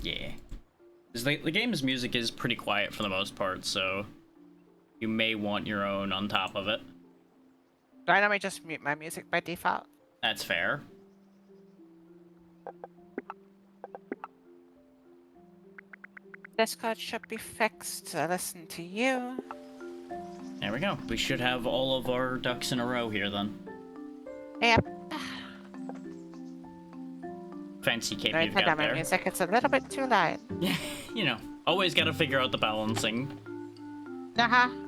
Yeah. 'Cause the game's music is pretty quiet for the most part, so you may want your own on top of it. Do I normally just mute my music by default? That's fair. Discord should be fixed to listen to you. There we go. We should have all of our ducks in a row here then. Yep. Fancy cape Right, you've turn got down my there. music. It's a little bit too loud. Yeah, you know, always gotta figure out the balancing.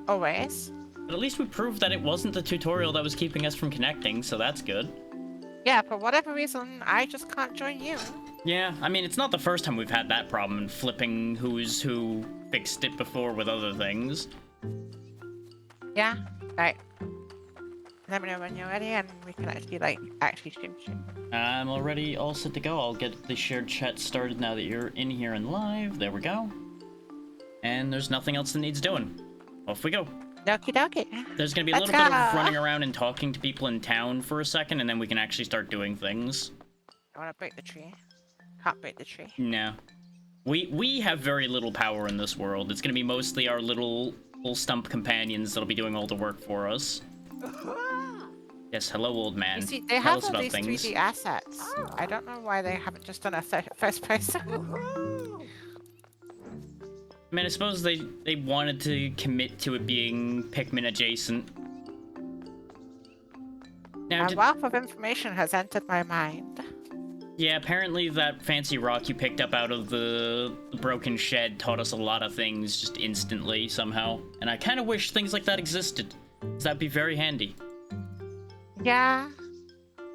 Always. But at least we proved that it wasn't the tutorial that was keeping us from connecting, so that's good. Yeah, for whatever reason, I just can't join you. Yeah, I mean, it's not the first time we've had that problem and flipping who's who fixed it before with other things. Yeah. Right. Let me know when you're ready and we can actually stream. I'm already all set to go. I'll get the shared chat started now that you're in here and live. There we go. And there's nothing else that needs doing. Off we go. Okie dokie. There's gonna be a little bit of running around and talking to people in town for a second, and then we can actually start doing things. I want to break the tree. Can't break the tree. No. We have very little power in this world. It's gonna be mostly our little stump companions that'll be doing all the work for us. Yes, hello, old man. You see, they Tell have us all about these things. 3D assets. I don't know why they haven't just done a first person. I mean, I suppose they wanted to commit to it being Pikmin adjacent. Now, A wealth of information has entered my mind. yeah, apparently that fancy rock you picked up out of the broken shed taught us a lot of things just instantly somehow. And I kind of wish things like that existed, 'cause that'd be very handy. Yeah.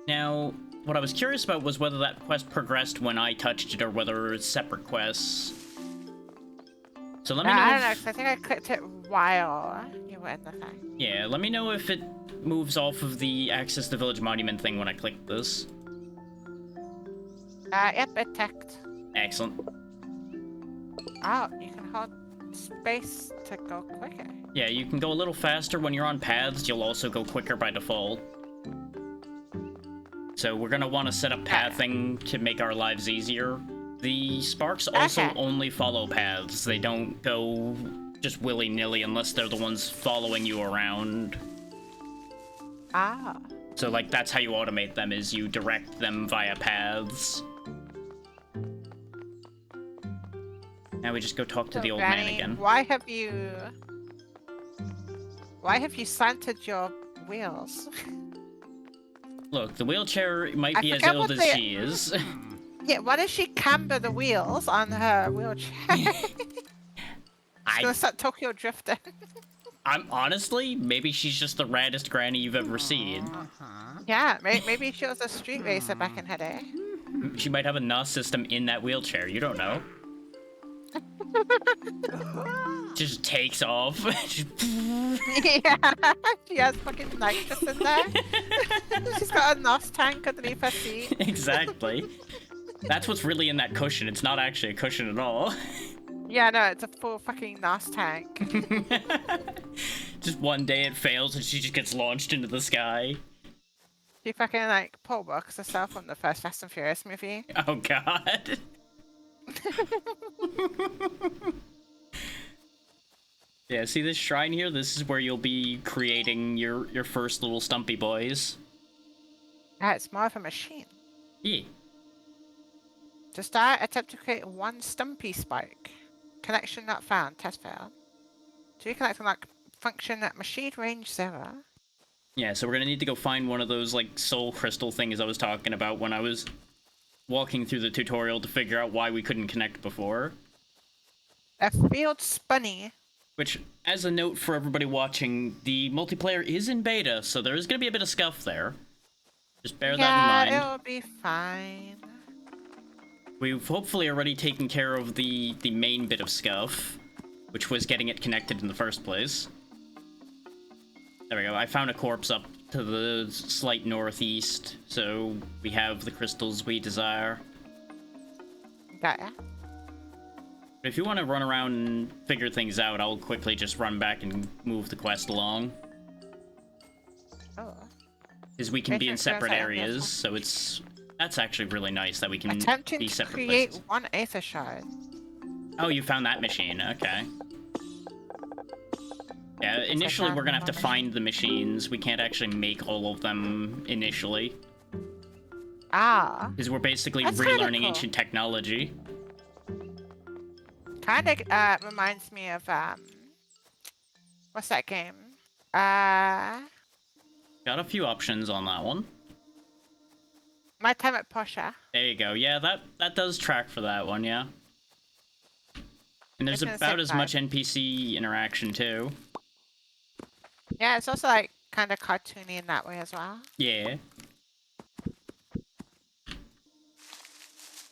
Now, what I was curious about was whether that quest progressed when I touched it or whether it's separate quests. So let me know. I don't know, 'cause I think I clicked it while you were in the thing. Yeah, let me know if it moves off of the access the village monument thing when I click this. Yep, it ticked. Excellent. Oh, you can hold space to go quicker. Yeah, you can go a little faster when you're on paths. You'll also go quicker by default. So we're gonna want to set up pathing to make our lives easier. The sparks also only follow paths. They don't go just willy-nilly unless they're the ones following you around. Ah. So, like, that's how you automate them, is you direct them via paths. Now we just go talk to the old man again. Why have you slanted your wheels? Look, the wheelchair might be as old as she is. Yeah, why does she camber the wheels on her wheelchair? She's gonna start Tokyo drifting. I'm honestly, maybe she's just the raddest granny you've ever seen. Yeah, maybe she was a street racer back in her day. She might have a NOS system in that wheelchair, you don't know. Just takes off. Yeah, she has fucking nitrous in there. She's got a NOS tank underneath her seat. Exactly. That's what's really in that cushion. It's not actually a cushion at all. Yeah, no, it's a full fucking NOS tank. Just one day it fails and she just gets launched into the sky. She fucking like pole walks herself from the first Fast and Furious movie. Oh god. Yeah, see this shrine here? This is where you'll be creating your first little stumpy boys. Yeah, it's more of a machine. Yeah. To start, attempt to create one Stumpy Spike. Connection not found. Test failed. To reconnect unlock function at machine range 0. Yeah, so we're gonna need to go find one of those, like, soul crystal things I was talking about when I was walking through the tutorial to figure out why we couldn't connect before. A field spunny. Which, as a note for everybody watching, the multiplayer is in beta, so there is gonna be a bit of scuff there. Just bear that in mind. Yeah, it'll be fine. We've hopefully already taken care of the main bit of scuff, which was getting it connected in the first place. There we go. I found a corpse up to the slight northeast, so we have the crystals we desire. Got ya. But if you want to run around and figure things out, I'll quickly just run back and move the quest along. Oh. Because we can be in separate areas, so it's That's actually really nice that we can Attempting be to separate create places. one Aether Shard. Oh, you found that machine. Okay. Yeah, initially we're gonna have to find the machines. We can't actually make all of them initially. Ah. Because we're basically That's kinda relearning cool. ancient technology. Kinda reminds me of what's that game? Uh Got a few options on that one. My Time at Portia. There you go. Yeah, that does track for that one, yeah. And there's It's in the about same as much vibe. NPC interaction too. Yeah, it's also like kinda cartoony in that way as well. Yeah.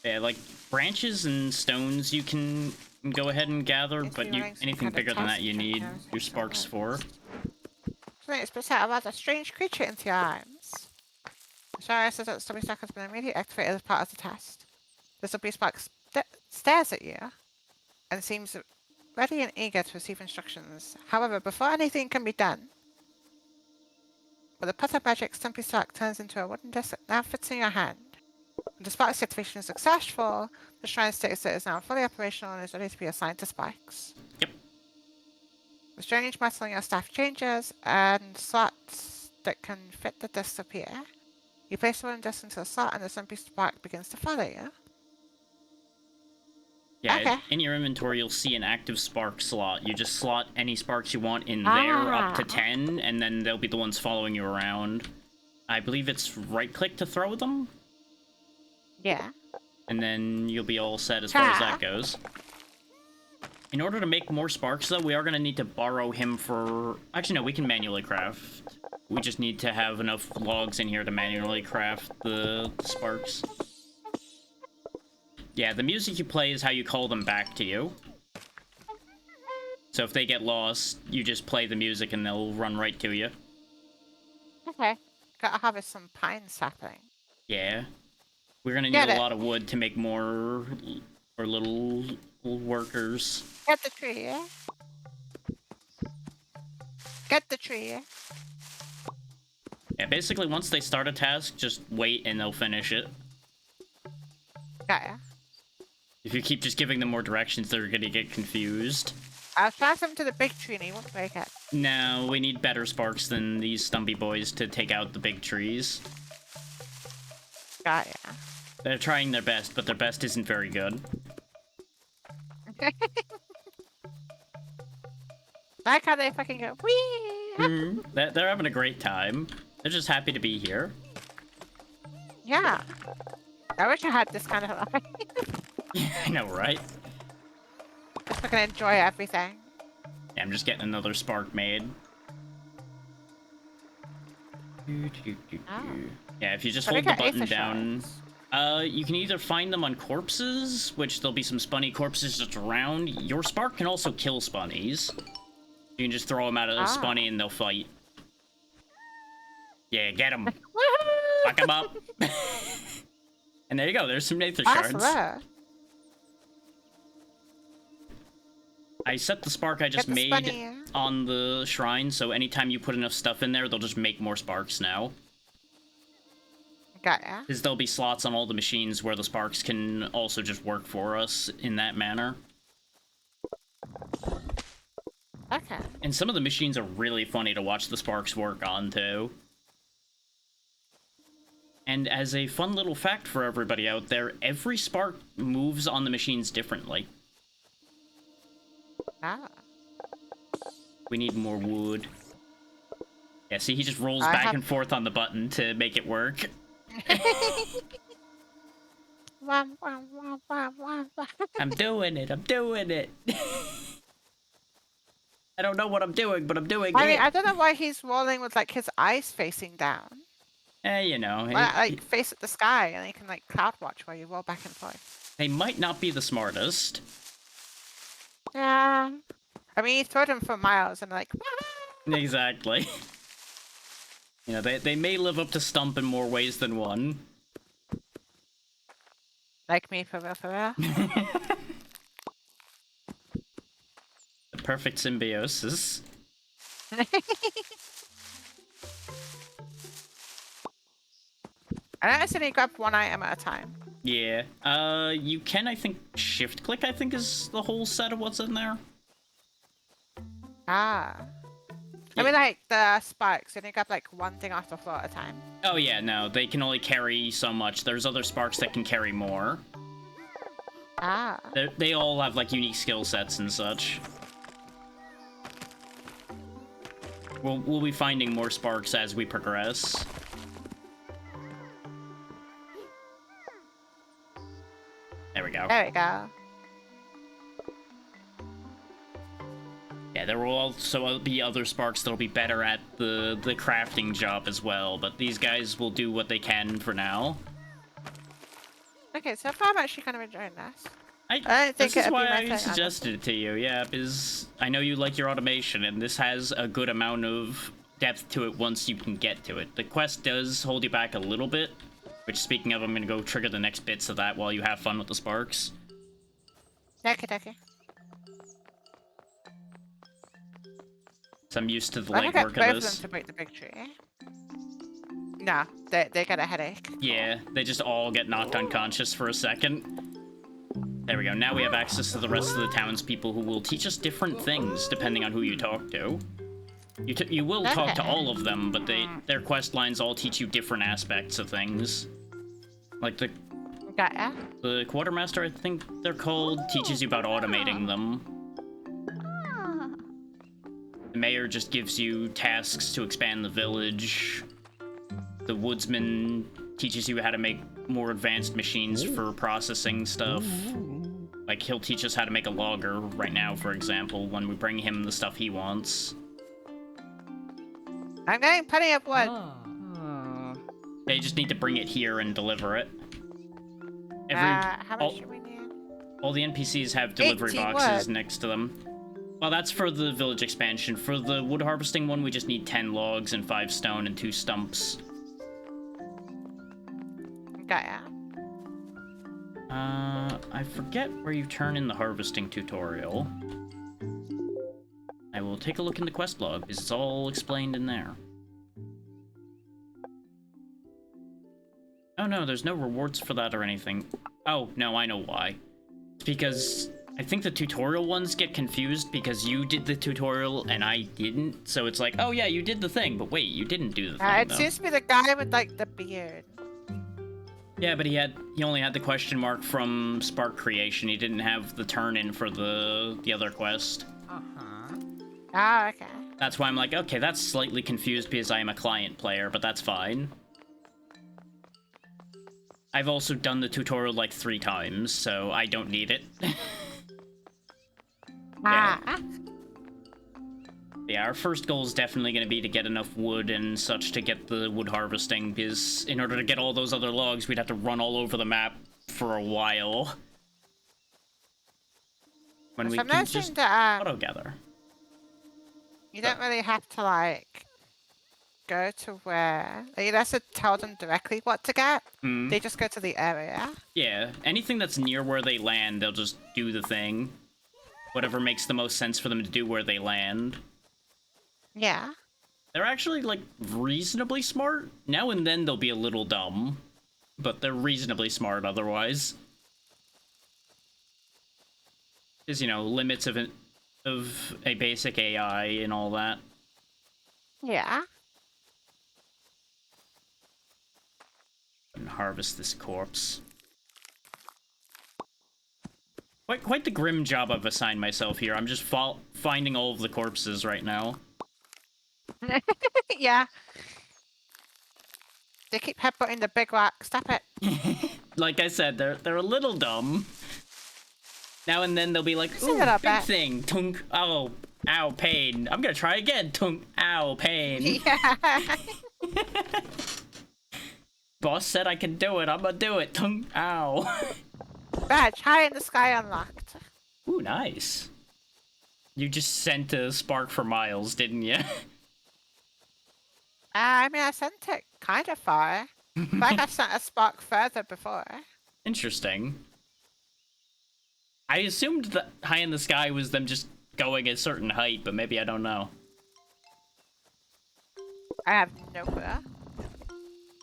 Yeah, like branches and stones you can go ahead and gather, Seems to be but running some anything kind of bigger than that test you check need here, your so sparks for. something spits out about a strange creature into your arms. The Shire says that the stumpy spark has been immediately activated as part of the test. The stumpy spark stares at you and seems ready and eager to receive instructions. However, before anything can be done, with a puff of magic, Stumpy Spark turns into a wooden disc that now fits in your hand. When the Spark's activation is successful, the shrine states that it is now fully operational and is ready to be assigned to Sparks. Yep. The strange metal in your staff changes, and slots that can fit the disc appear. You place the wooden disc into the slot, and the Stumpy Spark begins to follow you. Yeah, Okay. in your inventory you'll see an active spark slot. You just slot any sparks you want in there up to 10, and then they'll be the ones following you around. I believe it's right-click to throw them, Yeah. and then you'll be all set as far as that goes. In order to make more sparks, though, we are going to need to borrow him for... Actually, no, we can manually craft. We just need to have enough logs in here to manually craft the sparks. Yeah, the music you play is how you call them back to you. So if they get lost, you just play the music and they'll run right to you. Okay. Gotta harvest some pine sapling. Yeah. We're gonna need a lot of wood to make more little workers. Get the tree, yeah? Get the tree, yeah? Yeah, basically once they start a task, just wait and they'll finish it. Got ya. If you keep just giving them more directions, they're gonna get confused. I'll pass him to the big tree and he won't break it. No, we need better sparks than these stumpy boys to take out the big trees. Got ya. They're trying their best, but their best isn't very good. Like how they fucking go, whee! They're having a great time. They're just happy to be here. Yeah. I wish I had this kind of life. I know, right? Just fucking enjoy everything. Yeah, I'm just getting another spark made. Yeah, if you just hold the button down... you can either find them on corpses, which there'll be some spunny corpses just around. Your spark can also kill spunnies. You can just throw them out of the spunny and they'll fight. Yeah, get them. Fuck them up. And there you go, there's some Nether shards. I set the spark I just made on the shrine, so anytime you put enough stuff in there, they'll just make more sparks now. Got ya. Because there'll be slots on all the machines where the sparks can also just work for us in that manner. Okay. And some of the machines are really funny to watch the sparks work on, too. And as a fun little fact for everybody out there, every spark moves on the machines differently. Ah. We need more wood. Yeah, see, he just rolls back and forth on the button to make it work. I'm doing it, I'm doing it. I don't know what I'm doing, but I'm doing it. I mean, I don't know why he's rolling with, like, his eyes facing down. You know. Like, face at the sky, and you can, like, cloud watch while you roll back and forth. They might not be the smartest. Yeah. I mean, you throw them for miles, and like... Exactly. You know, they may live up to Stump in more ways than one. Like me, for real, for real. The perfect symbiosis. I noticed that you grab one item at a time. Yeah. You can, I think, shift click, I think, is the whole set of what's in there. Ah. Yeah. I mean, like, the sparks, and you grab, like, one thing off the floor at a time. Oh, yeah, no, they can only carry so much. There's other sparks that can carry more. Ah. They all have, like, unique skill sets and such. We'll be finding more sparks as we progress. There we go. There we go. Yeah, there will also be other sparks that'll be better at the crafting job as well, but these guys will do what they can for now. Okay, so far I'm actually kind of enjoying this. I don't think this is it'd be why my I thing, suggested it to you, yeah, because I know you like your automation, and this has a good amount of depth to it once you can get to it. The quest does hold you back a little bit, which, speaking of, I'm going to go trigger the next bits of that while you have fun with the sparks. Okay. So I'm used to the I legwork both of of them this. to break the big tree. No, they get a headache. Yeah, they just all get knocked unconscious for a second. There we go. Now we have access to the rest of the townspeople who will teach us different things depending on who you talk to. You will talk to all of them, but their quest lines all teach you different aspects of things. Like the quartermaster, I think they're called, teaches you about automating them. The mayor just gives you tasks to expand the village. The woodsman teaches you how to make more advanced machines for processing stuff. Like, he'll teach us how to make a logger right now, for example, when we bring him the stuff he wants. I'm getting plenty of wood. They just need to bring it here and deliver it. How much do we need? All the NPCs have delivery 18 boxes wood. next to them. Well, that's for the village expansion. For the wood harvesting one, we just need 10 logs and 5 stone and 2 stumps. Got ya. I forget where you turn in the harvesting tutorial. I will take a look in the quest log, because it's all explained in there. Oh no, there's no rewards for that or anything. Oh, no, I know why. It's because I think the tutorial ones get confused because you did the tutorial and I didn't. So it's like, oh yeah, you did the thing, but wait, you didn't do the thing, It though. seems to be the guy with, like, the beard. Yeah, but he only had the question mark from Spark Creation. He didn't have the turn-in for the other quest. Oh, okay. That's why I'm like, okay, that's slightly confused because I am a client player, but that's fine. I've also done the tutorial like 3 times, so I don't need it. Yeah, our first goal is definitely going to be to get enough wood and such to get the wood harvesting, because in order to get all those other logs, we'd have to run all over the map for a while. When we can just auto-gather. You don't really have to, like, go to where... You have to tell them directly what to get. They just go to the area. Yeah, anything that's near where they land, they'll just do the thing. Whatever makes the most sense for them to do where they land. Yeah. They're actually, like, reasonably smart. Now and then they'll be a little dumb, but they're reasonably smart otherwise. There's, you know, limits of a basic AI and all that. Yeah. And harvest this corpse. Quite the grim job I've assigned myself here. I'm just finding all of the corpses right now. Yeah. They keep headbutting the big rock. Stop it. Like I said, they're a little dumb. Now and then they'll be like, ooh, big thing, tunk, oh, ow, pain. I'm gonna try again, tunk, ow, pain. Yeah. Boss said I can do it, I'm gonna do it, tunk, ow. Badge, high in the sky unlocked. Ooh, nice. You just sent a spark for miles, didn't you? I mean, I sent it kind of far. Like I sent a spark further before. Interesting. I assumed that high in the sky was them just going a certain height, but maybe I don't know. I have no clue.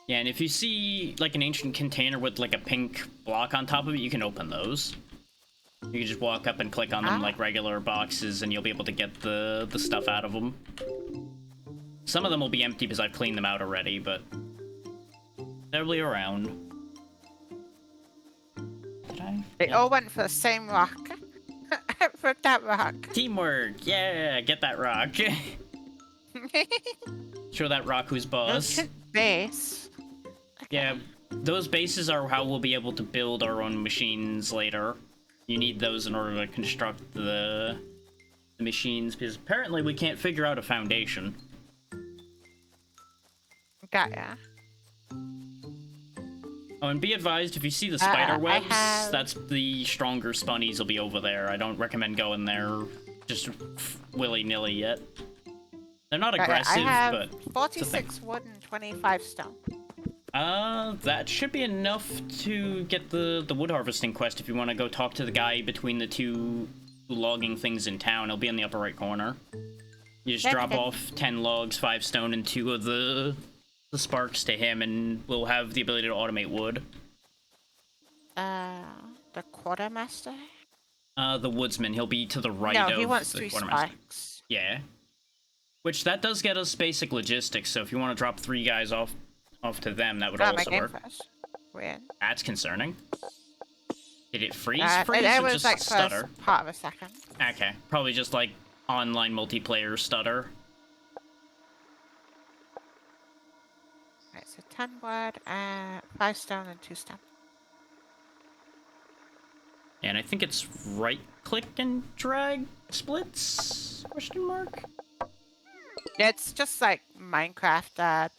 Yeah, and if you see like an ancient container with like a pink block on top of it, you can open those. You can just walk up and click on them like regular boxes, and you'll be able to get the stuff out of them. Some of them will be empty because I've cleaned them out already, but they'll be around. Did I? They all went for the same rock. For that rock. Teamwork! Yeah, get that rock. Show that rock who's boss. Base. Yeah, those bases are how we'll be able to build our own machines later. You need those in order to construct the machines, because apparently we can't figure out a foundation. Got ya. Oh, and be advised, if you see the spider webs, that's the stronger spunnies will be over there. I don't recommend going there just willy-nilly yet. They're not aggressive, I have but 46 wood and 25 stone. That should be enough to get the wood harvesting quest if you want to go talk to the guy between the two logging things in town. It'll be in the upper right corner. You just drop off 10 logs, 5 stone, and 2 of the sparks to him, and we'll have the ability to automate wood. The quartermaster? The woodsman. He'll be to the right no, of he wants the 3 quartermaster. spikes. Yeah. Which, that does get us basic logistics, so if you want to drop 3 guys off to them, that would also work. Weird. That's concerning. Did it freeze It or was just like stutter? first part of a second. Okay, probably just like online multiplayer stutter. Right, so 10 wood, 5 stone, and 2 stone. And I think it's right click and drag splits? Question mark? Yeah, it's just like Minecraft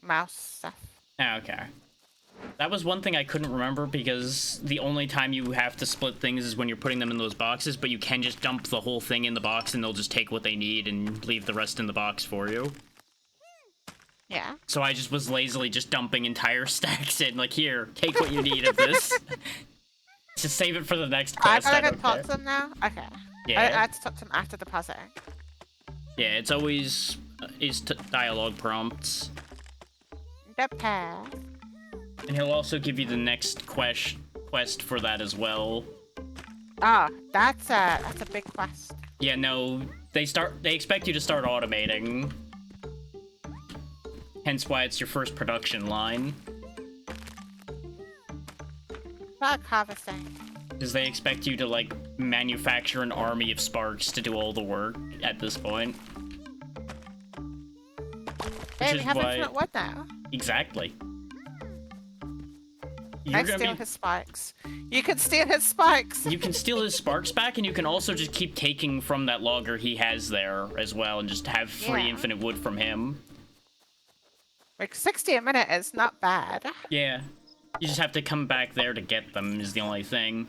mouse stuff. Okay. That was one thing I couldn't remember, because the only time you have to split things is when you're putting them in those boxes, but you can just dump the whole thing in the box and they'll just take what they need and leave the rest in the box for you. Yeah. So I just was lazily just dumping entire stacks in, like, here, take what you need of this. Just save it for the next quest. I gotta go talk to them now? Okay. Yeah. I have to talk to them after depositing. Yeah, it's always dialogue prompts. The path. And he'll also give you the next quest for that as well. Oh, that's a big quest. Yeah, no, they expect you to start automating. Hence why it's your first production line. Rock harvesting. Because they expect you to, like, manufacture an army of sparks to do all the work at this point. Hey, we have infinite wood now. Exactly. I steal his spikes. You can steal his spikes! You can steal his sparks back, and you can also just keep taking from that logger he has there as well, and just have free infinite wood from him. Like, 60 a minute is not bad. Yeah. You just have to come back there to get them, is the only thing.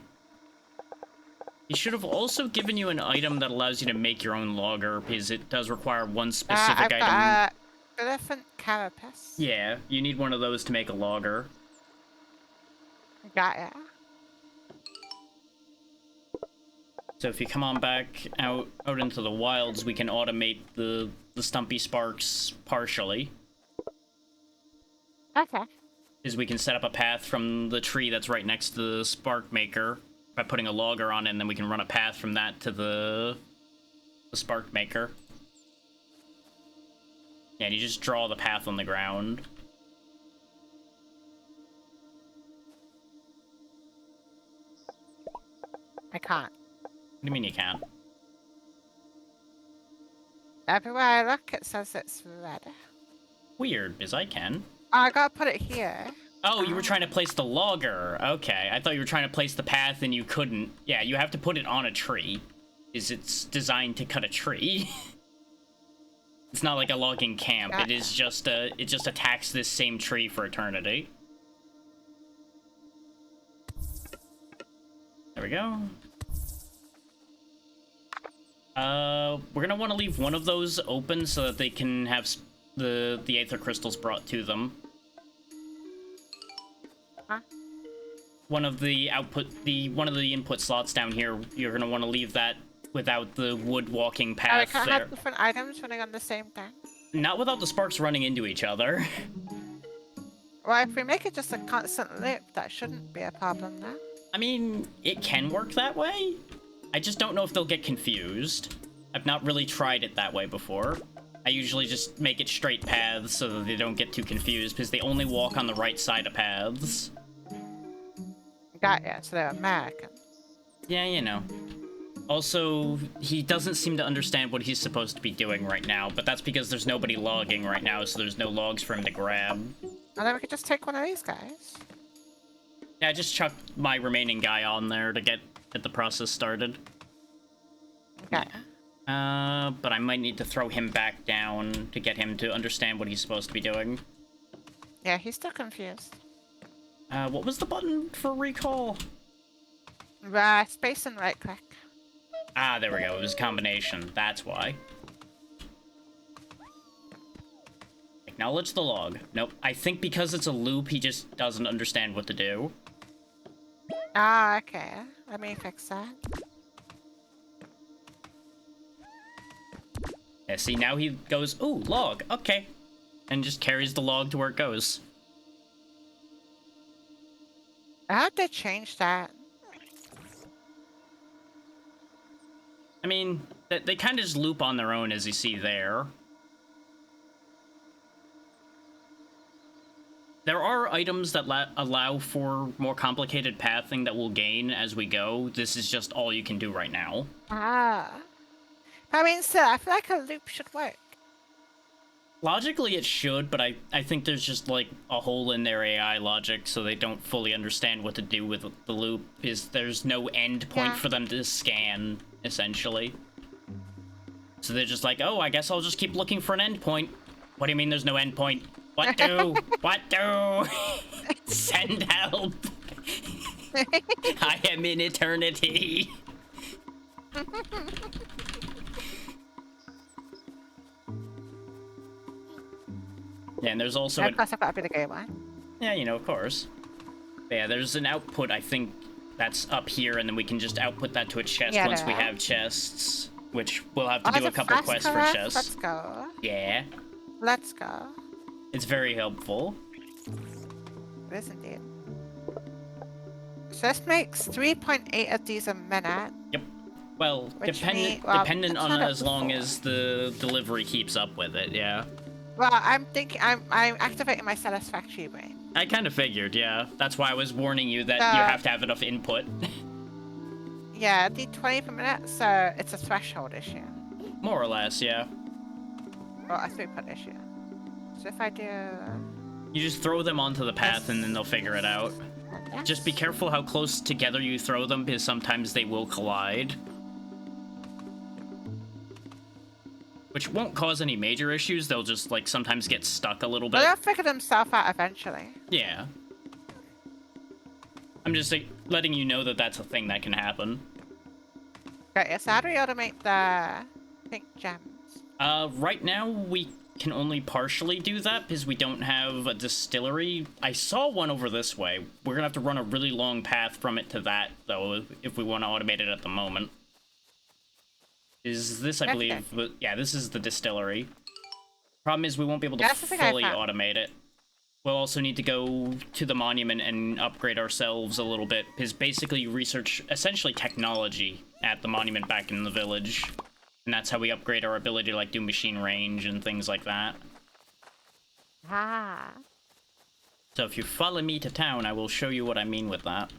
He should have also given you an item that allows you to make your own logger, because it does require one specific item. I've got elephant carapace. Yeah, you need one of those to make a logger. Got ya. So if you come on back out into the wilds, we can automate the Stumpy Sparks partially. Okay. Is we can set up a path from the tree that's right next to the spark maker by putting a logger on it, and then we can run a path from that to the spark maker. Yeah, and you just draw the path on the ground. I can't. What do you mean you can't? Everywhere I look, it says it's red. Weird, because I can. I gotta put it here. Oh, you were trying to place the logger. Okay, I thought you were trying to place the path and you couldn't. Yeah, you have to put it on a tree. It's designed to cut a tree. It's not like a logging camp. It is just it just attacks this same tree for eternity. There we go. We're gonna want to leave one of those open so that they can have the aether crystals brought to them. Huh? One of the input slots down here, you're gonna want to leave that without the wood walking path. I can't have different items running on the same thing. Not without the sparks running into each other. Well, if we make it just a constant loop, that shouldn't be a problem then. I mean, it can work that way. I just don't know if they'll get confused. I've not really tried it that way before. I usually just make it straight paths so that they don't get too confused, because they only walk on the right side of paths. Got ya, so they're American. Yeah, you know. Also, he doesn't seem to understand what he's supposed to be doing right now, but that's because there's nobody logging right now, so there's no logs for him to grab. And then we could just take one of these guys. Yeah, I just chucked my remaining guy on there to get the process started. Okay. But I might need to throw him back down to get him to understand what he's supposed to be doing. Yeah, he's still confused. What was the button for recall? Space and right click. Ah, there we go. It was a combination. That's why. Acknowledge the log. Nope. I think because it's a loop, he just doesn't understand what to do. Ah, okay. Let me fix that. Yeah, see, now he goes, ooh, log, okay. And just carries the log to where it goes. How'd they change that? I mean, they kind of just loop on their own, as you see there. There are items that allow for more complicated pathing that we'll gain as we go. This is just all you can do right now. Ah. I mean, still, I feel like a loop should work. Logically, it should, but I think there's just, like, a hole in their AI logic, so they don't fully understand what to do with the loop. There's no end point for them to scan, essentially. So they're just like, oh, I guess I'll just keep looking for an end point. What do you mean there's no end point? What do? What do? Send help! I am in eternity! Yeah, and there's also Of course, I've got to be the gay one. Yeah, you know, of course. But yeah, there's an output, I think, that's up here, and then we can just output that to a chest once we have chests. Which we'll have to do a couple quests for chests. Let's go. Yeah. Let's go. It's very helpful. It is indeed. So this makes 3.8 of these a minute. Yep. Well, dependent on as long as the delivery keeps up with it, yeah. Well, I'm activating my satisfactory brain. I kind of figured, yeah. That's why I was warning you that you have to have enough input. Yeah, I need 20 per minute, so it's a threshold issue. More or less, yeah. Well, a throughput issue. So if I do... You just throw them onto the path and then they'll figure it out. Just be careful how close together you throw them, because sometimes they will collide. Which won't cause any major issues, they'll just, like, sometimes get stuck a little bit. But they'll figure themselves out eventually. Yeah. I'm just, like, letting you know that that's a thing that can happen. Okay, so how do we automate the pink gems? Right now, we can only partially do that, because we don't have a distillery. I saw one over this way. We're gonna have to run a really long path from it to that, though, if we want to automate it at the moment. Is this, I believe... Yeah, this is the distillery. Problem is, we won't be able to fully automate it. We'll also need to go to the monument and upgrade ourselves a little bit, because basically you research, essentially, technology at the monument back in the village. And that's how we upgrade our ability to, like, do machine range and things like that. Ah. So if you follow me to town, I will show you what I mean with that.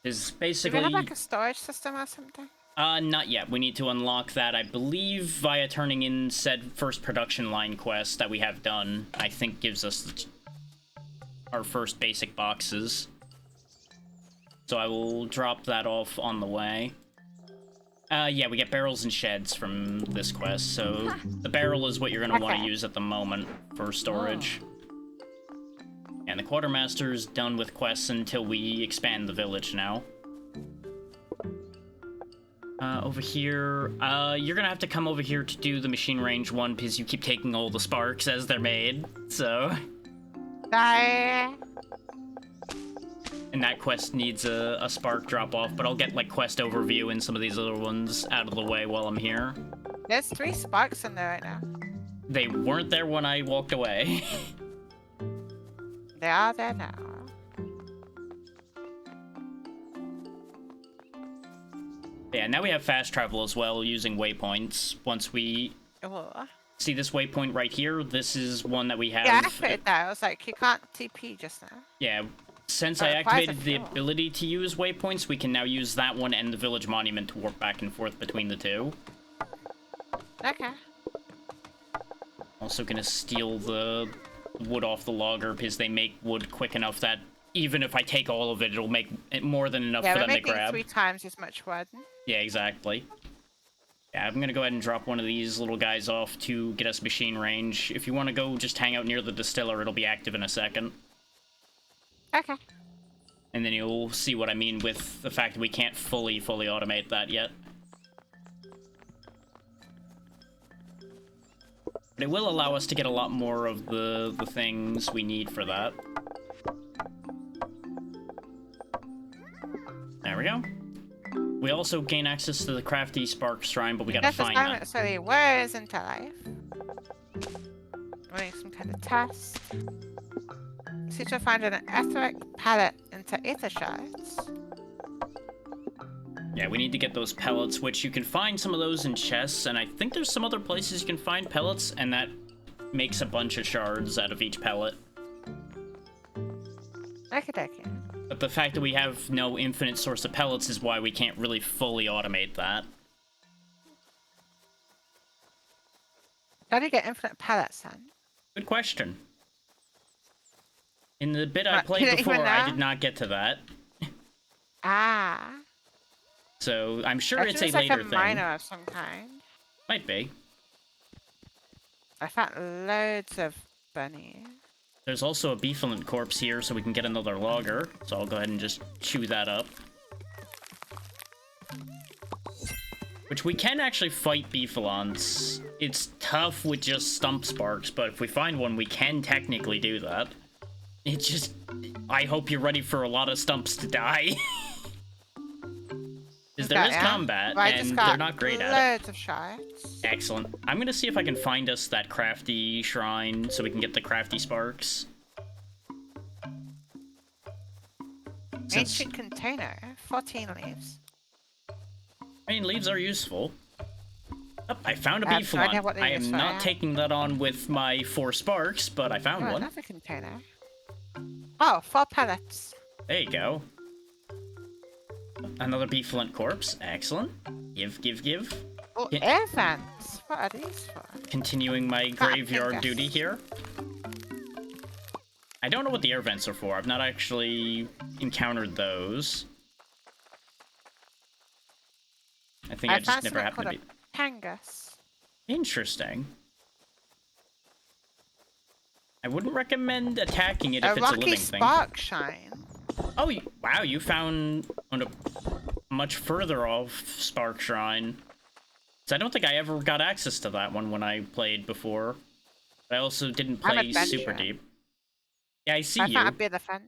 Is basically... Do we have, like, a storage system or something? Not yet. We need to unlock that, I believe, via turning in said first production line quest that we have done. I think gives us our first basic boxes. So I will drop that off on the way. Yeah, we get barrels and sheds from this quest, so the barrel is what you're going to want to use at the moment for storage. And the quartermaster's done with quests until we expand the village now. Over here, you're gonna have to come over here to do the machine range one, because you keep taking all the sparks as they're made, so... Bye. And that quest needs a spark drop-off, but I'll get, like, quest overview and some of these other ones out of the way while I'm here. There's 3 sparks in there right now. They weren't there when I walked away. They are there now. Yeah, now we have fast travel as well using waypoints. Once we Oh. see this waypoint right here, this is one that we have. Yeah, I activated that. I was like, you can't TP just now. Yeah, since But I it requires a activated the fuel. ability to use waypoints, we can now use that one and the village monument to warp back and forth between the two. Okay. Also gonna steal the wood off the logger because they make wood quick enough that even if I take all of it, it'll make it more than enough Yeah, for we're them to making grab. 3 times as much wood. Yeah, exactly. Yeah, I'm gonna go ahead and drop one of these little guys off to get us machine range. If you want to go just hang out near the distiller, it'll be active in a second. Okay. And then you'll see what I mean with the fact that we can't fully automate that yet. But it will allow us to get a lot more of the things we need for that. There we go. We also gain access to the crafty spark shrine, but we gotta That's find that. necessarily words into life. Running some kind of test. See to find an etheric pellet into ether shards. Yeah, we need to get those pellets, which you can find some of those in chests, and I think there's some other places you can find pellets, and that makes a bunch of shards out of each pellet. Okay. But the fact that we have no infinite source of pellets is why we can't really fully automate that. How do you get infinite pellets then? Good question. In the bit I Right, you played don't even before, I know? did not get to that. Ah. So I'm sure I it's think a like later a thing. miner of some kind. Might be. I found loads of bunnies. There's also a beefalent corpse here, so we can get another logger. So I'll go ahead and just chew that up. Which we can actually fight beefalants. It's tough with just stump sparks, but if we find one, we can technically do that. It's just... I hope you're ready for a lot of stumps to die. Because there is combat, Well, I and just got they're not great at it. loads of shards. Excellent. I'm gonna see if I can find us that crafty shrine so we can get the crafty sparks. Since, Ancient container. 14 leaves. I mean, leaves are useful. Oh, I found a I have no idea beefalon. what they I use am for, not yeah. taking that on with my 4 sparks, but I found Oh, one. another container. Oh, 4 pellets. There you go. Another beefalent corpse. Excellent. Give. Oh, Yeah. air vents. What are these for? Continuing my graveyard fingers. duty here. I don't know what the air vents are for. I've not actually encountered those. I think I just found never something happened to called be... a Pangus. Interesting. I wouldn't recommend attacking it A if it's a rocky living thing. spark shine. Oh, wow, you found on a much further off Spark Shrine. So I don't think I ever got access to that one when I played before. But I also didn't I'm play super adventuring. deep. Yeah, I see I you. found a bit of fun.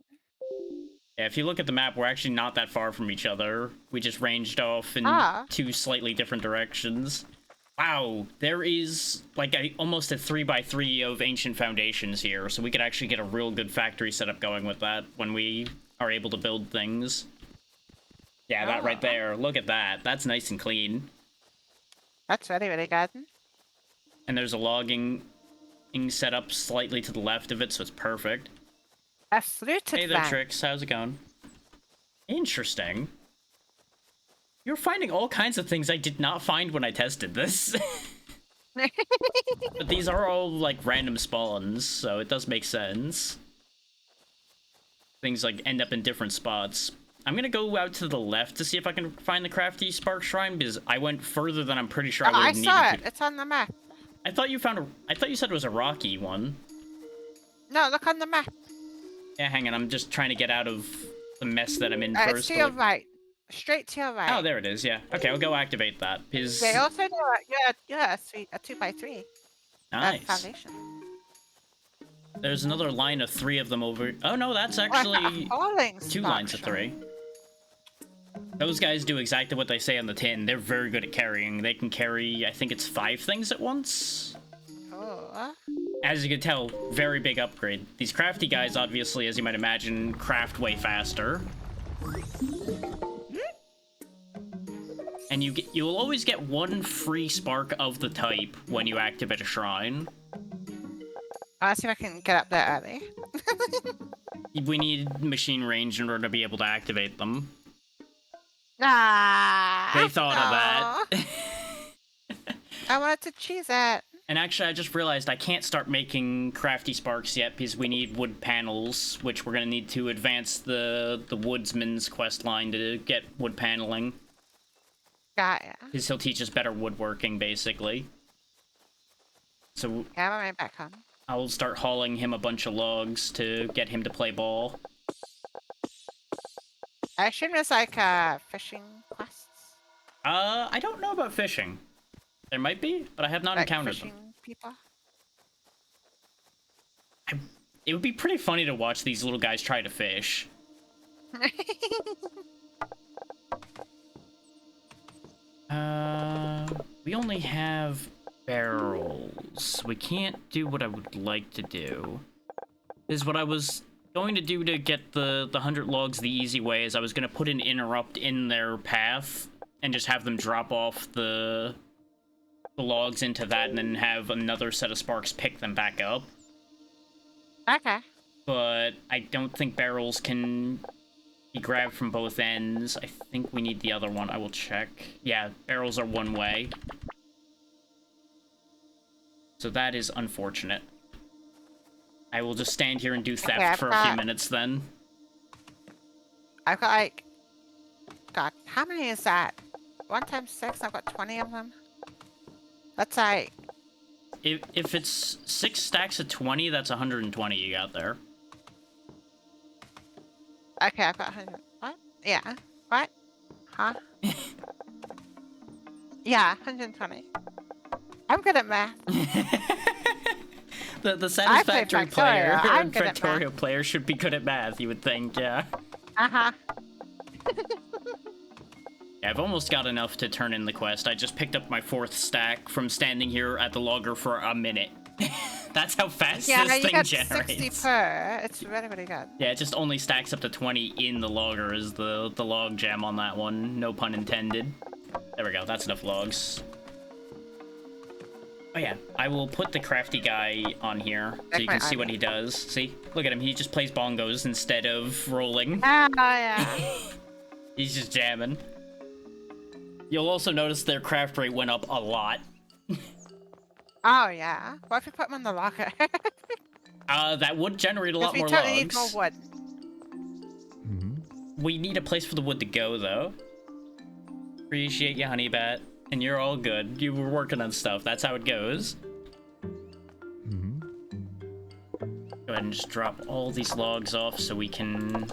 Yeah, if you look at the map, we're actually not that far from each other. We just ranged off in Ah. 2 slightly different directions. Wow, there is like almost a 3x3 of ancient foundations here, so we could actually get a real good factory setup going with that when we are able to build things. Yeah, that right there. Look at that. That's nice and clean. That's really, really good. And there's a logging set up slightly to the left of it, so it's perfect. A fluted Hey there, vent. Trix. How's it going? Interesting. You're finding all kinds of things I did not find when I tested this. But these are all, like, random spawns, so it does make sense. Things, like, end up in different spots. I'm gonna go out to the left to see if I can find the crafty spark shrine, because I went further than I'm pretty sure I Oh, would I have saw needed it. to. It's on the map. I thought you said it was a rocky one. No, look on the map. Yeah, hang on, I'm just trying to get out of the mess that I'm in It's first. to your right. Straight to your right. Oh, there it is, yeah. Okay, I'll go activate that, because... They also do a 2x3 Nice. foundation. There's another line of 3 of them over... Oh, no, that's Oh, I found a actually falling 2 spark lines of shrine. 3. Those guys do exactly what they say on the tin. They're very good at carrying. They can carry, I think it's 5 things at once? Oh. As you can tell, very big upgrade. These crafty guys, obviously, as you might imagine, craft way faster. And you'll always get one free spark of the type when you activate a shrine. I'll see if I can get up there early. We need machine range in order to be able to activate them. Ah, They thought of that. I wanted to cheese it. And actually, I just realized I can't start making crafty sparks yet because we need wood panels, which we're going to need to advance the woodsman's quest line to get wood paneling. Got ya. Because he'll teach us better woodworking, basically. So Yeah, I'm right back home. I'll start hauling him a bunch of logs to get him to play ball. I assume there's like fishing quests. I don't know about fishing. There might be, but I have not Like encountered fishing them. people. It would be pretty funny to watch these little guys try to fish. We only have barrels. We can't do what I would like to do. Is what I was going to do to get the 100 logs the easy way is I was going to put an interrupt in their path and just have them drop off the logs into that and then have another set of sparks pick them back up. Okay. But I don't think barrels can be grabbed from both ends. I think we need the other one. I will check. Yeah, barrels are one way. So that is unfortunate. I will just stand here and do theft for a few minutes then. I've got like... God, how many is that? 1 times 6, I've got 20 of them. That's like... If it's 6 stacks of 20, that's 120 you got there. Okay, I've got 100. What? Yeah. What? Huh? Yeah, 120. I'm good at math. The satisfactory player I'm and good at Factorio math. player should be good at math, you would think, yeah. Uh-huh. Yeah, I've almost got enough to turn in the quest. I just picked up my 4th stack from standing here at the logger for a minute. That's how fast Yeah, this you thing got generates. 60 per. It's really, really good. Yeah, it just only stacks up to 20 in the logger is the log jam on that one. No pun intended. There we go, that's enough logs. Oh yeah, I will put the crafty guy on here so you can see what he does. See? Look at him, he just plays bongos instead of rolling. Oh, yeah. He's just jamming. You'll also notice their craft rate went up a lot. Oh, yeah. What if we put them in the locker? That would generate a lot more totally logs. need more wood. We need a place for the wood to go, though. Appreciate you, Honeybat. And you're all good. You were working on stuff. That's how it goes. Go ahead and just drop all these logs off so we can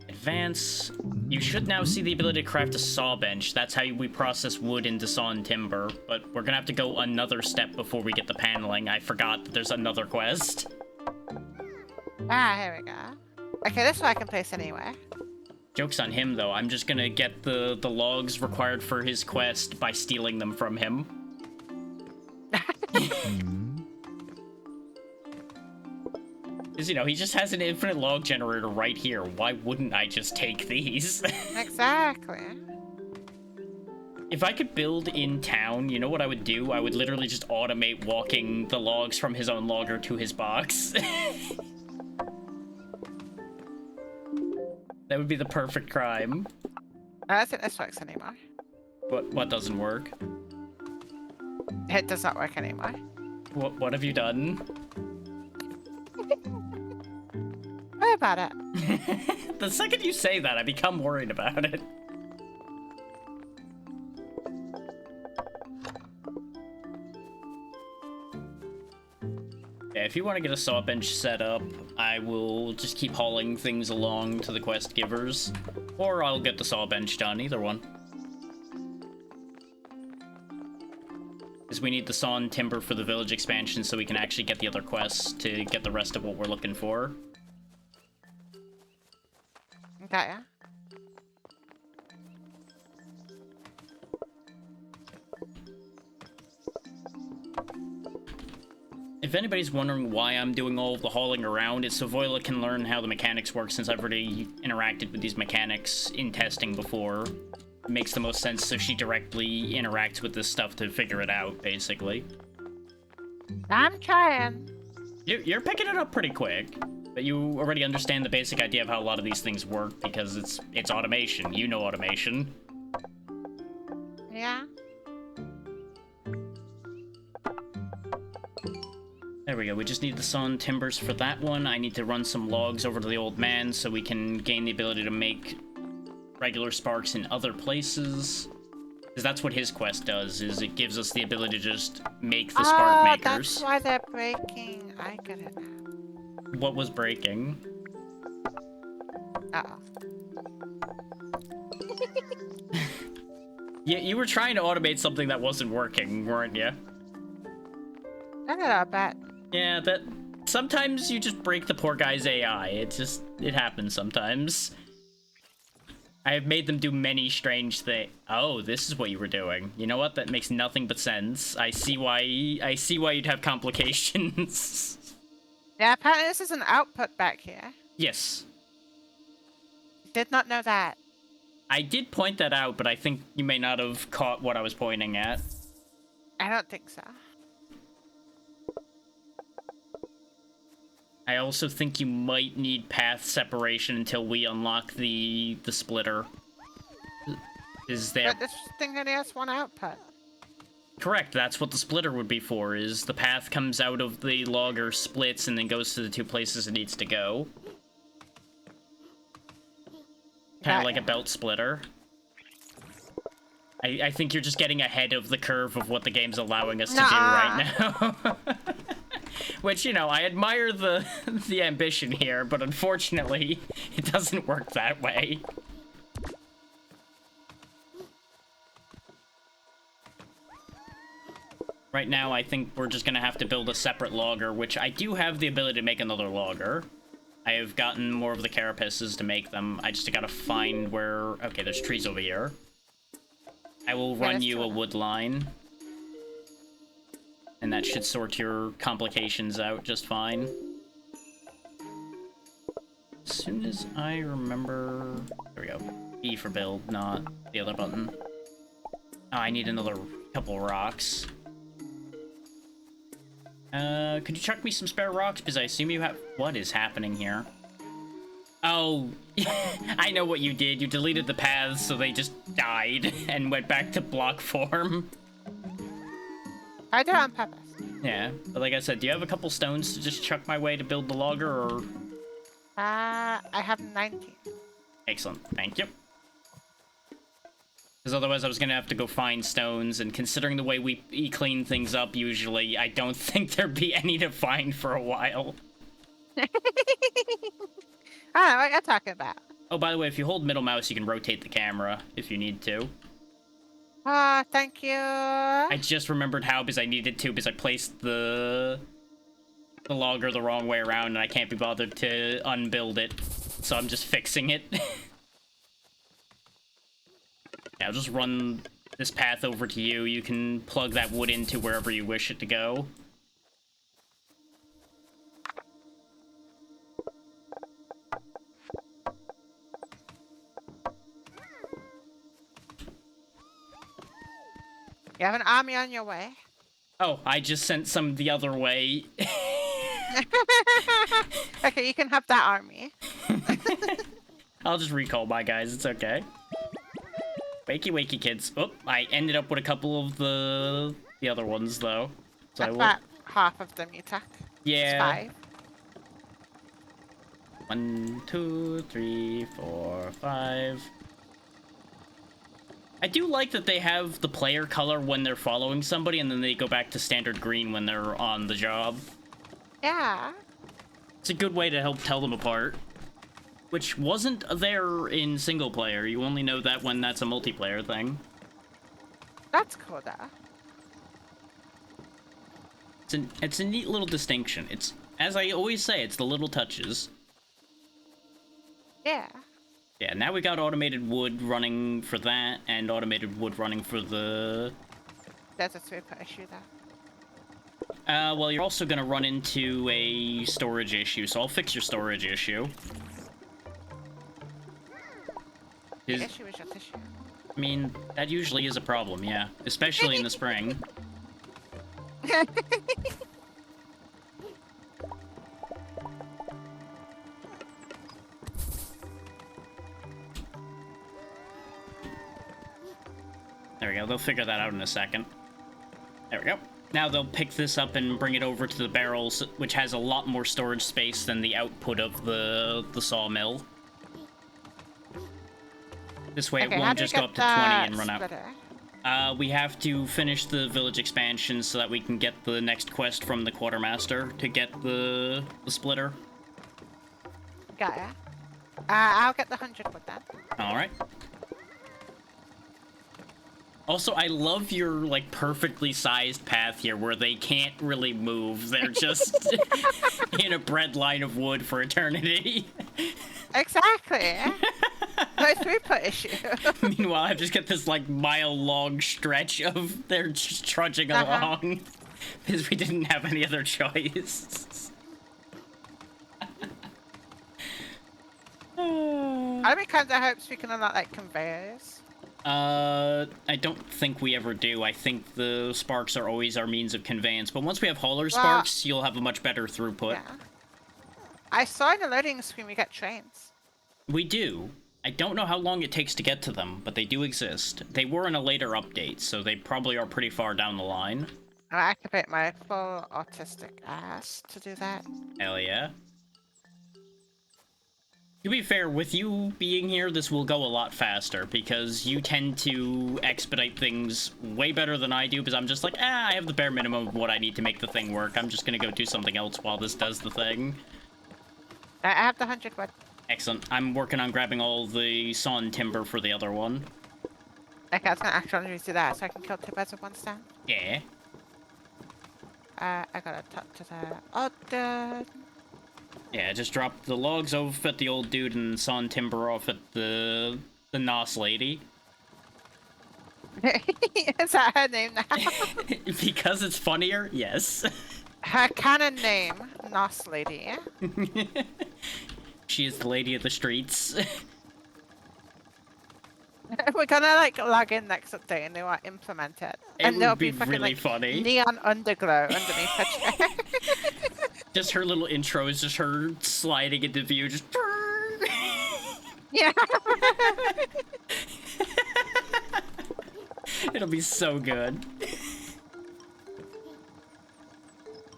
advance. You should now see the ability to craft a saw bench. That's how we process wood into saw and timber. But we're gonna have to go another step before we get the paneling. I forgot that there's another quest. Ah, here we go. Okay, this one I can place anywhere. Joke's on him, though. I'm just gonna get the logs required for his quest by stealing them from him. Because, you know, he just has an infinite log generator right here. Why wouldn't I just take these? Exactly. If I could build in town, you know what I would do? I would literally just automate walking the logs from his own logger to his box. That would be the perfect crime. I don't think this works anymore. What doesn't work? It does not work anymore. What have you done? What about it? The second you say that, I become worried about it. Yeah, if you want to get a saw bench set up, I will just keep hauling things along to the quest givers. Or I'll get the saw bench done, either one. Because we need the saw and timber for the village expansion so we can actually get the other quests to get the rest of what we're looking for. Got ya. if anybody's wondering why I'm doing all of the hauling around, it's so Voila can learn how the mechanics work, since I've already interacted with these mechanics in testing before. It makes the most sense so she directly interacts with this stuff to figure it out, basically. I'm trying. You're picking it up pretty quick, but you already understand the basic idea of how a lot of these things work because it's automation. You know automation. Yeah. There we go. We just need the sawn timbers for that one. I need to run some logs over to the old man so we can gain the ability to make regular sparks in other places. Because that's what his quest does, is it gives us the ability to just make the spark makers. That's why they're breaking. I get it now. What was breaking? Uh-oh. Yeah, you were trying to automate something that wasn't working, weren't you? I got a bet. Yeah, that... Sometimes you just break the poor guy's AI. It happens sometimes. I have made them do many strange things. Oh, this is what you were doing. You know what? That makes nothing but sense. I see why you'd have complications. Yeah, apparently this is an output back here. Yes. Did not know that. I did point that out, but I think you may not have caught what I was pointing at. I don't think so. I also think you might need path separation until we unlock the splitter. Is there... But this thing only has one output. Correct, that's what the splitter would be for, is the path comes out of the logger, splits, and then goes to the two places it needs to go. Kind of like a belt splitter. I think you're just getting ahead of the curve of what the game's allowing us to do right now. Which, you know, I admire the ambition here, but unfortunately, it doesn't work that way. Right now, I think we're just gonna have to build a separate logger, which I do have the ability to make another logger. I have gotten more of the carapaces to make them. I just gotta find where... Okay, there's trees over here. I will run you a wood line. And that should sort your complications out just fine. As soon as I remember... There we go. E for build, not the other button. Oh, I need another couple rocks. Could you chuck me some spare rocks? Because I assume you have... What is happening here? Oh, I know what you did. You deleted the paths so they just died and went back to block form. I did it on purpose. Yeah, but like I said, do you have a couple stones to just chuck my way to build the logger, or...? I have 19. Excellent, thank you. Because otherwise I was gonna have to go find stones, and considering the way we clean things up usually, I don't think there'd be any to find for a while. I don't know what you're talking about. Oh, by the way, if you hold middle mouse, you can rotate the camera if you need to. Thank you. I just remembered how, because I needed to, because I placed the logger the wrong way around, and I can't be bothered to unbuild it, so I'm just fixing it. Yeah, I'll just run this path over to you. You can plug that wood into wherever you wish it to go. You have an army on your way. Oh, I just sent some the other way. Okay, you can have that army. I'll just recall my guys, it's okay. Wakey, wakey, kids. Oh, I ended up with a couple of the other ones, though. So That's about half of them you took. Yeah. It's 5. 1, 2, 3, 4, 5. I do like that they have the player color when they're following somebody, and then they go back to standard green when they're on the job. Yeah. It's a good way to help tell them apart. Which wasn't there in single player. You only know that when that's a multiplayer thing. That's cool, though. It's a neat little distinction. It's, as I always say, it's the little touches. Yeah. Yeah, now we got automated wood running for that, and automated wood running for the... There's a sweeper issue there. Well, you're also gonna run into a storage issue, so I'll fix your storage issue. The issue is your tissue. I mean, that usually is a problem, yeah. Especially in the spring. There we go, they'll figure that out in a second. There we go. Now they'll pick this up and bring it over to the barrels, which has a lot more storage space than the output of the sawmill. This way Okay, it how won't do you just go get up to 20 and run splitter? out. We have to finish the village expansion so that we can get the next quest from the quartermaster to get the splitter. Got ya. I'll get the 100 wood then. Alright. Also, I love your, like, perfectly sized path here where they can't really move. They're just in a bread line of wood for eternity. Exactly. No throughput issue. Meanwhile, I just get this, like, mile-long stretch of they're just trudging along because we didn't have any other choice. I mean, kind of hopes we can unlock, like, conveyors. I don't think we ever do. I think the sparks are always our means of conveyance, but once we have hauler sparks, you'll have a much better throughput. Yeah. I saw in the loading screen we get trains. We do. I don't know how long it takes to get to them, but they do exist. They were in a later update, so they probably are pretty far down the line. I'll activate my full autistic ass to do that. Hell yeah. To be fair, with you being here, this will go a lot faster, because you tend to expedite things way better than I do, because I'm just like, I have the bare minimum of what I need to make the thing work. I'm just gonna go do something else while this does the thing. I have the 100 wood. Excellent. I'm working on grabbing all the sawn timber for the other one. Okay, I was gonna actually do that so I can kill 2 birds with one stone. Yeah. I gotta talk to the other. Yeah, just drop the logs off at the old dude and sawn timber off at the Nos lady. Is that her name now? Because it's funnier, yes. Her canon name, Nos Lady. She is the lady of the streets. We're gonna like log in next update and they will implement it. And It there'll would be fucking, really like, funny. neon underglow underneath her chair. Just her little intro is just her sliding into view, just. Yeah. It'll be so good.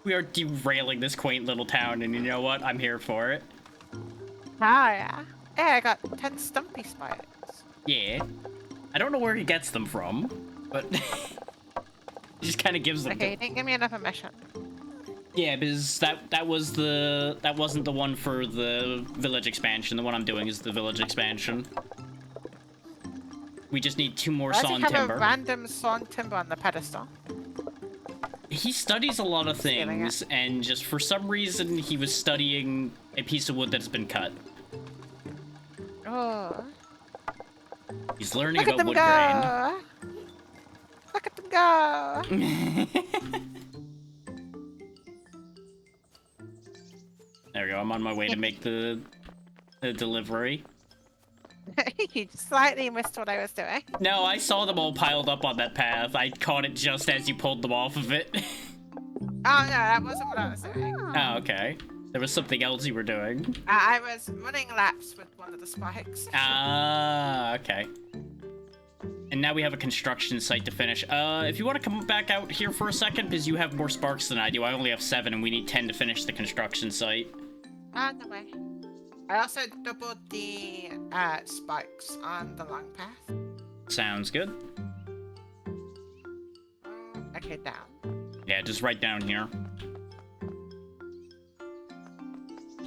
We are derailing this quaint little town, and you know what? I'm here for it. Oh yeah. Hey, I got 10 stumpy spiders. Yeah. I don't know where he gets them from, but he just kind of gives them. Okay, you didn't give me another mission. Yeah, because that wasn't the one for the village expansion. The one I'm doing is the village expansion. We just need 2 more Why does sawn he have timber. a random sawn timber on the pedestal? He studies a lot of things, and just for some reason he was studying a piece of wood that's been cut. Oh. He's learning Look at about them wood go! Look at them go! grain. There we go. I'm on my way to make the delivery. You slightly missed what I was doing. No, I saw them all piled up on that path. I caught it just as you pulled them off of it. Oh no, that wasn't what I was doing. Oh, okay. There was something else you were doing. I was running laps with one of the spikes. Ah, okay. And now we have a construction site to finish. If you want to come back out here for a second, because you have more sparks than I do. I only have 7, and we need 10 to finish the construction site. On the way. I also doubled the spikes on the long path. Sounds good. Okay, down. Yeah, just right down here.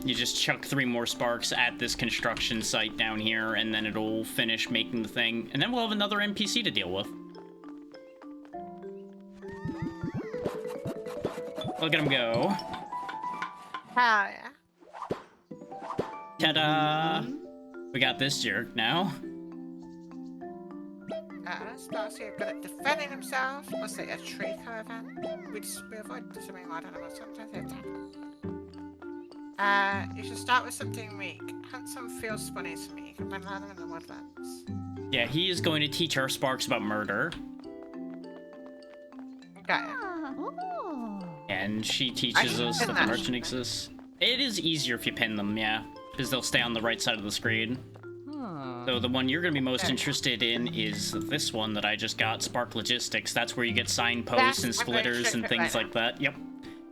You just chuck 3 more sparks at this construction site down here, and then it'll finish making the thing. And then we'll have another NPC to deal with. Look at him go. Hell yeah. Ta-da! We got this jerk now. Starts here good at defending himself. Let's say a tree caravan. We avoid disturbing wild animals. Sometimes they attack. You should start with something weak. Hunt some field bunnies for me. You can find them in the woodlands. Yeah, he is going to teach our Sparks about murder. Got it. And she teaches us that the merchant exists. It is easier if you pin them, yeah. Because they'll stay on the right side of the screen. So the one you're going to be most interested in is this one that I just got, Spark Logistics. That's where you get signposts and splitters and things like that. Yep.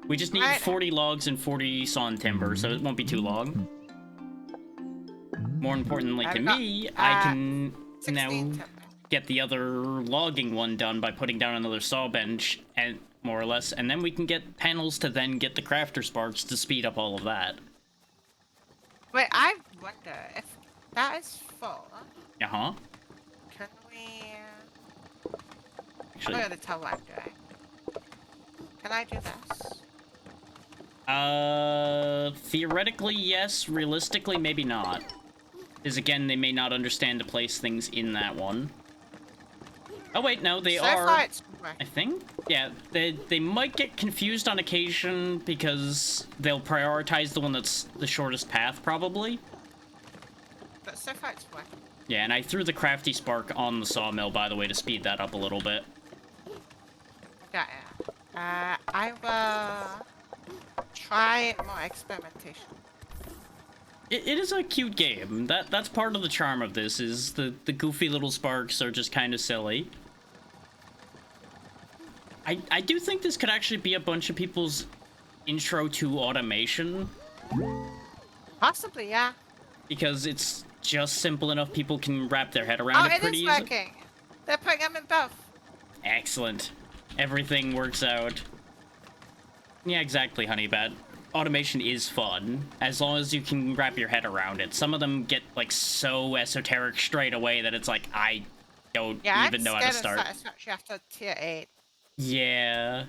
We just need 40 logs and 40 sawn timber, so it won't be too long. More importantly to me, I can now get the other logging one done by putting down another saw bench, and more or less, and then we can get panels to then get the crafter sparks to speed up all of that. Wait, I wonder if that is full. Uh-huh. Can we... Actually, I'm gonna tell what I'm doing. Can I do this? Theoretically, yes. Realistically, maybe not. Because, again, they may not understand to place things in that one. Oh, wait, no, they are. I think? Yeah, they might get confused on occasion because they'll prioritize the one that's the shortest path, probably. But so far it's working. Yeah, and I threw the crafty spark on the sawmill, by the way, to speed that up a little bit. Got it. I will try more experimentation. It is a cute game. That's part of the charm of this, is the goofy little sparks are just kind of silly. I do think this could actually be a bunch of people's intro to automation. Possibly, yeah. Because it's just simple enough people can wrap their head around it pretty easily. Oh, it is working. They're putting them in both. Excellent. Everything works out. Yeah, exactly, Honeybat. Automation is fun, as long as you can wrap your head around it. Some of them get, like, so esoteric straight away that it's like, I don't even know how to start. Yeah, I'm scared especially after tier 8. Yeah.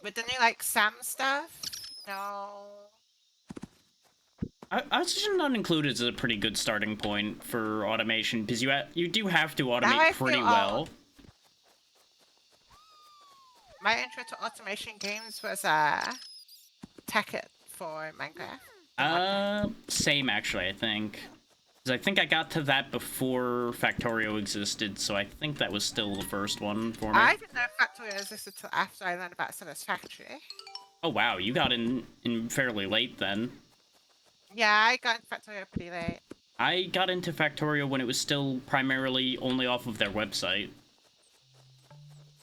With the new, like, SAM stuff? No. Oxygen Not Included is a pretty good starting point for automation, because you do have to automate pretty well. My intro to automation games was, Tekkit for Minecraft. Same actually, I think. Because I think I got to that before Factorio existed, so I think that was still the first one for me. I didn't know Factorio existed until after I learned about Satisfactory. Oh wow, you got in fairly late then. Yeah, I got into Factorio pretty late. I got into Factorio when it was still primarily only off of their website.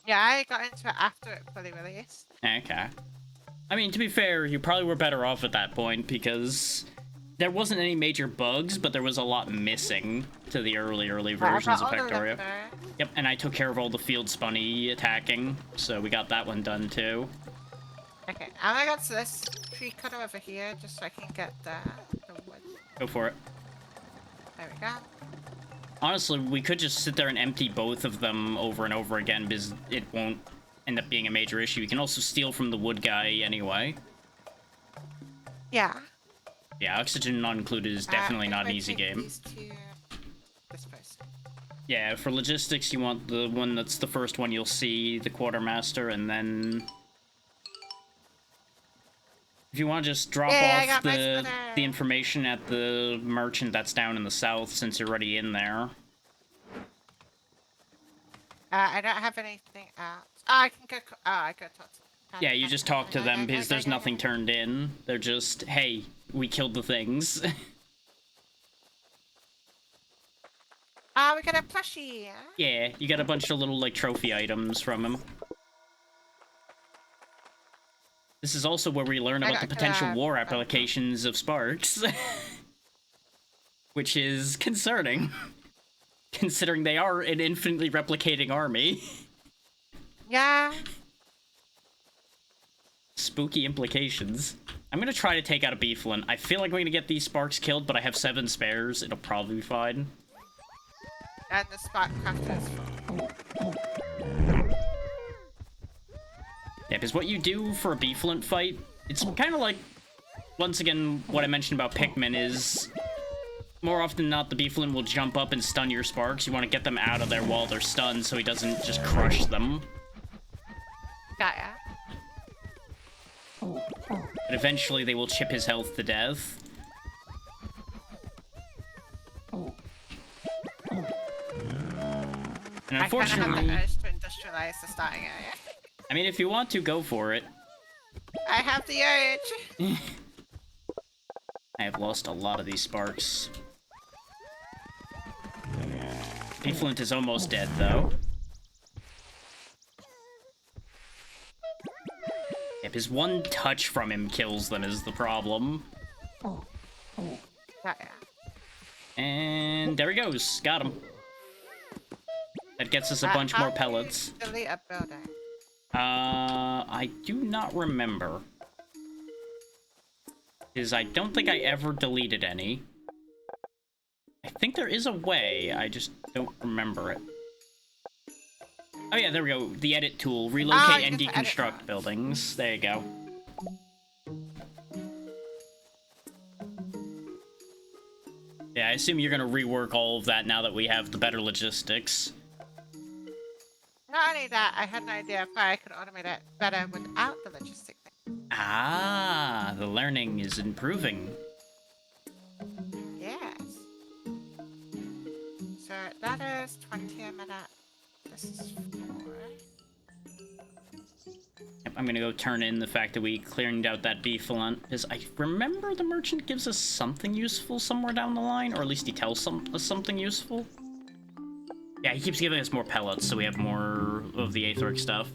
Yeah, I got into it after it fully released. Okay. I mean, to be fair, you probably were better off at that point, because there wasn't any major bugs, but there was a lot missing to the early versions of Factorio. Yep, and I took care of all the field spunny attacking, so we got that one done too. Okay, I'm gonna go to this tree cutter over here, just so I can get the wood. Go for it. There we go. Honestly, we could just sit there and empty both of them over and over again, because it won't end up being a major issue. You can also steal from the wood guy anyway. Yeah. Yeah, Oxygen Not Included is definitely not an easy game. These two... This person. Yeah, for logistics, you want the one that's the first one you'll see, the quartermaster, and then... If you want to just drop off the information at the merchant that's down in the south, since you're already in there. I don't have anything else. Oh, I can go... Oh, I go talk to them. Yeah, you just talk to them because there's nothing turned in. They're just, hey, we killed the things. We got a plushie. Yeah, you got a bunch of little, like, trophy items from him. This is also where we learn about the potential war applications of Sparks. Which is concerning. Considering they are an infinitely replicating army. Yeah. Spooky implications. I'm gonna try to take out a beeflin. I feel like we're gonna get these sparks killed, but I have 7 spares. It'll probably be fine. And the spark crafter is full. Yeah, because what you do for a beeflin fight, it's kind of like, once again, what I mentioned about Pikmin is... more often than not, the beeflin will jump up and stun your sparks. You want to get them out of there while they're stunned so he doesn't just crush them. Got ya. But eventually they will chip his health to death. And unfortunately, I kind of have the urge to industrialize the starting area. I mean, if you want to, go for it. I have the urge. I have lost a lot of these sparks. Beeflint is almost dead, though. Yep, his one touch from him kills them is the problem. Got ya. And there he goes. Got him. That gets us a bunch more pellets. How do you delete a building? I do not remember. Because I don't think I ever deleted any. I think there is a way, I just don't remember it. Oh yeah, there we go. The edit tool. Relocate and deconstruct buildings. There you go. Yeah, I assume you're gonna rework all of that now that we have the better logistics. Not only that, I had an idea of how I could automate it better without the logistic thing. Ah, the learning is improving. Yes. So that is 20 a minute. This is 4. Yep, I'm gonna go turn in the fact that we cleared out that beeflint, because I remember the merchant gives us something useful somewhere down the line, or at least he tells us something useful. Yeah, he keeps giving us more pellets, so we have more of the Aetheric stuff.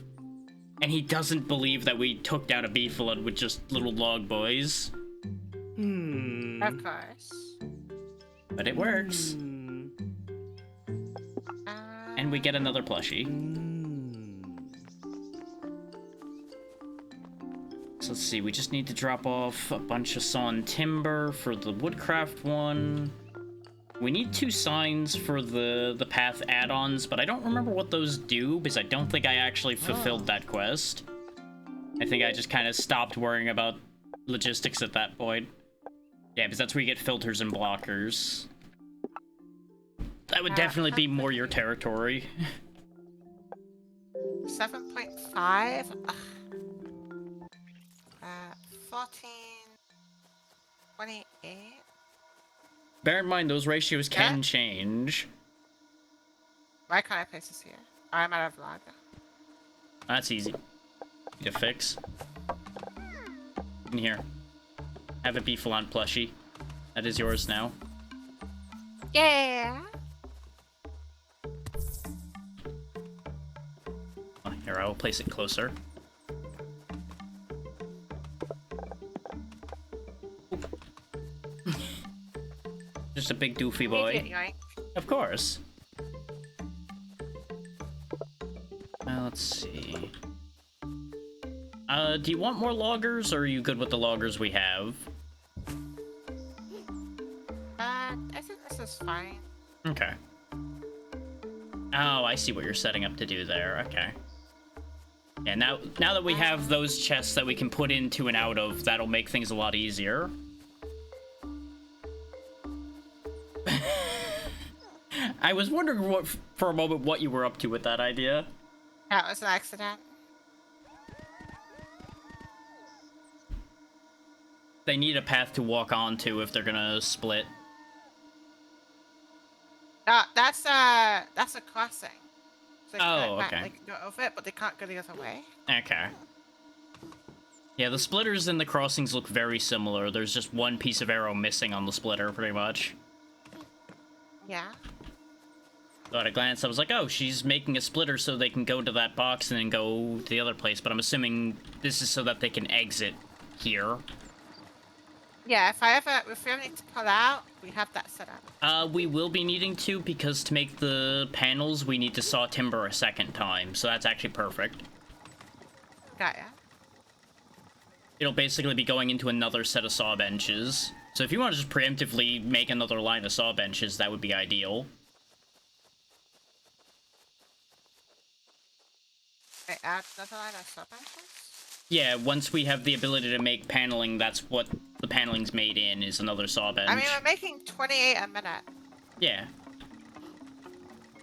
And he doesn't believe that we took down a beeflint with just little log boys. Of course. But it works. And we get another plushie. So let's see, we just need to drop off a bunch of sawn timber for the woodcraft one. We need 2 signs for the path add-ons, but I don't remember what those do, because I don't think I actually fulfilled that quest. I think I just kind of stopped worrying about logistics at that point. Yeah, because that's where you get filters and blockers. That would definitely be more your territory. 7.5. 14. 28. Bear in mind, those ratios can change. Why can't I place this here? Oh, I'm out of lager. That's easy to fix. In here. Have a beeflint plushie. That is yours now. Yeah. Oh, here, I will place it closer. Just a big doofy boy. Of course. Let's see. Do you want more loggers, or are you good with the loggers we have? I think this is fine. Okay. Oh, I see what you're setting up to do there. Okay. Yeah, now that we have those chests that we can put into and out of, that'll make things a lot easier. I was wondering for a moment what you were up to with that idea. That was an accident. They need a path to walk onto if they're gonna split. That's a crossing. So okay. They can go over it, but they can't go the other way. Okay. Yeah, the splitters and the crossings look very similar. There's just one piece of arrow missing on the splitter, pretty much. Yeah. So at a glance, I was like, oh, she's making a splitter so they can go to that box and then go to the other place, but I'm assuming this is so that they can exit here. Yeah, if we ever need to pull out, we have that set up. We will be needing to, because to make the panels, we need to saw timber a second time, so that's actually perfect. Got ya. It'll basically be going into another set of saw benches. So if you want to just preemptively make another line of saw benches, that would be ideal. Wait, add another line of saw benches? Yeah, once we have the ability to make paneling, that's what the paneling's made in is another saw bench. I mean, we're making 28 a minute. Yeah.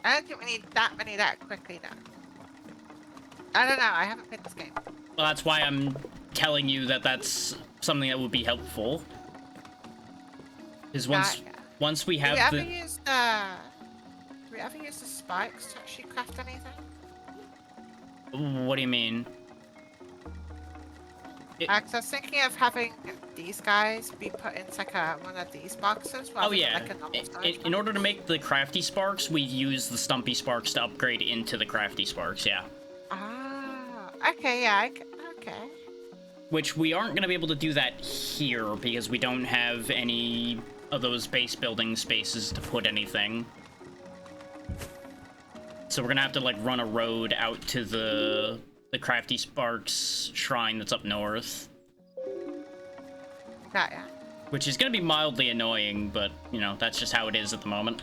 I don't think we need that many that quickly, though. I don't know. I haven't played this game. Well, that's why I'm telling you that that's something that would be helpful. Because once we have do we ever use the spikes to actually craft anything? What do you mean? Because I was thinking of having these guys be put into like one of these boxes. Oh yeah. Than, like, a in order to make the crafty sparks, we use the stumpy sparks to upgrade into the crafty sparks. Yeah. Ah. Okay. Yeah. Okay. Which we aren't gonna be able to do that here because we don't have any of those base building spaces to put anything. So we're gonna have to like run a road out to the crafty sparks shrine that's up north. Got ya. Which is gonna be mildly annoying, but you know, that's just how it is at the moment.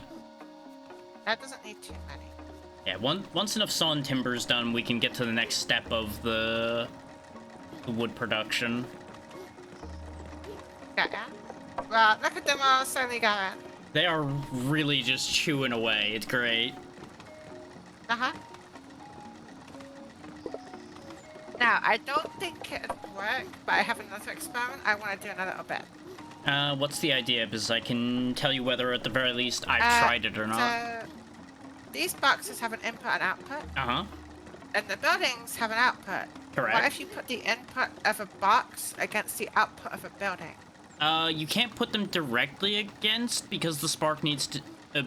That doesn't need too many. Yeah, once enough sawn timber's done, we can get to the next step of the wood production. Got ya. Well, look at them all slowly going. They are really just chewing away. It's great. Uh-huh. Now, I don't think it'd work, but I have another experiment I want to do in a little bit. What's the idea? Because I can tell you whether at the very least I've tried it or not. So, these boxes have an input and output. Uh-huh. And the buildings have an output. Correct. What if you put the input of a box against the output of a building? You can't put them directly against because the spark needs to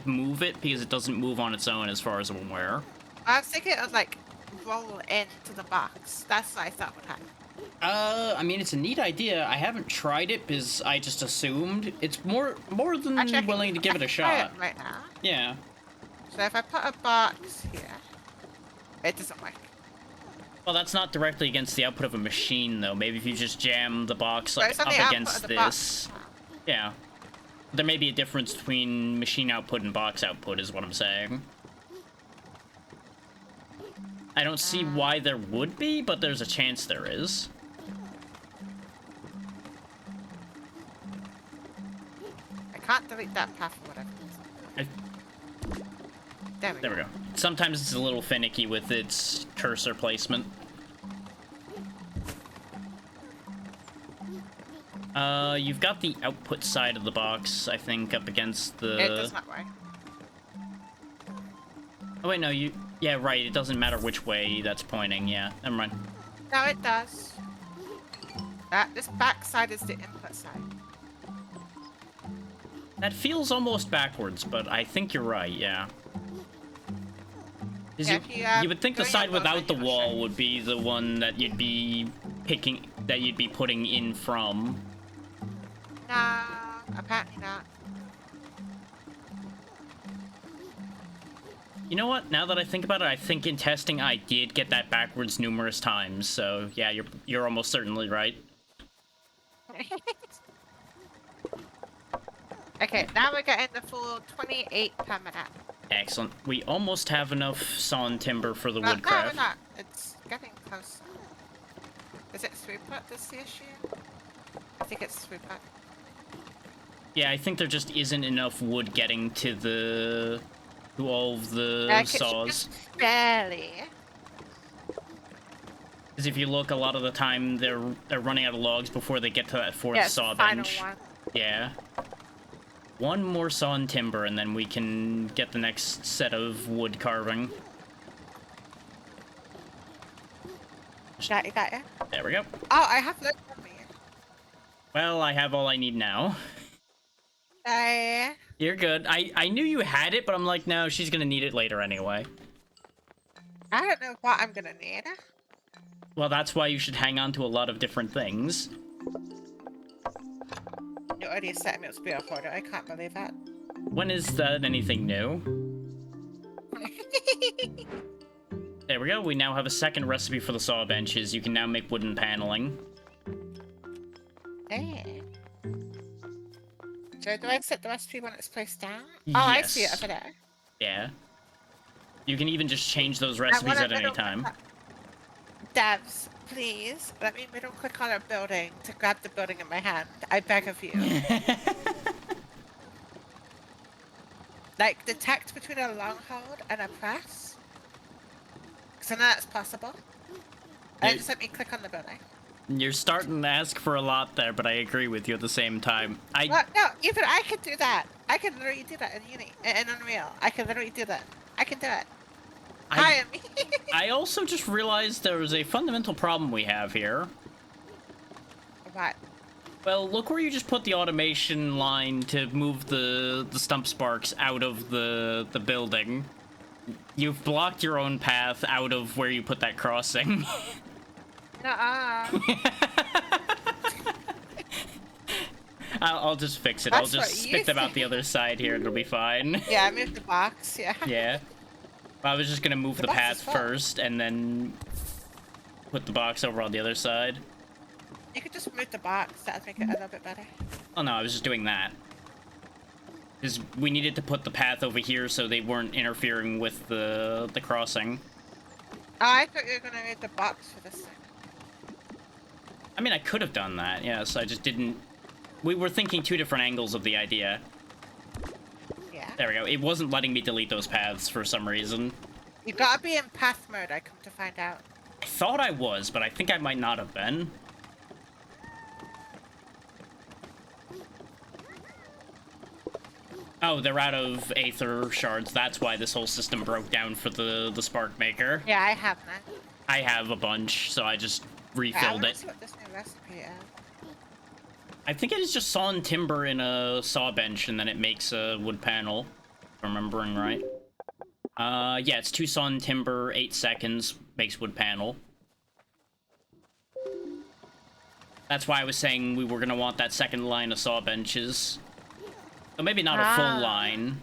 move it because it doesn't move on its own as far as I'm aware. I was thinking of like roll into the box. That's what I thought would happen. I mean, it's a neat idea. I haven't tried it because I just assumed. It's more than Actually, willing to give it a shot. It right now. Yeah. So if I put a box here, it doesn't work. Well, that's not directly against the output of a machine, though. Maybe if you just jam the box like up against this. Yeah. There may be a difference between machine output and box output, is what I'm saying. I don't see why there would be, but there's a chance there is. I can't delete that path for whatever reason. There we go. Sometimes it's a little finicky with its cursor placement. You've got the output side of the box, I think, up against the... It does not work. Oh, wait, no, you... Yeah, right, it doesn't matter which way that's pointing, yeah. Never mind. No, it does. This back side is the input side. That feels almost backwards, but I think you're right, yeah. You would think the side without the wall would be the one that you'd be putting in from. No, apparently not. You know what? Now that I think about it, I think in testing I did get that backwards numerous times. So yeah, you're almost certainly right. Okay, now we're getting the full 28 per minute. Excellent. We almost have enough sawn timber for the No, woodcraft. we're not. It's getting closer. Is it throughput that's the issue? I think it's throughput. Yeah, I think there just isn't enough wood getting to all of the saws. Just barely. Because if you look, a lot of the time they're running out of logs before they get to that fourth saw bench. One. Yeah. One more sawn timber, and then we can get the next set of wood carving. Got you. There we go. Oh, I have looked at me. Well, I have all I need now. You're good. I knew you had it, but I'm like, no, she's gonna need it later anyway. I don't know what I'm gonna need. Well, that's why you should hang on to a lot of different things. You already set me up to be a hoarder. I can't believe that. When is that anything new? There we go. We now have a second recipe for the saw benches. You can now make wooden paneling. Hey. So do I set the recipe when it's placed down? Oh, Yes. I see it over there. Yeah. You can even just change those recipes at any time. Devs, please let me middle click on a building to grab the building in my hand. I beg of you. Like, detect between a long hold and a press. Because I know that's possible. And just let me click on the building. You're starting to ask for a lot there, but I agree with you at the same time. Well, no, even I can do that. I can literally do that in in Unreal. I can literally do that. I can do it. Hire me. I also just realized there was a fundamental problem we have here. What? Well, look where you just put the automation line to move the stump sparks out of the building. You've blocked your own path out of where you put that crossing. Nuh-uh. I'll just fix it. That's I'll just spit them out the other side here. It'll be fine. Yeah, I moved the box. Yeah. Yeah. I was just gonna move the path first and then put the box over on the other side. You could just move the box. That'd make it a little bit better. Oh no, I was just doing that. Because we needed to put the path over here so they weren't interfering with the crossing. Oh, I thought you were gonna move the box for this thing. I mean, I could have done that, yes. I just didn't... We were thinking two different angles of the idea. Yeah. There we go. It wasn't letting me delete those paths for some reason. You gotta be in path mode, I come to find out. I thought I was, but I think I might not have been. Oh, they're out of Aether shards. That's why this whole system broke down for the spark maker. Yeah, I have that. I have a bunch, so I just refilled it. See what this new recipe is. I think it is just sawn timber in a saw bench, and then it makes a wood panel, if I'm remembering right. Yeah, it's 2 sawn timber, 8 seconds, makes wood panel. That's why I was saying we were gonna want that second line of saw benches. So maybe not a full line.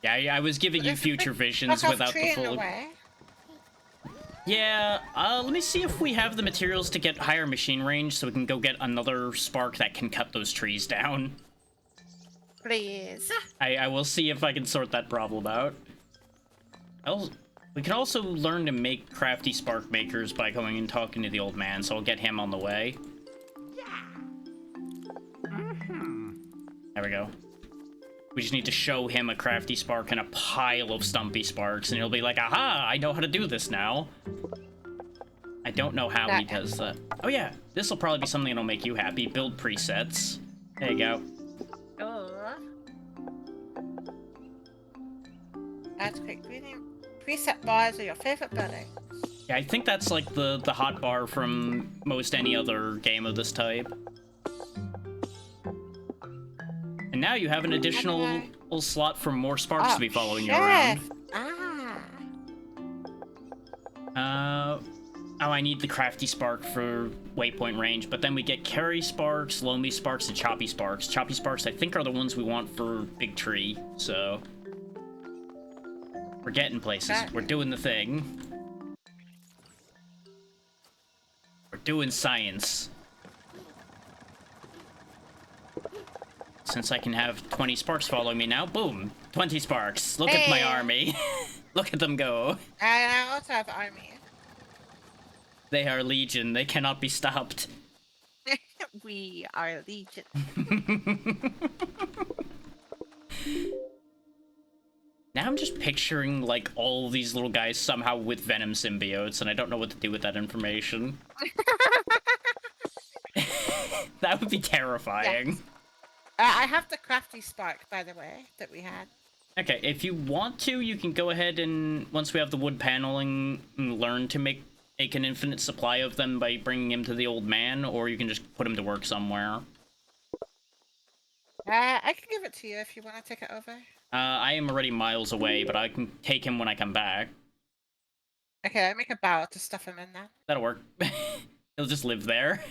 Yeah, I was giving you future visions without the full... Yeah, let me see if we have the materials to get higher machine range so we can go get another spark that can cut those trees down. Please. I will see if I can sort that problem out. We can also learn to make crafty spark makers by going and talking to the old man, so I'll get him on the way. There we go. We just need to show him a crafty spark and a pile of stumpy sparks, and he'll be like, aha, I know how to do this now. I don't know how he does that. Oh yeah, this will probably be something that'll make you happy. Build presets. There you go. That's quick. Preset bars are your favorite building. Yeah, I think that's like the hot bar from most any other game of this type. And now you have an additional little slot for more sparks to be following you around. Oh, I need the crafty spark for waypoint range, but then we get carry sparks, lonely sparks, and choppy sparks. Choppy sparks, I think, are the ones we want for big tree, so... We're getting places. We're doing the thing. We're doing science. Since I can have 20 sparks follow me now, boom! 20 sparks. Look at my army. Look at them go. I also have army. They are legion. They cannot be stopped. We are legion. Now I'm just picturing, like, all these little guys somehow with venom symbiotes, and I don't know what to do with that information. That would be terrifying. Yes. I have the crafty spark, by the way, that we had. Okay, if you want to, you can go ahead and, once we have the wood paneling, learn to make an infinite supply of them by bringing him to the old man, or you can just put him to work somewhere. I can give it to you if you want to take it over. I am already miles away, but I can take him when I come back. Okay, I make a barrel to stuff him in there. That'll work. He'll just live there.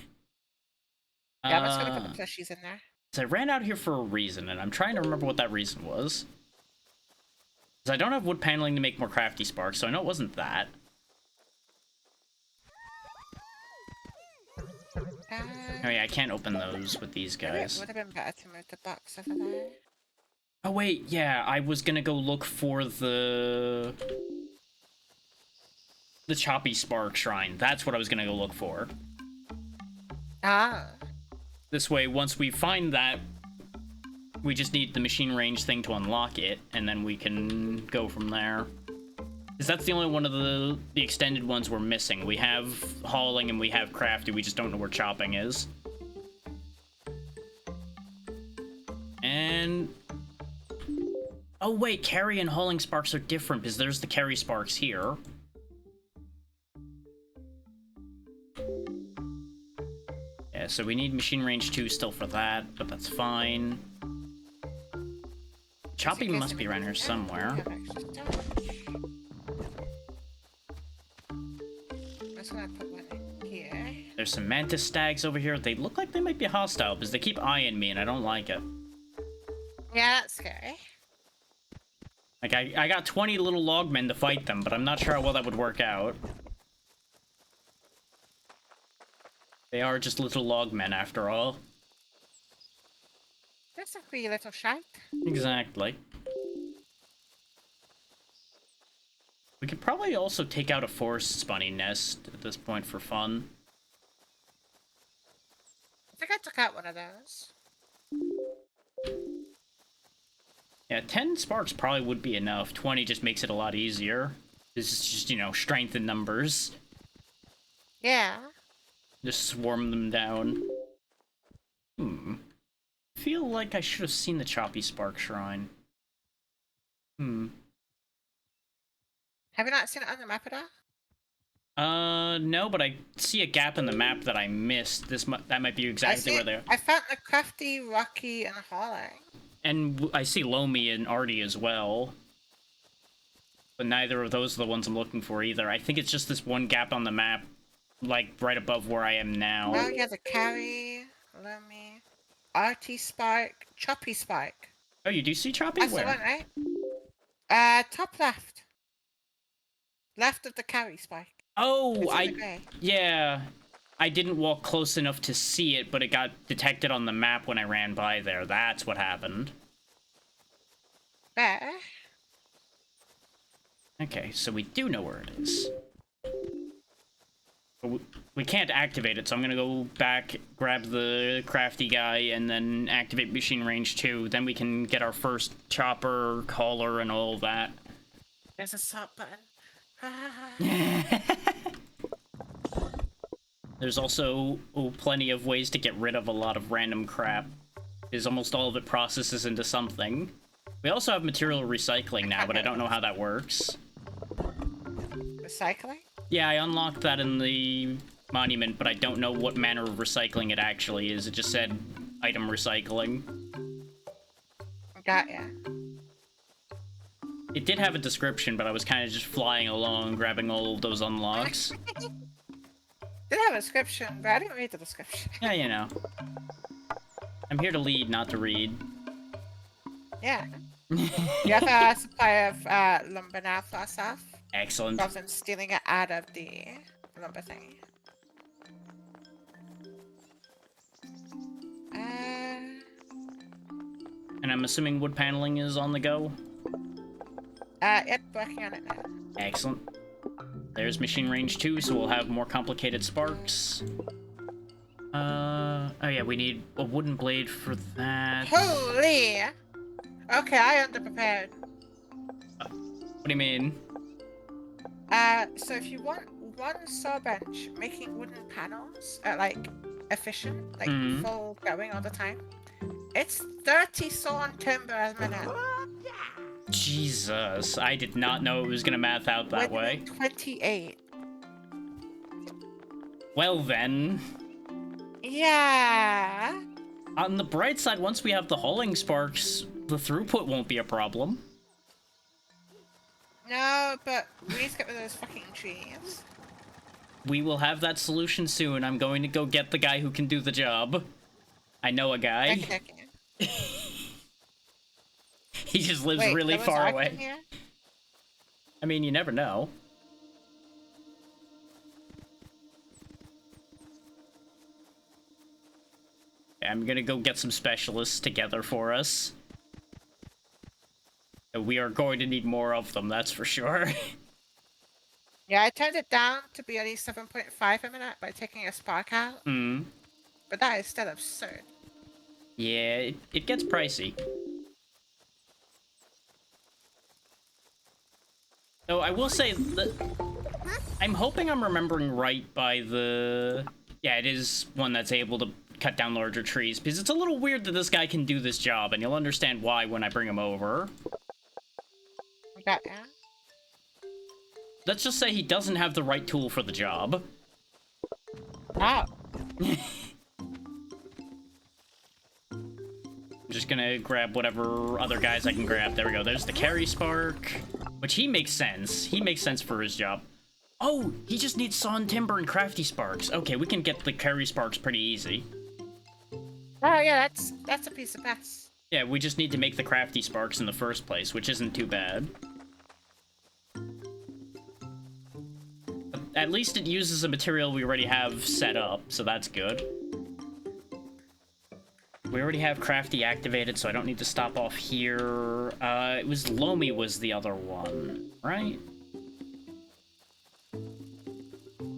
Yeah, I'm just gonna put the plushies in there. So I ran out here for a reason, and I'm trying to remember what that reason was. Because I don't have wood paneling to make more crafty sparks, so I know it wasn't that. Oh yeah, I can't open those with these guys. It would have been better to move the box over there. Oh wait, yeah, I was gonna go look for the the Choppy Spark Shrine. That's what I was gonna go look for. Ah. This way, once we find that, we just need the machine range thing to unlock it, and then we can go from there. Because that's the only one of the extended ones we're missing. We have hauling and we have crafty, we just don't know where chopping is. And... oh wait, carry and hauling sparks are different, because there's the carry sparks here. Yeah, so we need machine range 2 still for that, but that's fine. Choppy must be around here somewhere. There's some mantis stags over here. They look like they might be hostile because they keep eyeing me and I don't like it. Yeah, that's scary. Like, I got 20 little logmen to fight them, but I'm not sure how well that would work out. They are just little logmen after all. That's a wee little shite. Exactly. We could probably also take out a forest bunny nest at this point for fun. I think I took out one of those. Yeah, 10 sparks probably would be enough. 20 just makes it a lot easier. This is just, you know, strength in numbers. Yeah. Just swarm them down. I feel like I should have seen the Choppy Spark Shrine. Have you not seen it on the map at all? No, but I see a gap in the map that I missed. That might be exactly where they are. I found the crafty, rocky, and hauling. And I see Lomi and Artie as well. But neither of those are the ones I'm looking for either. I think it's just this one gap on the map, like right above where I am now. Oh yeah, the carry, Lomi, Artie Spark, Choppy Spark. Oh, you do see Choppy? That's Where? the one, right? Top left. Left of the carry Spark. Oh, grey. yeah. I didn't walk close enough to see it, but it got detected on the map when I ran by there. That's what happened. There. Okay, so we do know where it is. But we can't activate it, so I'm gonna go back, grab the crafty guy, and then activate machine range 2. Then we can get our first chopper, hauler, and all that. There's a stop button. There's also plenty of ways to get rid of a lot of random crap, because almost all of it processes into something. We also have material recycling now, but I don't know how that works. Recycling? Yeah, I unlocked that in the monument, but I don't know what manner of recycling it actually is. It just said item recycling. Got ya. It did have a description, but I was kind of just flying along, grabbing all of those unlocks. Did have a description, but I didn't read the description. Yeah, you know. I'm here to lead, not to read. Yeah. You have a supply of lumber now for ourselves. Excellent. Rather than stealing it out of the lumber thingy. And I'm assuming wood paneling is on the go? Yep, working on it now. Excellent. There's machine range 2, so we'll have more complicated sparks. Oh yeah, we need a wooden blade for that. Holy! Okay, I underprepared. What do you mean? So if you want one saw bench making wooden panels, like, efficient, like, full going all the time, it's 30 sawn timber a minute. Jesus, I did not know it was gonna math out that way. 28. Well then. Yeah. On the bright side, once we have the hauling sparks, the throughput won't be a problem. No, but we need to get rid of those fucking trees. We will have that solution soon. I'm going to go get the guy who can do the job. I know a guy. Okay. He just lives Wait, really there was far Ark away. in here? I mean, you never know. I'm gonna go get some specialists together for us. We are going to need more of them, that's for sure. Yeah, I turned it down to be at least 7.5 a minute by taking a spark out. Hmm. But that is still absurd. Yeah, it gets pricey. So I will say that I'm hoping I'm remembering right by the... Yeah, it is one that's able to cut down larger trees, because it's a little weird that this guy can do this job, and you'll understand why when I bring him over. Yeah, yeah. Let's just say he doesn't have the right tool for the job. Wow. I'm just gonna grab whatever other guys I can grab. There we go. There's the carry spark, which he makes sense. He makes sense for his job. Oh, he just needs sawn timber and crafty sparks. Okay, we can get the carry sparks pretty easy. Oh yeah, that's a piece of mess. Yeah, we just need to make the crafty sparks in the first place, which isn't too bad. At least it uses a material we already have set up, so that's good. We already have crafty activated, so I don't need to stop off here. It was Lomi was the other one, right? I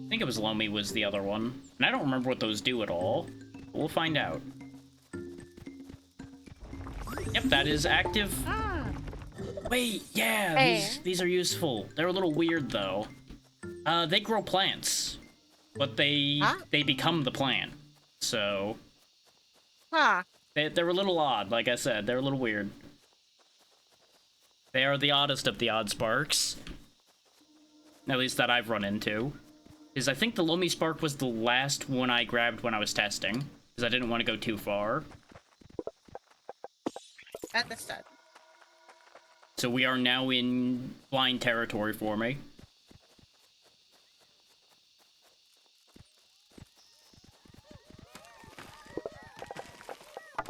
think it was Lomi was the other one. And I don't remember what those do at all. We'll find out. Yep, that is active. Ah. Wait, yeah, Hey. these are useful. They're a little weird, though. They grow plants, but they become the plant. So... Huh. They're a little odd, like I said. They're a little weird. They are the oddest of the Oddsparks. At least that I've run into. Because I think the Lomi Spark was the last one I grabbed when I was testing. Because I didn't want to go too far. Understood. So we are now in blind territory for me.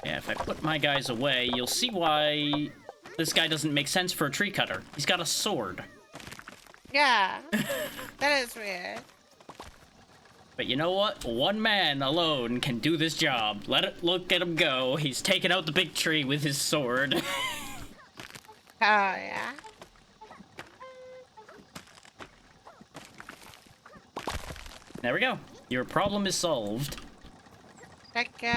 Yeah, if I put my guys away, you'll see why this guy doesn't make sense for a tree cutter. He's got a sword. Yeah. That is weird. But you know what? One man alone can do this job. Look at him go. He's taking out the big tree with his sword. Oh yeah. There we go. Your problem is solved. Thank you.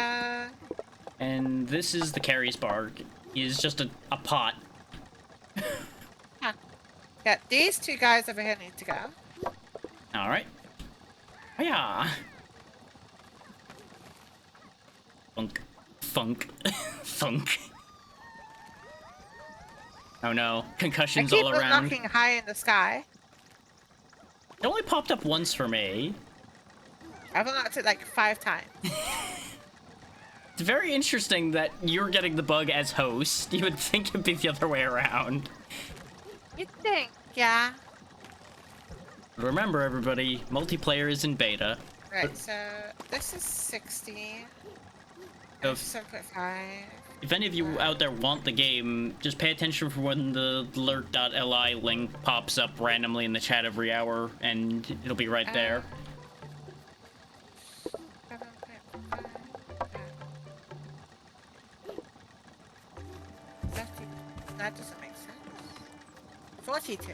And this is the carry spark. Is just a pot. Huh. Yeah, these two guys over here need to go. Alright. Oh, yeah. Funk. Funk. Funk. Oh no. Concussions I keep all around. knocking high in the sky. It only popped up once for me. I've unlocked it like 5 times. It's very interesting that you're getting the bug as host. You would think it'd be the other way around. You'd think, yeah. Remember, everybody, multiplayer is in beta. Right, so this is 60. So This is 7.5. if any of you out there want the game, just pay attention for when the lurk.li link pops up randomly in the chat every hour, and it'll be right there. 7.5. That doesn't make sense. 42.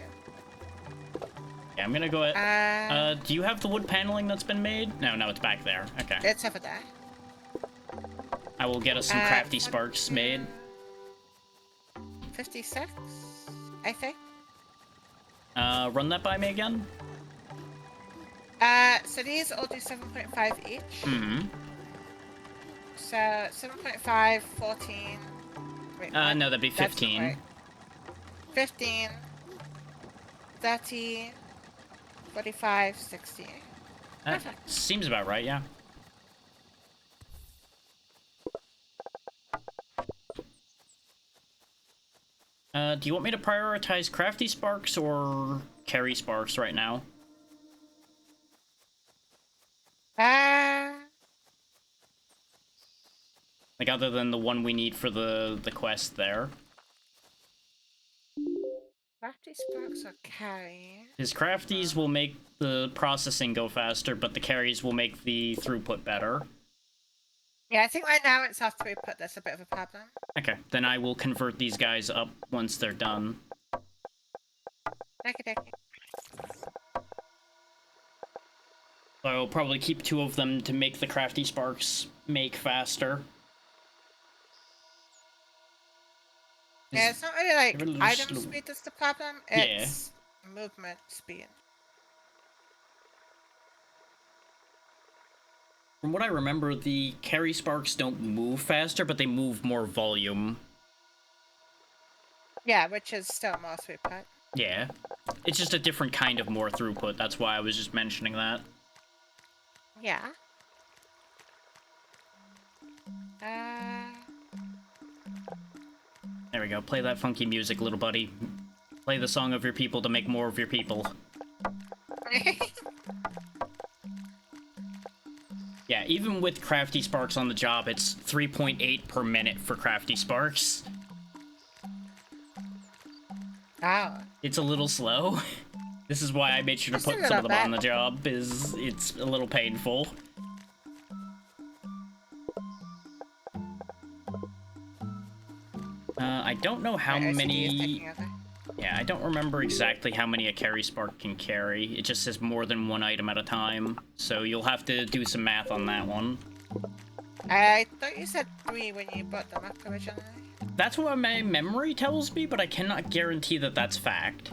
Yeah, I'm gonna go ahead. Do you have the wood paneling that's been made? No, it's back there. Okay. It's over there. I will get us some crafty sparks made. 56, I think. Run that by me again? So these all do 7.5 each. Mm-hmm. So 7.5, 14. Wait, what? No, that'd be That's not 15. right. 15, 30, 45, 60. That Perfect. seems about right, yeah. Do you want me to prioritize crafty sparks or carry sparks right now? Like, other than the one we need for the quest there. Crafty sparks or carry? His crafties will make the processing go faster, but the carries will make the throughput better. Yeah, I think right now it's after we put this a bit of a problem. Okay, then I will convert these guys up once they're done. Okie dokie. So probably keep 2 of them to make the crafty sparks make faster. Yeah, it's not really like they're a little item slow. speed that's the problem. Yeah. It's movement speed. From what I remember, the carry sparks don't move faster, but they move more volume. Yeah, which is still more throughput. Yeah. It's just a different kind of more throughput. That's why I was just mentioning that. Yeah. Uh. There we go. Play that funky music, little buddy. Play the song of your people to make more of your people. Yeah, even with crafty sparks on the job, it's 3.8 per minute for crafty sparks. Oh. It's a little slow. This is why I made sure to put some of them on the job, is it's a little painful. I don't know how many... Yeah, I don't remember exactly how many a carry spark can carry. It just says more than 1 item at a time, so you'll have to do some math on that one. I thought you said 3 when you brought them up originally. That's what my memory tells me, but I cannot guarantee that that's fact.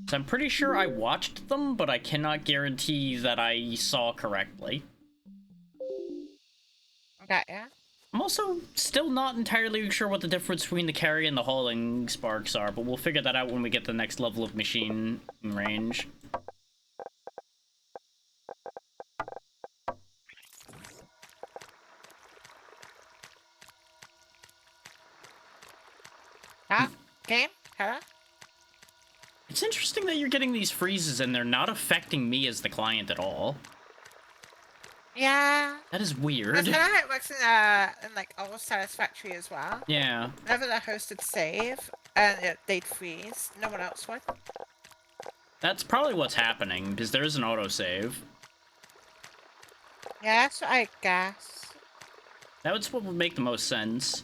So I'm pretty sure I watched them, but I cannot guarantee that I saw correctly. Got ya. I'm also still not entirely sure what the difference between the carry and the hauling sparks are, but we'll figure that out when we get the next level of machine in range. Ah, game? Hello? It's interesting that you're getting these freezes and they're not affecting me as the client at all. Yeah. That is weird. That's kind of how it works in like all Satisfactory as well. Yeah. Whenever the hosted save and they'd freeze, no one else would. That's probably what's happening, because there is an autosave. Yeah, that's what I guess. That's what would make the most sense.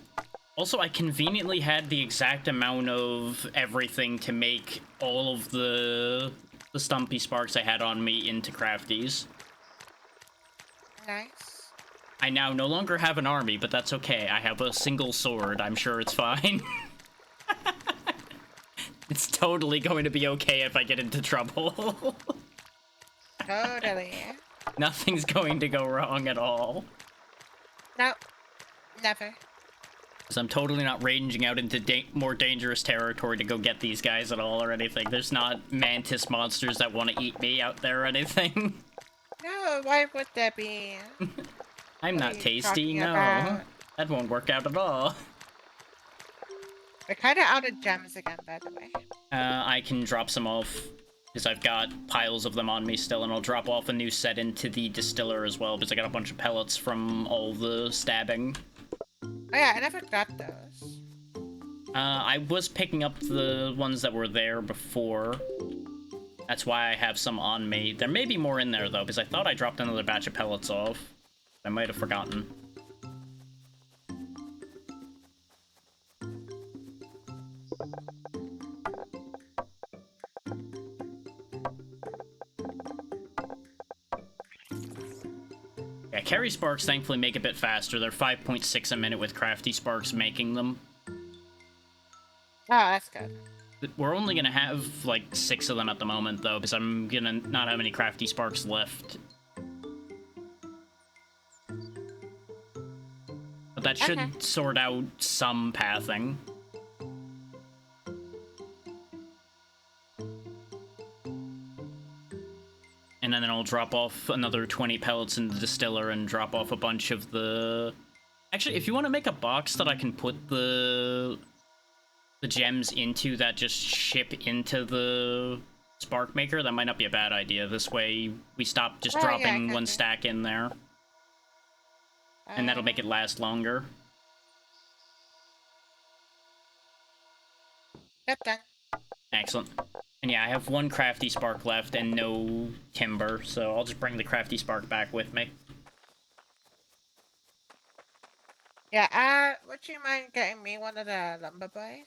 Also, I conveniently had the exact amount of everything to make all of the stumpy sparks I had on me into crafties. Nice. I now no longer have an army, but that's okay. I have a single sword. I'm sure it's fine. It's totally going to be okay if I get into trouble. Totally. Nothing's going to go wrong at all. Nope. Never. Because I'm totally not ranging out into more dangerous territory to go get these guys at all or anything. There's not mantis monsters that want to eat me out there or anything. No, why would there be? I'm not tasty, no. About? That won't work out at all. We're kind of out of gems again, by the way. I can drop some off, because I've got piles of them on me still, and I'll drop off a new set into the distiller as well, because I got a bunch of pellets from all the stabbing. Oh yeah, I never got those. I was picking up the ones that were there before. That's why I have some on me. There may be more in there, though, because I thought I dropped another batch of pellets off. I might have forgotten. Yeah, carry sparks thankfully make a bit faster. They're 5.6 a minute with crafty sparks making them. Oh, that's good. We're only gonna have, like, 6 of them at the moment, though, because I'm gonna not have any crafty sparks left. But that should sort out some pathing. And then I'll drop off another 20 pellets in the distiller and drop off a bunch of the... Actually, if you want to make a box that I can put the gems into that just ship into the spark maker, that might not be a bad idea. This way, we stop just dropping one stack in there. And that'll make it last longer. Yep, done. Excellent. And yeah, I have 1 crafty spark left and no timber, so I'll just bring the crafty spark back with me. Yeah, would you mind getting me one of the lumber boys?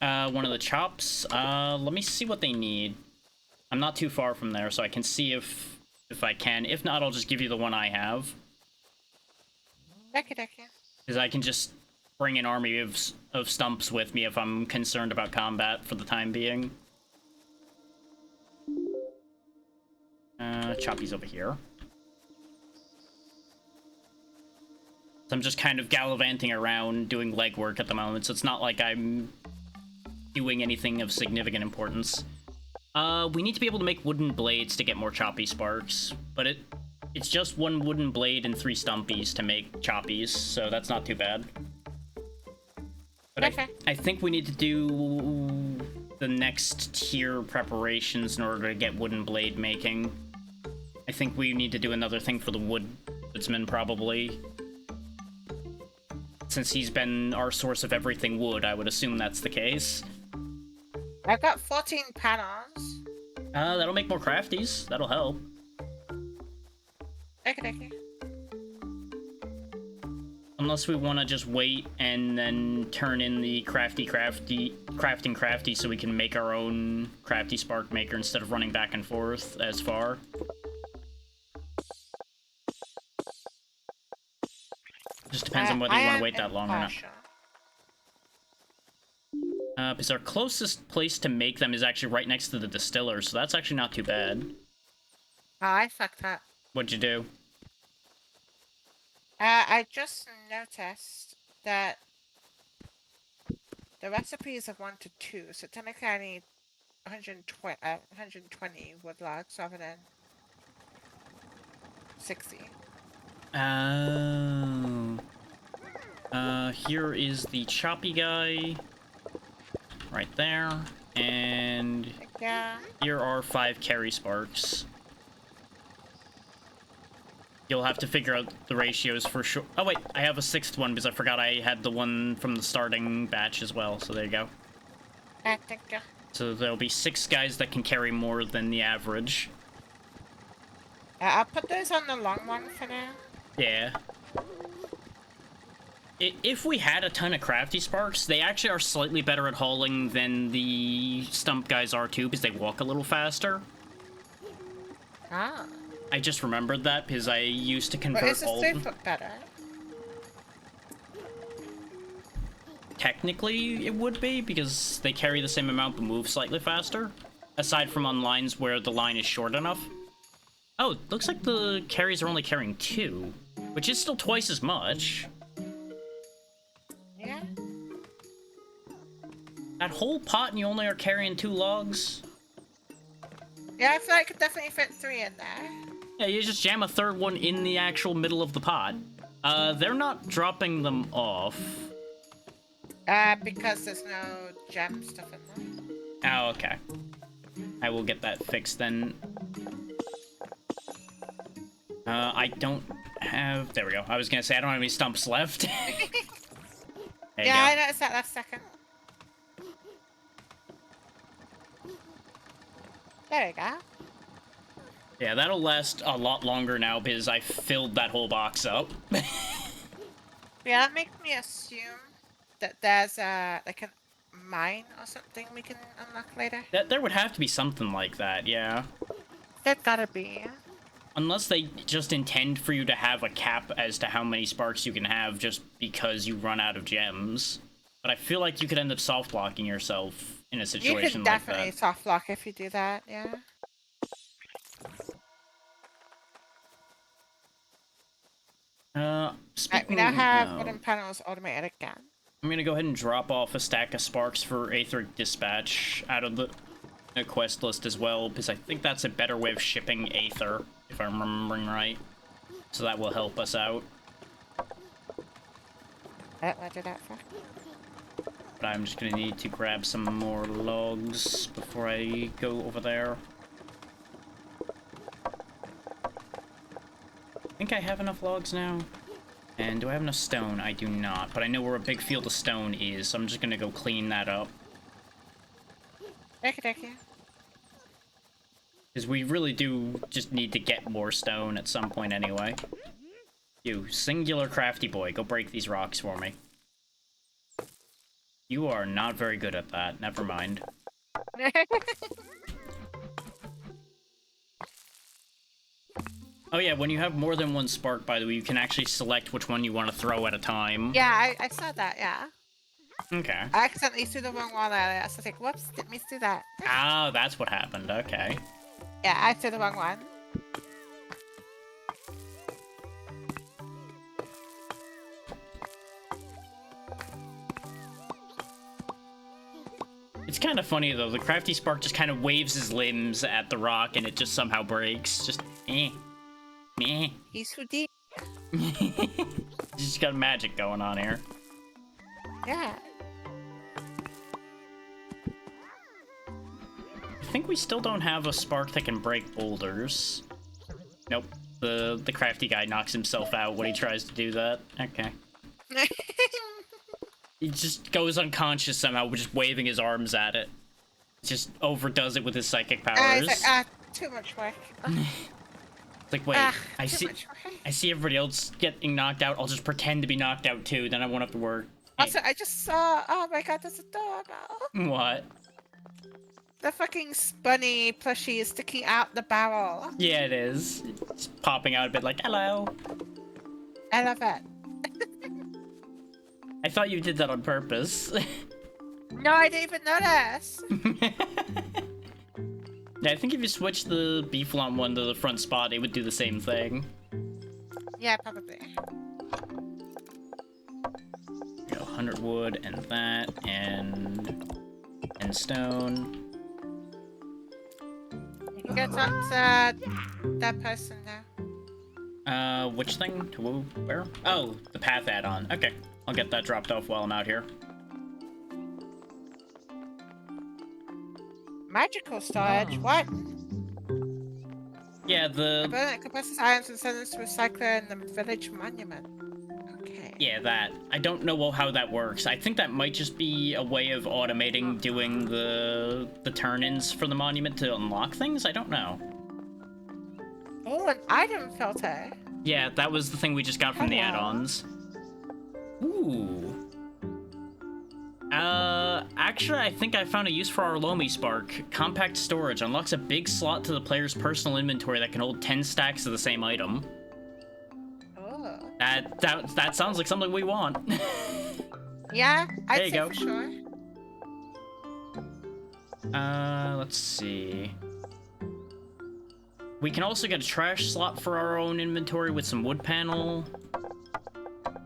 One of the chops. Let me see what they need. I'm not too far from there, so I can see if I can. If not, I'll just give you the one I have. Okie dokie. Because I can just bring an army of stumps with me if I'm concerned about combat for the time being. Choppy's over here. So I'm just kind of gallivanting around doing legwork at the moment, so it's not like I'm doing anything of significant importance. We need to be able to make wooden blades to get more choppy sparks, but it's just 1 wooden blade and 3 stumpies to make choppies, so that's not too bad. But Okay. I think we need to do the next tier preparations in order to get wooden blade making. I think we need to do another thing for the woodsman, probably. Since he's been our source of everything wood, I would assume that's the case. I've got 14 panels. That'll make more crafties. That'll help. Okie dokie. Unless we want to just wait and then turn in the crafting crafty so we can make our own crafty spark maker instead of running back and forth as far. Just depends on whether you want to wait that long or not. Because our closest place to make them is actually right next to the distiller, so that's actually not too bad. Oh, I fucked up. What'd you do? I just noticed that the recipe is of 1 to 2, so technically I need 120 wood logs rather than 60. Oh. Here is the choppy guy. Right there. And Yeah. here are 5 carry sparks. You'll have to figure out the ratios for sure. Oh wait, I have a 6th one because I forgot I had the one from the starting batch as well, so there you go. Thank you. So there'll be 6 guys that can carry more than the average. I'll put those on the long one for now. Yeah. If we had a ton of crafty sparks, they actually are slightly better at hauling than the stump guys are too, because they walk a little faster. Ah. I just remembered that because I used to convert But is the all of them. throughput better? Technically, it would be, because they carry the same amount but move slightly faster. Aside from on lines where the line is short enough. Oh, looks like the carries are only carrying 2, which is still twice as much. Yeah. That whole pot and you only are carrying 2 logs? Yeah, I feel like I could definitely fit 3 in there. Yeah, you just jam a 3rd one in the actual middle of the pot. They're not dropping them off. Because there's no gem stuff in there. Oh, okay. I will get that fixed then. I don't have... There we go. I was gonna say I don't have any stumps left. There you Yeah, I go. noticed that last second. There we go. Yeah, that'll last a lot longer now because I filled that whole box up. Yeah, that makes me assume that there's like a mine or something we can unlock later. There would have to be something like that, yeah. There's gotta be. Unless they just intend for you to have a cap as to how many sparks you can have just because you run out of gems. But I feel like you could end up soft blocking yourself in a situation You can like definitely that. soft lock if you do that, yeah. Right, we now have wooden panels automated again. I'm gonna go ahead and drop off a stack of sparks for Aether Dispatch out of the quest list as well, because I think that's a better way of shipping Aether, if I'm remembering right. So that will help us out. I'll do that for. But I'm just gonna need to grab some more logs before I go over there. I think I have enough logs now. And do I have enough stone? I do not, but I know where a big field of stone is, so I'm just gonna go clean that up. Thank you. Because we really do just need to get more stone at some point anyway. You, singular crafty boy, go break these rocks for me. You are not very good at that, never mind. Oh yeah, when you have more than one spark, by the way, you can actually select which one you want to throw at a time. Yeah, I saw that, yeah. Okay. I accidentally threw the wrong one earlier, so I was like, whoops, didn't mean to do that. Ah, that's what happened. Okay. Yeah, I threw the wrong one. It's kind of funny though. The crafty spark just kind of waves his limbs at the rock, and it just somehow breaks. Just meh. He's Houdini. Just got magic going on here. Yeah. I think we still don't have a spark that can break boulders. Nope. The crafty guy knocks himself out when he tries to do that. Okay. He just goes unconscious somehow, just waving his arms at it. Just overdoes it with his psychic powers. He's like, too much work. It's like, wait, I see everybody else getting knocked out. I'll just pretend to be knocked out too, then I won't have to work. Also, I just saw, oh my god, there's a doorbell. What? The fucking bunny plushie is sticking out the barrel. Yeah, it is. It's popping out a bit like, hello. I love it. I thought you did that on purpose. No, I didn't even notice. Yeah, I think if you switch the beeflon one to the front spot, it would do the same thing. Yeah, probably. 100 wood and that, and stone. You can get up to that person now. Which thing? To where? Oh, the path add-on. Okay, I'll get that dropped off while I'm out here. Magical storage? What? Yeah, the... Abundant compressors items and send them to recycler in the village monument. Okay. Yeah, that. I don't know how that works. I think that might just be a way of automating doing the turn-ins for the monument to unlock things? I don't know. Oh, an item filter. Yeah, that was the thing we just got from the Hello. add-ons. Ooh. Actually, I think I found a use for our Lomi Spark. Compact storage unlocks a big slot to the player's personal inventory that can hold 10 stacks of the same item. Oh. That sounds like something we want. Yeah, I'd There you say go. for sure. Let's see. We can also get a trash slot for our own inventory with some wood panel.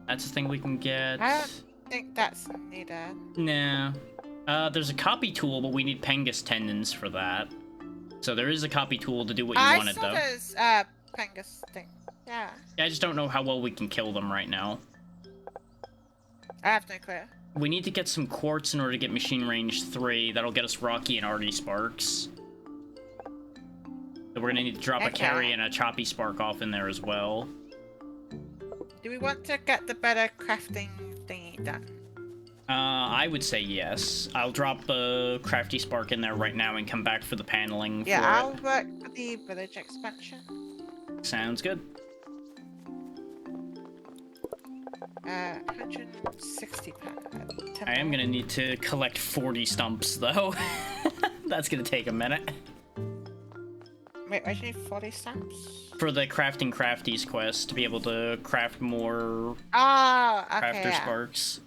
That's a thing we can get. I don't think that's needed. Nah. There's a copy tool, but we need Pengus tendons for that. So there is a copy tool to do what you wanted, though. I saw those, Pengus thing. Yeah. Yeah, I just don't know how well we can kill them right now. I have no clue. We need to get some quartz in order to get machine range 3. That'll get us Rocky and Arty Sparks. So we're gonna need to drop a carry and a choppy spark off in there as well. Do we want to get the better crafting thingy done? I would say yes. I'll drop the crafty spark in there right now and come back for the paneling Yeah, for I'll it. work for the village expansion. Sounds good. 160 pounds. I am gonna need to collect 40 stumps, though. That's gonna take a minute. Wait, why do you need 40 stamps? For the crafting crafties quest, to be able to craft more Oh, okay, crafter yeah. sparks.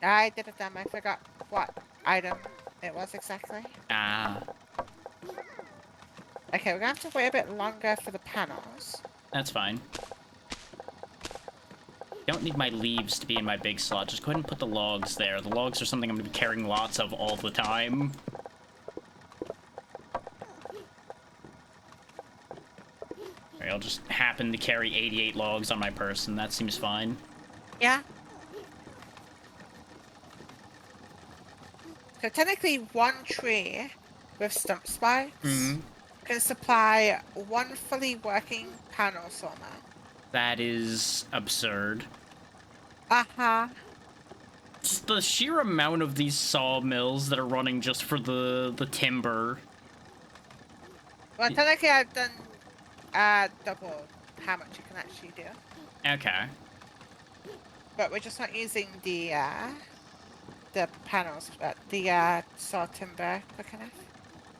I did it, I forgot what item it was exactly. Ah, Okay, we're gonna have to wait a bit longer for the panels. that's fine. Don't need my leaves to be in my big slot. Just go ahead and put the logs there. The logs are something I'm gonna be carrying lots of all the time. Alright, I'll just happen to carry 88 logs on my person. That seems fine. Yeah. So technically, one tree with stump spikes can supply one fully working panel sawmill. That is absurd. Uh-huh. Just the sheer amount of these sawmills that are running just for the timber. Well, technically, I've done double how much you can actually do. Okay. But we're just not using the panels, but the saw timber quick enough.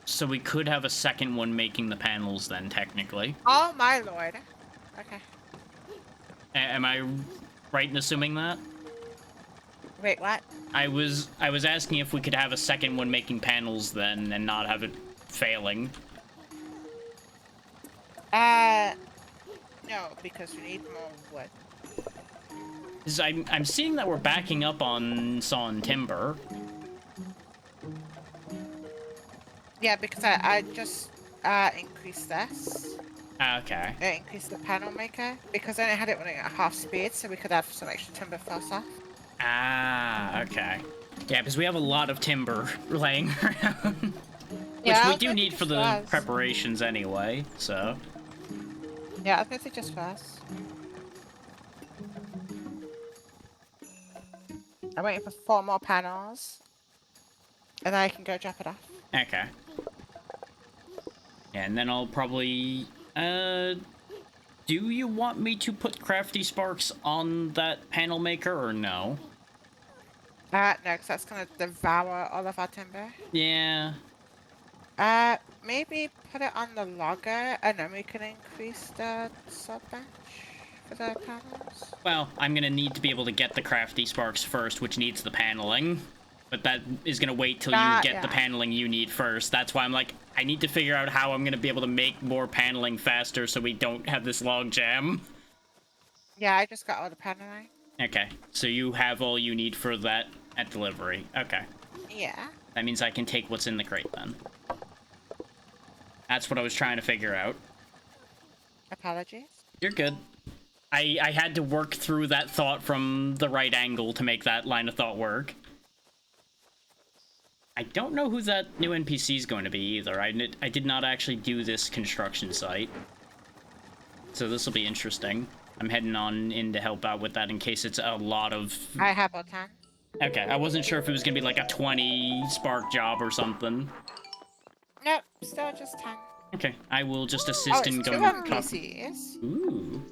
So we could have a second one making the panels then, technically. Oh my lord. Okay. Am I right in assuming that? Wait, what? I was asking if we could have a second one making panels then and not have it failing. No, because we need more wood. 'Cause I'm seeing that we're backing up on saw and timber. Yeah, because I just increased this. Okay. I increased the panel maker because then I had it running at half speed, so we could have some extra timber first off. Ah, okay. Yeah, because we have a lot of timber laying around. Which Yeah, we do need for the fast. preparations anyway, so. Yeah, I was gonna say just first. I'm waiting for 4 more panels. And then I can go drop it off. Okay. Yeah, and then I'll probably, do you want me to put crafty sparks on that panel maker or no? No, because that's gonna devour all of our timber. Yeah. Maybe put it on the logger and then we can increase the sub bench for the panels. Well, I'm gonna need to be able to get the crafty sparks first, which needs the paneling. But that is gonna wait till you get the paneling you need first. That's why I'm like, I need to figure out how I'm gonna be able to make more paneling faster so we don't have this log jam. Yeah, I just got all the paneling. Okay, so you have all you need for that at delivery. Okay. Yeah. That means I can take what's in the crate then. That's what I was trying to figure out. Apologies. You're good. I had to work through that thought from the right angle to make that line of thought work. I don't know who that new NPC is going to be either. I did not actually do this construction site. So this will be interesting. I'm heading on in to help out with that in case it's a lot of... I have all 10. Okay, I wasn't sure if it was going to be like a 20 spark job or something. Nope, still just 10. Okay, I will just assist in going... Oh, it's 2 NPCs. Ooh.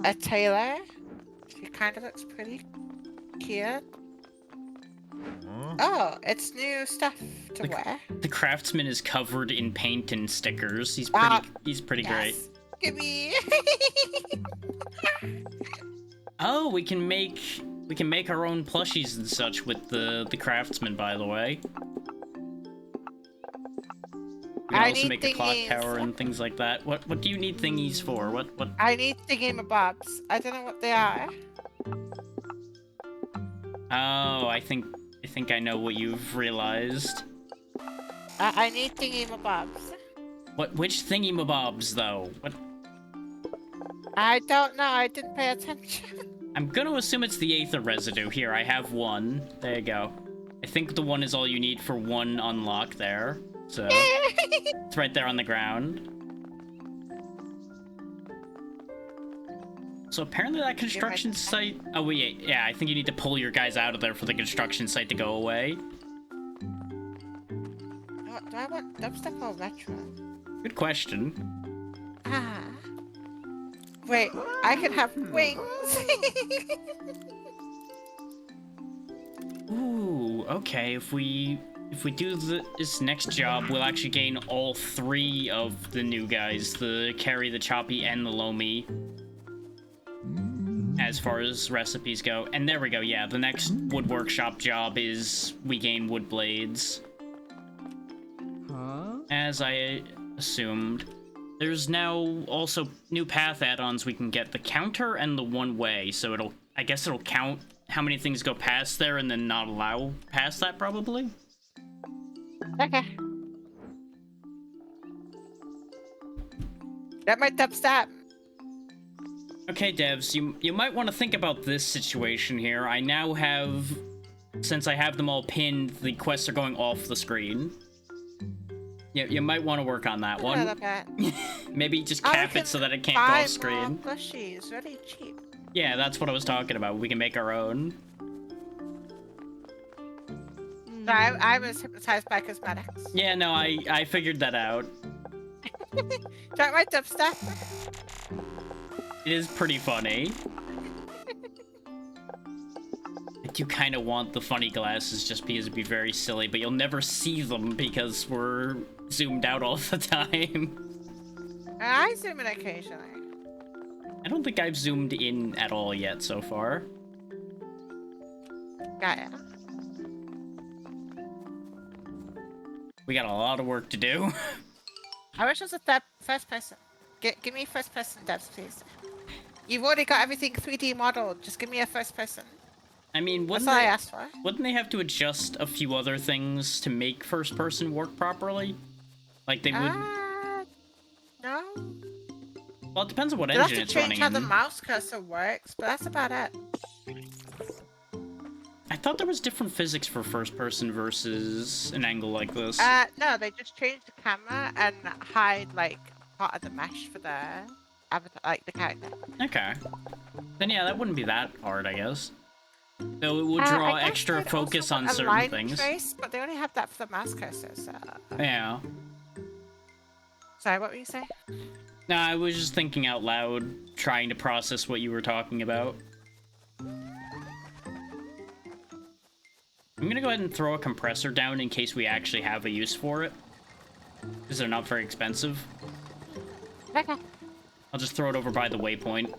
A tailor. She kind of looks pretty cute. Oh, it's new stuff to wear. The craftsman is covered in paint and stickers. He's pretty great. Gimme. Oh, we can make our own plushies and such with the craftsman, by the way. We can also make a clock tower and things like that. What do you need thingies for? What? I need thingamabobs. I don't know what they are. Oh, I think I know what you've realized. I need thingamabobs. Which thingy-mabobs, though? What? I don't know. I didn't pay attention. I'm gonna assume it's the Aether residue. Here, I have one. There you go. I think the one is all you need for one unlock there. So, it's right there on the ground. So apparently that construction site... Oh, wait, yeah, I think you need to pull your guys out of there for the construction site to go away. What, do I want dubstep or retro? Good question. Ah. Wait, I can have wings. Ooh, okay, if we do this next job, we'll actually gain all 3 of the new guys, the Carry, the Choppy, and the Lomi, as far as recipes go. And there we go, yeah, the next wood workshop job is we gain wood blades. As I assumed. There's now also new path add-ons we can get, the counter and the one way, so I guess it'll count how many things go past there and then not allow past that, probably? Okay. That might dubstep. Okay, devs, you might want to think about this situation here. I now have, since I have them all pinned, the quests are going off the screen. Yeah, you might want to work on that one. Maybe just cap it so that it can't go off screen. Plushies, really cheap. Yeah, that's what I was talking about. We can make our own. No, I was hypnotized by cosmetics. Yeah, no, I figured that out. Don't write dubstep. It is pretty funny. I do kind of want the funny glasses just because it'd be very silly, but you'll never see them because we're zoomed out all the time. I zoom in occasionally. I don't think I've zoomed in at all yet so far. Got it. We got a lot of work to do. I wish it was a first person. Give me first person devs, please. You've already got everything 3D modeled. Just give me a first person. I mean, That's all I asked for. wouldn't they have to adjust a few other things to make first person work properly? Like they would... No. Well, it depends on what They'll have engine to it's change running how in. the mouse cursor works, but that's about it. I thought there was different physics for first person versus an angle like this. No, they just changed the camera and hide, like, part of the mesh for the avatar, like, the character. Okay. Then yeah, that wouldn't be that hard, I guess. Though it would draw I guess extra they'd focus also on put a certain line things. Trace, but they only have that for the mouse cursor, so... Yeah. Sorry, what were you saying? No, I was just thinking out loud, trying to process what you were talking about. I'm gonna go ahead and throw a compressor down in case we actually have a use for it. Because they're not very expensive. Okay. I'll just throw it over by the waypoint.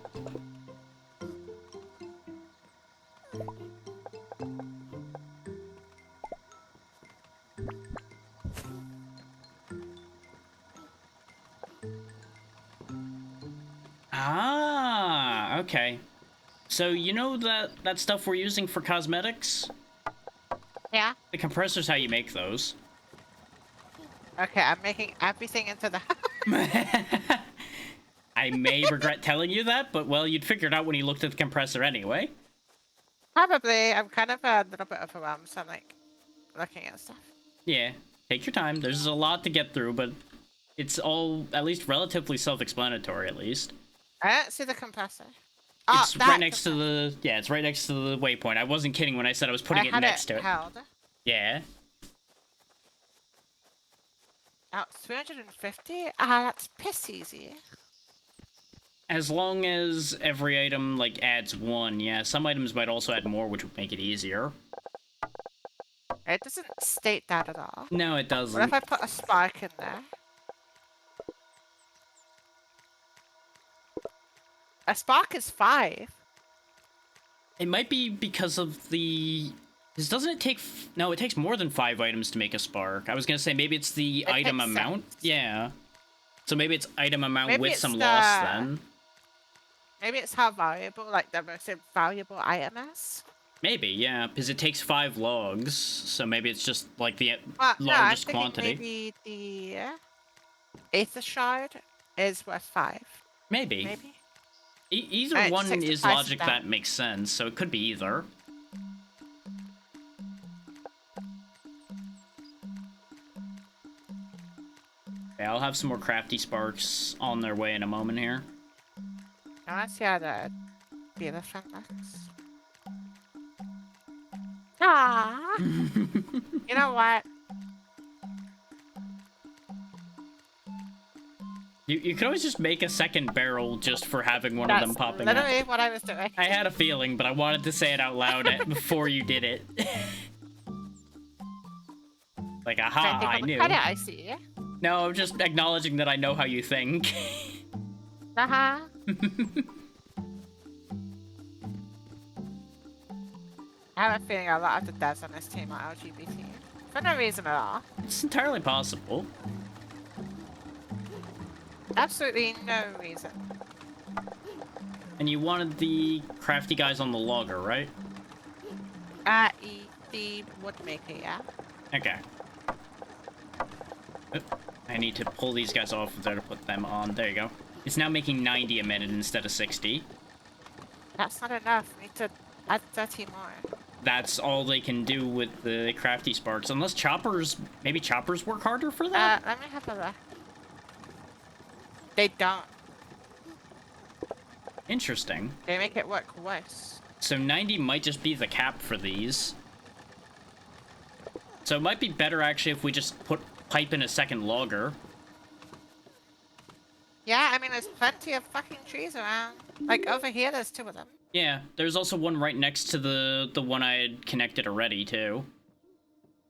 Ah, okay. So you know that stuff we're using for cosmetics? Yeah? The compressor's how you make those. Okay, I'm making everything into the... I may regret telling you that, but well, you'd figure it out when you looked at the compressor anyway. Probably. I'm kind of a little bit overwhelmed, so I'm, like, looking at stuff. Yeah, take your time. There's a lot to get through, but it's all at least relatively self-explanatory, at least. I don't see the compressor. It's that right next to the... Yeah, it's right next to the waypoint. I wasn't kidding when I said I was putting it next to it. Held. Yeah. Oh, 350? That's piss easy. As long as every item, like, adds one, yeah. Some items might also add more, which would make it easier. It doesn't state that at all. No, it doesn't. What if I put a spark in there? A spark is 5. It might be because of the... Because doesn't it take... No, it takes more than 5 items to make a spark. I was going to say, maybe it's the item takes amount. 6. Yeah. So maybe it's item amount Maybe with it's some loss, then. Maybe it's how valuable, like, the most valuable item is. Maybe, yeah. Because it takes 5 logs. So maybe it's just, like, the No, largest I'm quantity. Maybe the Aether Shard is worth 5. Maybe. Maybe? Either Alright, one just takes the is price of logic that. that makes sense, so it could be either. Okay, I'll have some more crafty sparks on their way in a moment here. I want to see how the elephant looks. Ah! You know what? You could always just make a second barrel just for having one of them popping up. Literally what I was doing. I had a feeling, but I wanted to say it out loud before you did it. Like, aha, I knew. Credit, I see. No, I'm just acknowledging that I know how you think. Uh-huh. I have a feeling a lot of the devs on this team are LGBT. For no reason at all. It's entirely possible. Absolutely no reason. And you wanted the crafty guys on the logger, right? The woodmaker, yeah. Okay. Oop, I need to pull these guys off of there to put them on. There you go. It's now making 90 a minute instead of 60. That's not enough. We need to add 30 more. That's all they can do with the crafty sparks. Unless choppers... Maybe choppers work harder for that? Let me have a look. They don't. Interesting. They make it work worse. So 90 might just be the cap for these. So it might be better, actually, if we just put pipe in a second logger. Yeah, I mean, there's plenty of fucking trees around. Like, over here, there's 2 of them. Yeah, there's also one right next to the one I had connected already, too.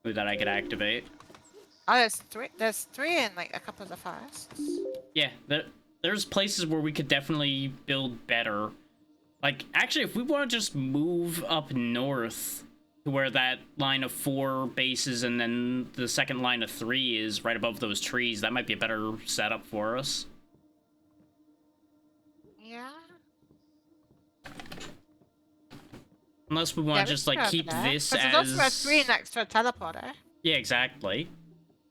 That I could activate. Oh, there's three. There's three in like a couple of the forests. Yeah, there's places where we could definitely build better. Like, actually, if we want to just move up north to where that line of 4 bases and then the second line of 3 is right above those trees, that might be a better setup for us. Yeah. Unless we want Yeah, to we just, can like, go over keep there. this 'Cause as... there's also a tree next to a teleporter. Yeah, exactly.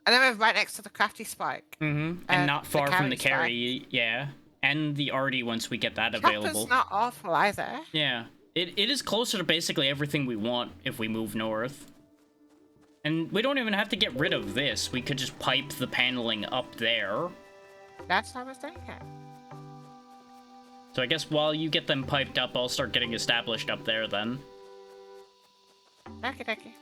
And then we're right next to the crafty spike. Mm-hmm. And not far from the carry carry, yeah. And the arty once we get that available. Chopper's not awful either. Yeah. It is closer to basically everything we want if we move north. And we don't even have to get rid of this. We could just pipe the paneling up there. That's what I was thinking. So I guess while you get them piped up, I'll start getting established up there then. Okie dokie.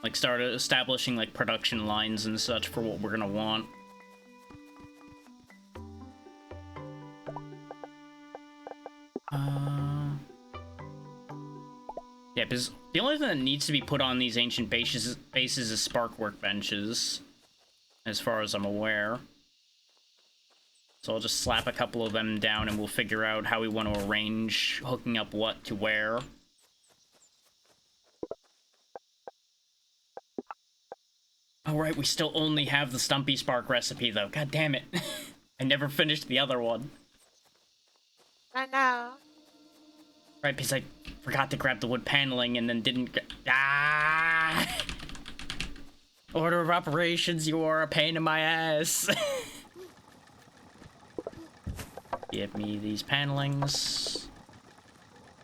Like, start establishing, like, production lines and such for what we're gonna want. Yeah, because the only thing that needs to be put on these ancient bases is spark workbenches, as far as I'm aware. So I'll just slap a couple of them down and we'll figure out how we want to arrange hooking up what to where. Alright, we still only have the Stumpy Spark recipe, though. God damn it. I never finished the other one. I know. Right, because I forgot to grab the wood paneling and then didn't Ah! Order of operations, you are a pain in my ass. Give me these panelings.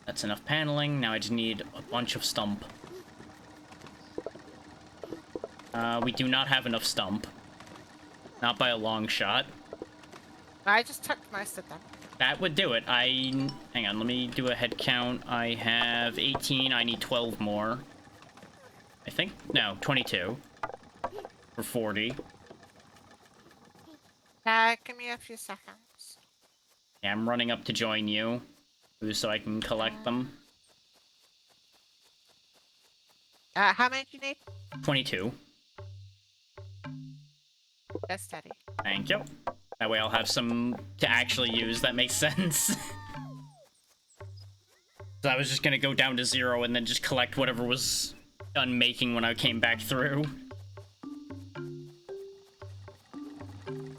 That's enough paneling. Now I just need a bunch of stump. We do not have enough stump. Not by a long shot. I just took most of them. That would do it. Hang on, let me do a head count. I have 18, I need 12 more. I think? No, 22. For 40. Give me a few seconds. Yeah, I'm running up to join you, so I can collect them. How many do you need? 22. That's steady. Thank you. That way I'll have some to actually use. That makes sense. So I was just gonna go down to 0 and then just collect whatever was done making when I came back through.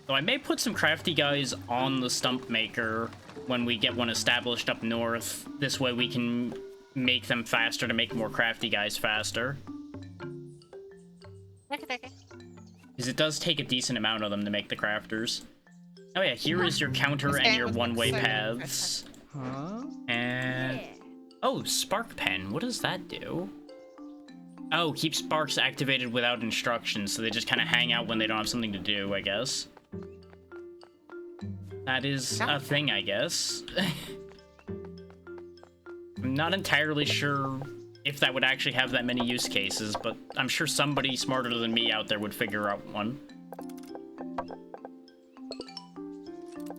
So I may put some crafty guys on the stump maker when we get one established up north. This way we can make them faster to make more crafty guys faster. Okay. Because it does take a decent amount of them to make the crafters. Oh yeah, here is your counter and your one-way paths. Huh? And... oh, spark pen. What does that do? Oh, keep sparks activated without instructions, so they just kind of hang out when they don't have something to do, I guess. That is a thing, I guess. I'm not entirely sure if that would actually have that many use cases, but I'm sure somebody smarter than me out there would figure out one.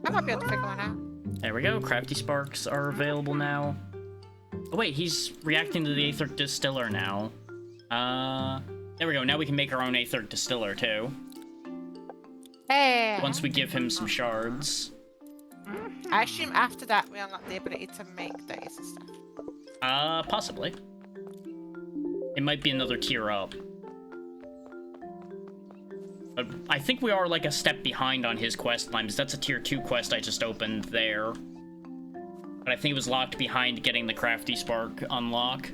I might be able to figure one out. There we go. Crafty sparks are available now. Oh wait, he's reacting to the Aether Distiller now. There we go. Now we can make our own Aether Distiller too. Hey! Once we give him some shards. I assume after that we unlock the ability to make these and stuff. Possibly. It might be another tier up. But I think we are like a step behind on his quest line, because that's a tier 2 quest I just opened there. But I think it was locked behind getting the Crafty Spark unlock.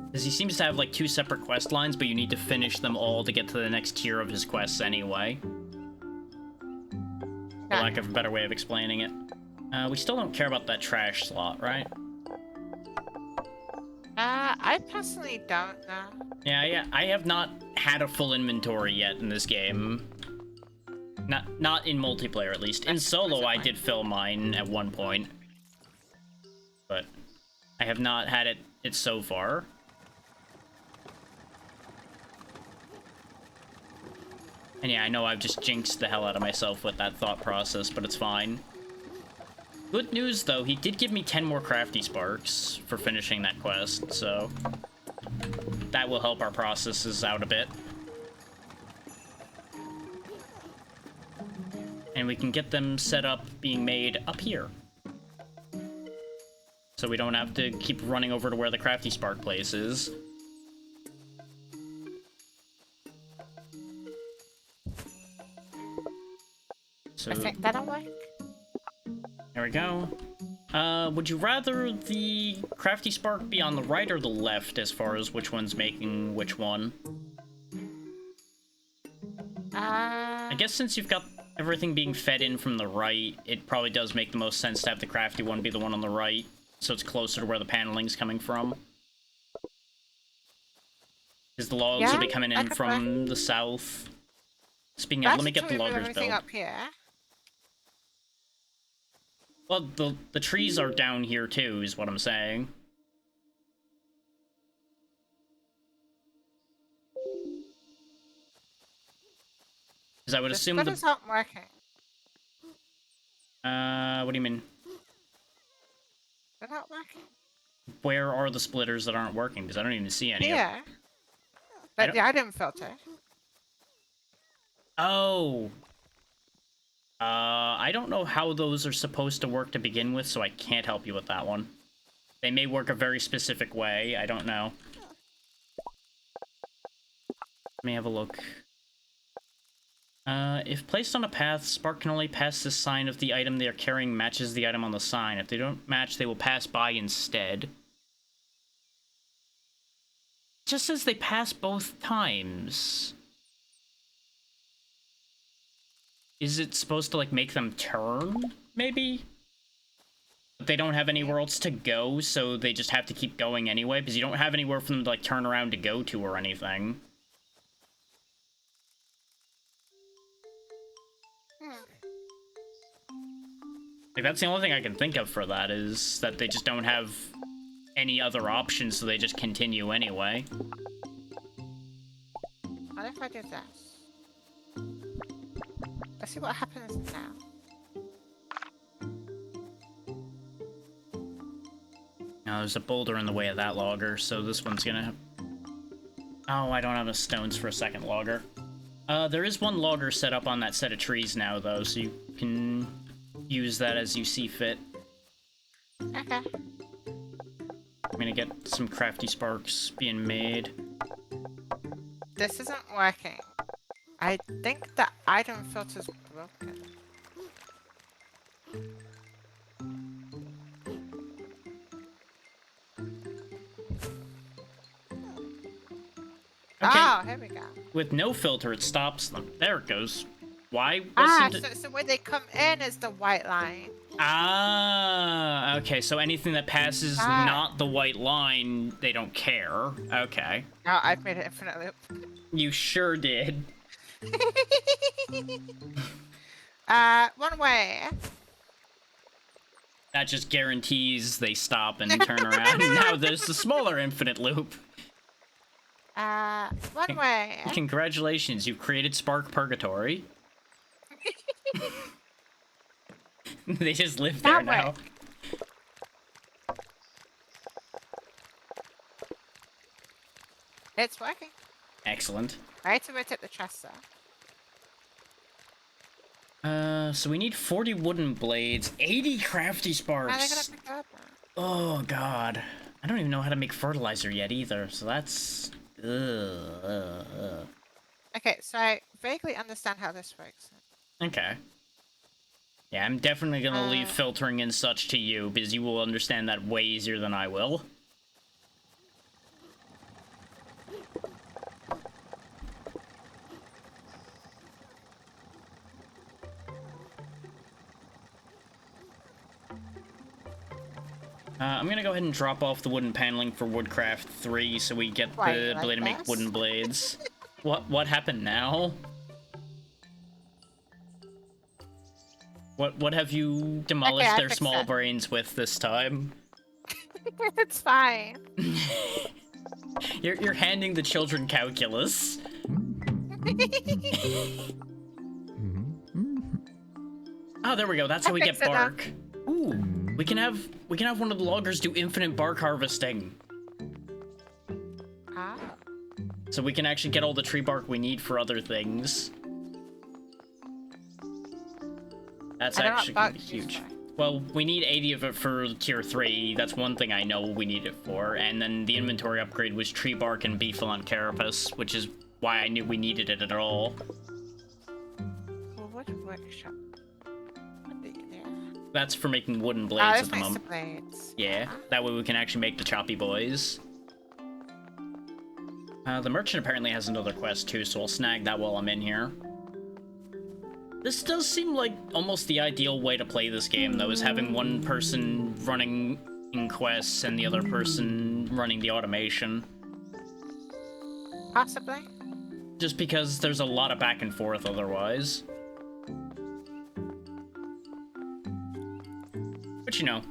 Because he seems to have like 2 separate quest lines, but you need to finish them all to get to the next tier of his quests anyway. For lack of a better way of explaining it. We still don't care about that trash slot, right? I personally don't know. Yeah, I have not had a full inventory yet in this game. Not in multiplayer, at least. In solo, I did fill mine at one point. But I have not had it so far. And yeah, I know I've just jinxed the hell out of myself with that thought process, but it's fine. Good news, though, he did give me 10 more crafty sparks for finishing that quest, so that will help our processes out a bit. And we can get them set up being made up here. So we don't have to keep running over to where the crafty spark place is. So, I think that'll work. there we go. Would you rather the crafty spark be on the right or the left as far as which one's making which one? I guess since you've got everything being fed in from the right, it probably does make the most sense to have the crafty one be the one on the right, so it's closer to where the paneling's coming from. Because the logs will be coming in from the south. Speaking of, let me get the loggers built. Up here. Well, the trees are down here too, is what I'm saying. Because I would assume the splitters aren't working. What do you mean? They're not working. Where are the splitters that aren't working? Because I don't even see any. Yeah. But the item filter. Oh. I don't know how those are supposed to work to begin with, so I can't help you with that one. They may work a very specific way. I don't know. Let me have a look. If placed on a path, Spark can only pass the sign if the item they are carrying matches the item on the sign. If they don't match, they will pass by instead. Just says they pass both times. Is it supposed to, like, make them turn, maybe? But they don't have anywhere else to go, so they just have to keep going anyway, because you don't have anywhere for them to, like, turn around to go to or anything. Like, that's the only thing I can think of for that, is that they just don't have any other options, so they just continue anyway. What if I did this? Let's see what happens now. Now, there's a boulder in the way of that logger, so this one's gonna have... Oh, I don't have enough stones for a second logger. There is one logger set up on that set of trees now, though, so you can use that as you see fit. Okay. I'm gonna get some crafty sparks being made. This isn't working. I think the item filter's broken. Okay. Oh, here we go. With no filter, it stops them. There it goes. Why wasn't it... so when they come in is the white line. Ah, okay, so anything that passes not the white line, they don't care. Okay. Oh, I've made it infinite loop. You sure did. One way. That just guarantees they stop and turn around. Now there's the smaller infinite loop. One way. Congratulations, you've created Spark Purgatory. They just live there now. It's working. Excellent. I had to rotate the chest though. So we need 40 wooden blades, 80 crafty sparks. How are they gonna pick that up now? Oh, God. I don't even know how to make fertilizer yet either, so that's... Okay, so I vaguely understand how this works. Okay. Yeah, I'm definitely gonna leave filtering and such to you, because you will understand that way easier than I will. I'm gonna go ahead and drop off the wooden paneling for Woodcraft 3 so we get the ability to make wooden blades. What happened now? What have you demolished their small brains with this time? It's fine. You're handing the children calculus. Oh, there we go. That's how we get bark. Ooh. We can have one of the loggers do infinite bark harvesting. Ah. So we can actually get all the tree bark we need for other things. That's actually gonna be huge. Well, we need 80 of it for tier 3. That's one thing I know we need it for. And then the inventory upgrade was tree bark and beefalon carapace, which is why I knew we needed it at all. Well, what workshop? That's for making wooden blades at the makes moment. The blades. Yeah, that way we can actually make the choppy boys. The merchant apparently has another quest too, so I'll snag that while I'm in here. This does seem like almost the ideal way to play this game, though, is having one person running in quests and the other person running the automation. Possibly. Just because there's a lot of back and forth otherwise. But you know,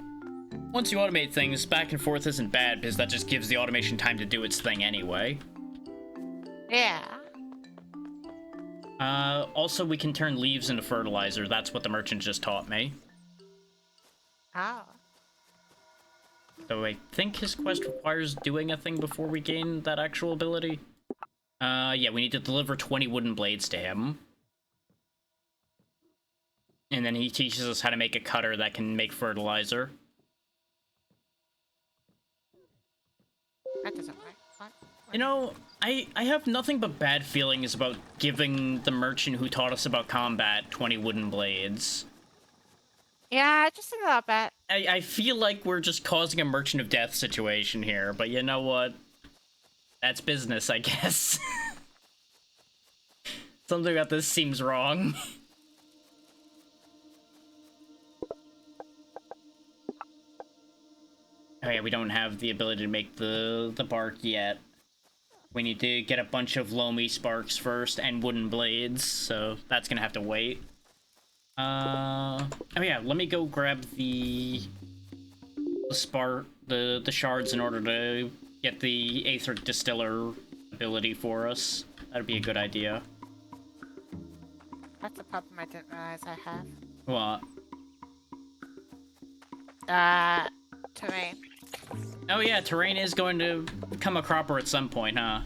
once you automate things, back and forth isn't bad because that just gives the automation time to do its thing anyway. Yeah. Also we can turn leaves into fertilizer. That's what the merchant just taught me. Oh. So I think his quest requires doing a thing before we gain that actual ability. Yeah, we need to deliver 20 wooden blades to him. And then he teaches us how to make a cutter that can make fertilizer. That doesn't work. What? You know, I have nothing but bad feelings about giving the merchant who taught us about combat 20 wooden blades. Yeah, just a little bit. I feel like we're just causing a merchant of death situation here, but you know what? That's business, I guess. Something about this seems wrong. Oh yeah, we don't have the ability to make the bark yet. We need to get a bunch of loamy sparks first and wooden blades, so that's gonna have to wait. Oh yeah, let me go grab the shards in order to get the Aether Distiller ability for us. That'd be a good idea. That's a problem I didn't realize I have. What? Terrain. Oh yeah, terrain is going to become a cropper at some point, huh?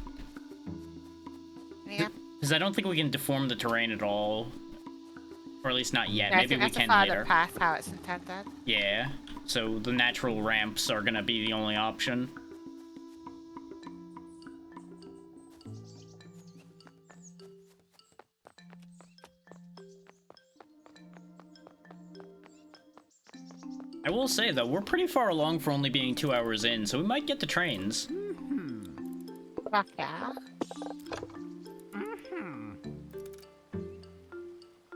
Yeah. Because I don't think we can deform the terrain at all. Or at least not yet. Yeah, Maybe we can follow later. the path how it's intended. Yeah, so the natural ramps are gonna be the only option. I will say, though, we're pretty far along for only being 2 hours in, so we might get the trains. Fuck yeah.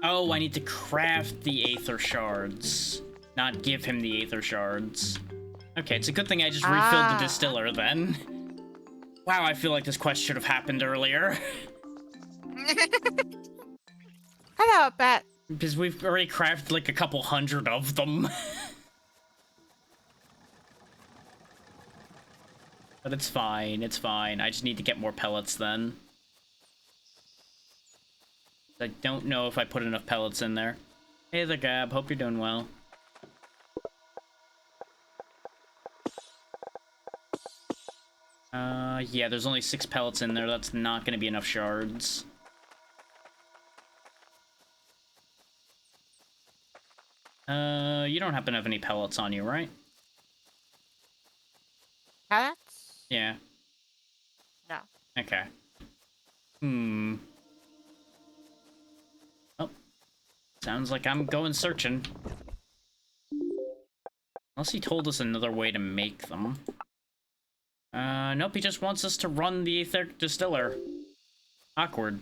Oh, I need to craft the Aether Shards, not give him the Aether Shards. Okay, it's a good thing I just refilled the distiller, then. Wow, I feel like this quest should have happened earlier. Hello, Bet. Because we've already crafted like a couple hundred of them. But it's fine, it's fine. I just need to get more pellets then. I don't know if I put enough pellets in there. Hey there, Gab. Hope you're doing well. Yeah, there's only 6 pellets in there. That's not gonna be enough shards. You don't happen to have any pellets on you, right? Pellets? Yeah. No. Okay. Oh. Sounds like I'm going searching. Unless he told us another way to make them. Nope, he just wants us to run the Aether Distiller. Awkward.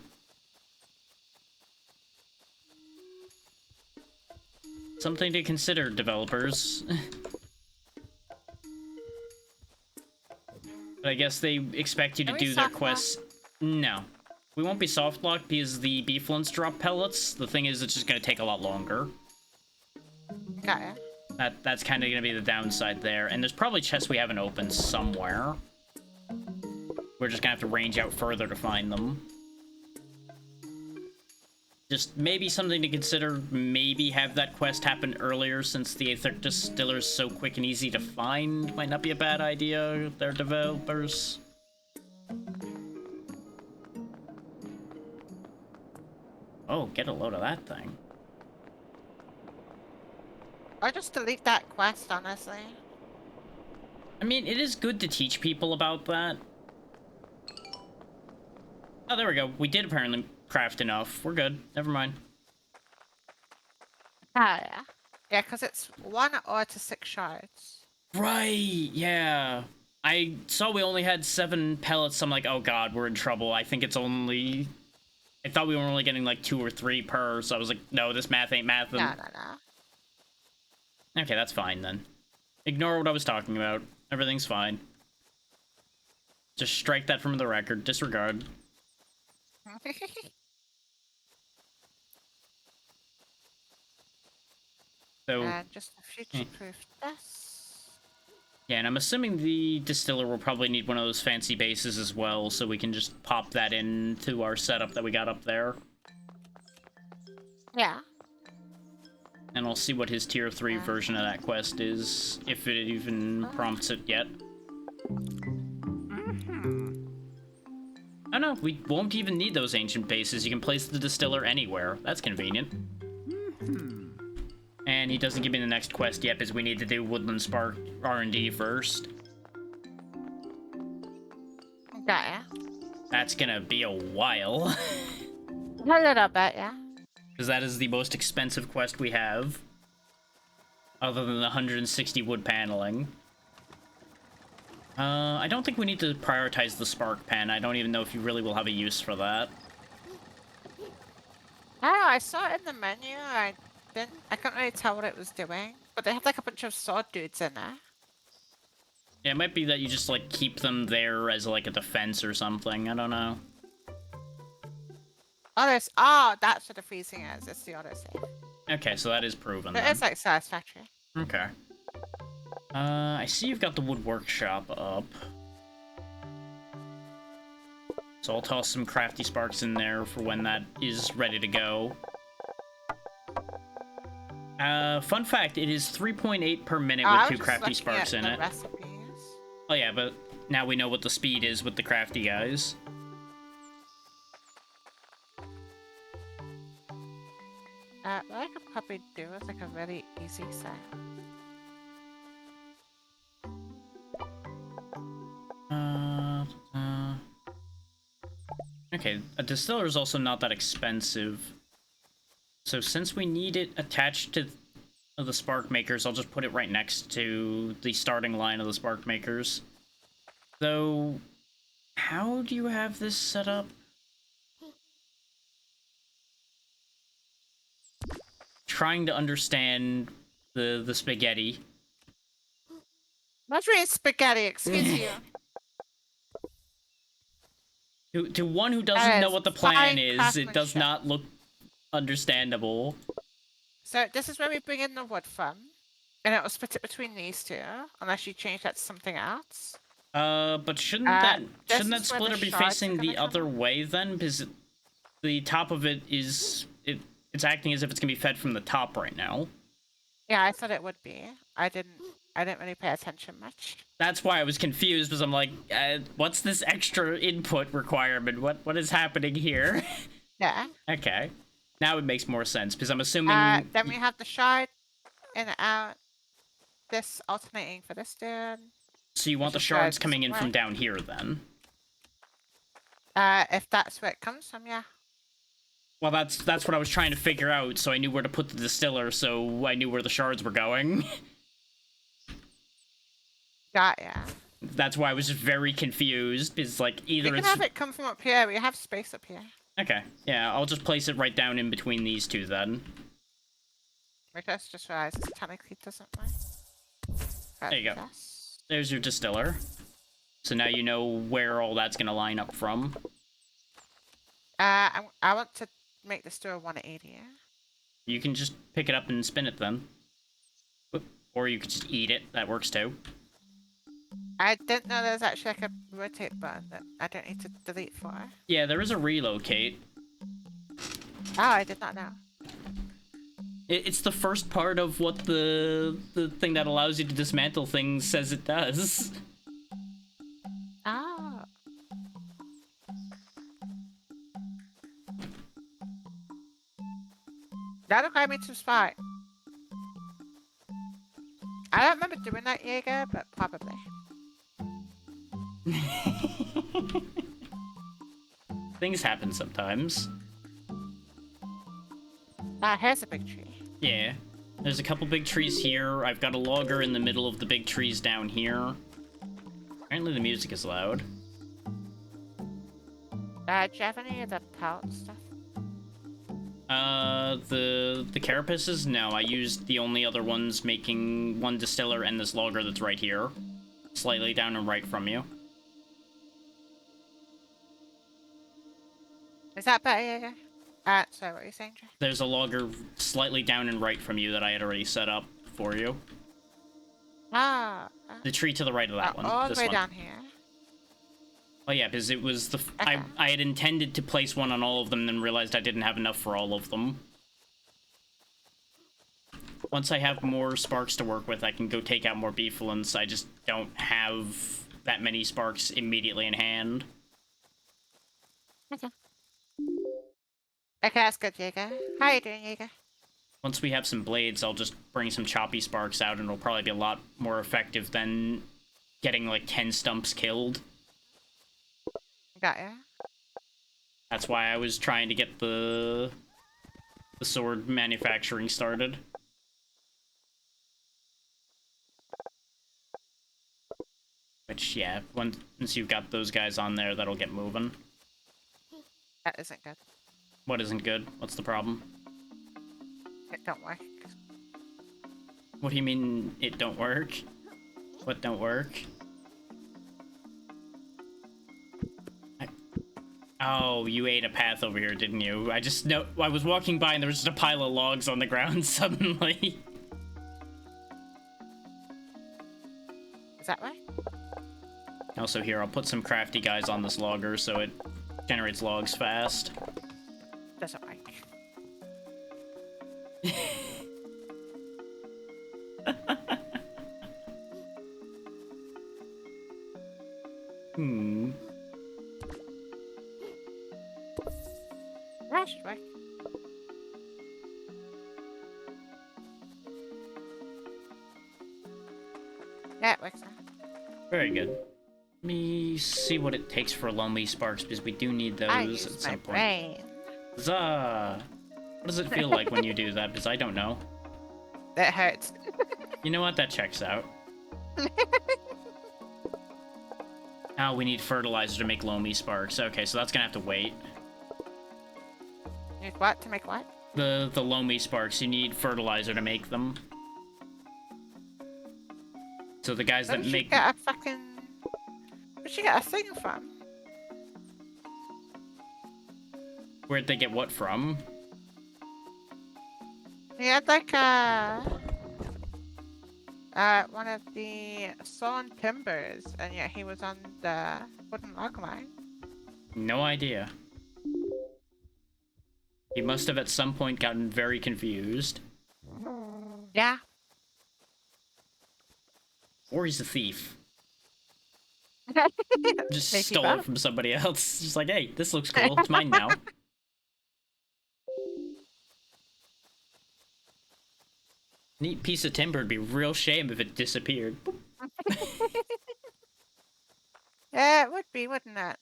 Something to consider, developers. But I guess they expect you to do their quests. No. We won't be soft locked because the beeflins drop pellets. The thing is, it's just gonna take a lot longer. Got it. That's kind of gonna be the downside there. And there's probably chests we haven't opened somewhere. We're just gonna have to range out further to find them. Just maybe something to consider, maybe have that quest happen earlier since the Aether Distiller is so quick and easy to find. Might not be a bad idea, their developers. Oh, get a load of that thing. Or just delete that quest, honestly. I mean, it is good to teach people about that. Oh, there we go. We did apparently craft enough. We're good. Never mind. Oh, yeah. Yeah, because it's 1 ore to 6 shards. Right, yeah. I saw we only had 7 pellets. I'm like, oh god, we're in trouble. I think it's only... I thought we were only getting like 2 or 3 per, so I was like, no, this math ain't mathing. No, no, no. Okay, that's fine then. Ignore what I was talking about. Everything's fine. Just strike that from the record. Disregard. So, And just a future-proof this. yeah, and I'm assuming the distiller will probably need one of those fancy bases as well, so we can just pop that into our setup that we got up there. Yeah. And I'll see what his tier 3 version of that quest is, if it even prompts it yet. Oh no, we won't even need those ancient bases. You can place the distiller anywhere. That's convenient. And he doesn't give me the next quest yet, because we need to do Woodland Spark R&D first. Got ya. That's gonna be a while. A little bit, yeah. Because that is the most expensive quest we have. Other than the 160 wood paneling. I don't think we need to prioritize the spark pen. I don't even know if you really will have a use for that. I don't know, I saw it in the menu. I couldn't really tell what it was doing. But they had like a bunch of sword dudes in there. Yeah, it might be that you just, like, keep them there as, like, a defense or something. I don't know. Oh, that's what the freezing is. It's the auto save. Okay, so that is proven It then. is like satisfactory. Okay. I see you've got the wood workshop up. So I'll toss some crafty sparks in there for when that is ready to go. Fun fact, it is 3.8 per minute with 2 crafty sparks in it. Recipes. Oh yeah, but now we know what the speed is with the crafty guys. What I could probably do is like a really easy set. Okay, a distiller is also not that expensive. So since we need it attached to the spark makers, I'll just put it right next to the starting line of the spark makers. So, how do you have this set up? Trying to understand the spaghetti. Not really spaghetti, excuse you. To one who doesn't know what the plan fine is, it does craftsmanship. not look understandable. So this is where we bring in the wood from. And it will split it between these two, unless you change that to something else. But shouldn't this that is where splitter the be shards are facing the gonna come other in. way then? Because the top of it is it's acting as if it's gonna be fed from the top right now. Yeah, I thought it would be. I didn't really pay attention much. That's why I was confused, because I'm like, what's this extra input requirement? What is happening here? Yeah. Okay, now it makes more sense because I'm assuming. Then we have the shard in and out. This alternating for this dude. So you want the which is shards right coming in from somewhere. down here then? If that's where it comes from, yeah. Well, that's what I was trying to figure out, so I knew where to put the distiller, so I knew where the shards were going. Got ya. That's why I was just very confused. Is like We either can it's have it come from up here. We have space up here. okay, yeah, I'll just place it right down in between these two then. Which I just realized it technically doesn't work. There you go. Yes. There's your distiller. So now you know where all that's gonna line up from. I want to make this to a 180. You can just pick it up and spin it then. Whoop. Or you could just eat it. That works too. I didn't know there's actually like a rotate button that I don't need to delete for. Yeah, there is a relocate. Oh, I did not know. It's the first part of what the thing that allows you to dismantle things says it does. Oh. That'll grab me to spot. I don't remember doing that, Jaeger, but probably. Things happen sometimes. Ah, here's a big tree. Yeah. There's a couple big trees here. I've got a logger in the middle of the big trees down here. Apparently the music is loud. Do you have any of the pellet stuff? The carapaces? No, I used the only other ones, making one distiller and this logger that's right here. Slightly down and right from you. Is that better, Jaeger? Sorry, what are you saying, Jay? There's a logger slightly down and right from you that I had already set up for you. Ah. The tree to the right of that one. All the This way one. down here. Oh yeah, because it was the... Okay. I had intended to place one on all of them, then realized I didn't have enough for all of them. Once I have more sparks to work with, I can go take out more beeflins. I just don't have that many sparks immediately in hand. Okay. Okay, that's good, Jaeger. How are you doing, Jaeger? Once we have some blades, I'll just bring some choppy sparks out, and it'll probably be a lot more effective than getting like 10 stumps killed. Got ya. That's why I was trying to get the sword manufacturing started. Which, yeah, once you've got those guys on there, that'll get moving. That isn't good. What isn't good? What's the problem? It don't work. What do you mean it don't work? What don't work? Oh, you ate a path over here, didn't you? I just know I was walking by and there was just a pile of logs on the ground suddenly. Is that right? Also here, I'll put some crafty guys on this logger so it generates logs fast. Doesn't work. Hmm. That should work. Yeah, it works now. Very good. Let me see what it takes for lonely sparks, because we do need I those at used my some point. brain. Huzzah! What does it feel like when you do that? Because I don't know. That hurts. You know what? That checks out. Now we need fertilizer to make loamy sparks. Okay, so that's gonna have to wait. Need what to make what? The loamy sparks, you need fertilizer to make them. So the guys that Where'd you make... get a fucking... Where'd you get a thing from? Where'd they get what from? He had like one of the sawn timbers, and yet he was on the wooden log line. No idea. He must have at some point gotten very confused. Yeah. Or he's a thief. Just Maybe stole both. it from somebody else. Just like, hey, this looks cool. It's mine now. Neat piece of timber. It'd be a real shame if it disappeared. Yeah, it would be, wouldn't it?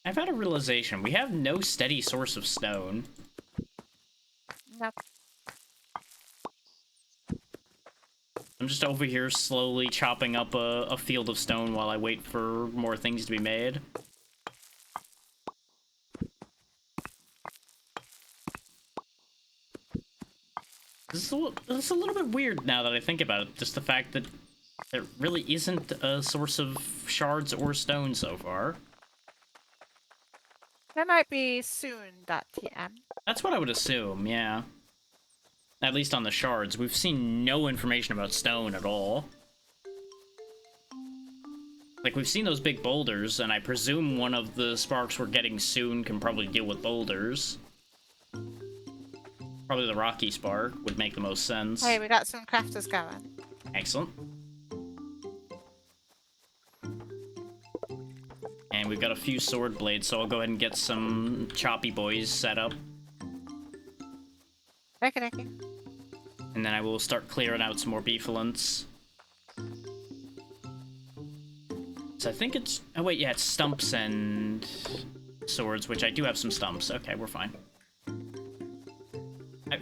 I've had a realization. We have no steady source of stone. Nope. I'm just over here slowly chopping up a field of stone while I wait for more things to be made. This is a little bit weird now that I think about it. Just the fact that there really isn't a source of shards or stone so far. There might be soon.tm. That's what I would assume, yeah. At least on the shards. We've seen no information about stone at all. Like, we've seen those big boulders, and I presume one of the sparks we're getting soon can probably deal with boulders. Probably the rocky spark would make the most sense. Hey, we got some crafters going. Excellent. And we've got a few sword blades, so I'll go ahead and get some choppy boys set up. Okay. And then I will start clearing out some more beefalents. So I think it's... Oh, wait, yeah, it's stumps and swords, which I do have some stumps. Okay, we're fine.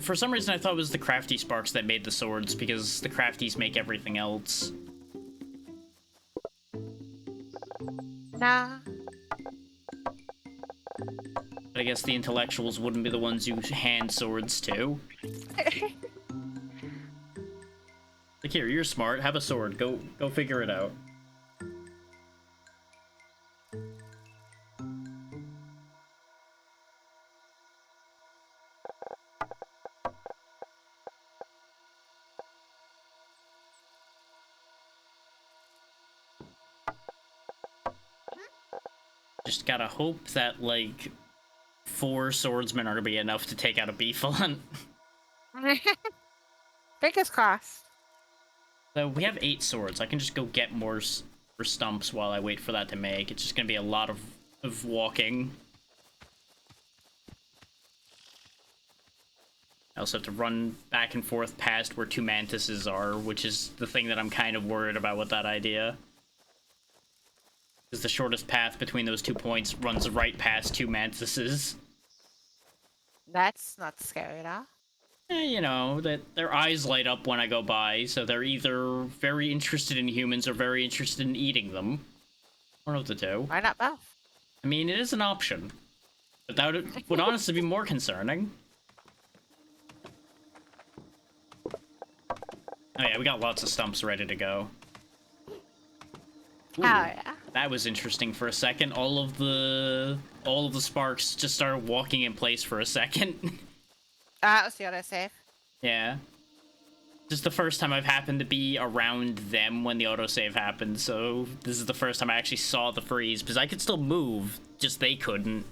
For some reason, I thought it was the crafty sparks that made the swords, because the crafties make everything else. Nah. But I guess the intellectuals wouldn't be the ones you hand swords to. Like, here, you're smart. Have a sword. Go figure it out. Just gotta hope that, like, 4 swordsmen are gonna be enough to take out a beefalent. Fingers crossed. So we have 8 swords. I can just go get more for stumps while I wait for that to make. It's just gonna be a lot of walking. I also have to run back and forth past where 2 mantises are, which is the thing that I'm kind of worried about with that idea. Because the shortest path between those 2 points runs right past 2 mantises. That's not scary at all. You know, that their eyes light up when I go by, so they're either very interested in humans or very interested in eating them. One of the two. Why not both? I mean, it is an option. But that would honestly be more concerning. Oh yeah, we got lots of stumps ready to go. Ooh, Oh yeah. that was interesting for a second. All of the sparks just started walking in place for a second. That was the other save. Yeah. Just the first time I've happened to be around them when the autosave happened, so this is the first time I actually saw the freeze, because I could still move, just they couldn't.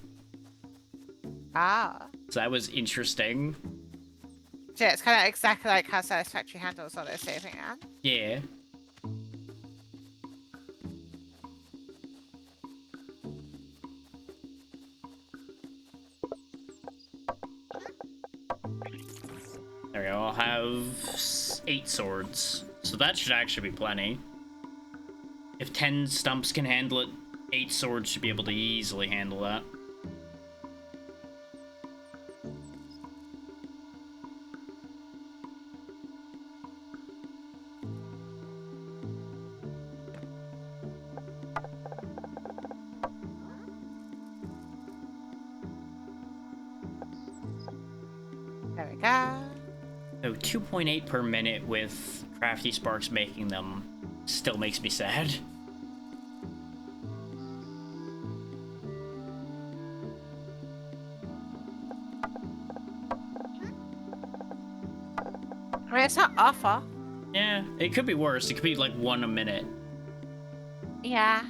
Ah. So that was interesting. Yeah, it's kind of exactly like how Satisfactory handles auto saving now. Yeah. There we go, I'll have 8 swords. So that should actually be plenty. If 10 stumps can handle it, 8 swords should be able to easily handle that. There we go. So 2.8 per minute with crafty sparks making them still makes me sad. I mean, it's not awful. Yeah, it could be worse. It could be like 1 a minute. Yeah.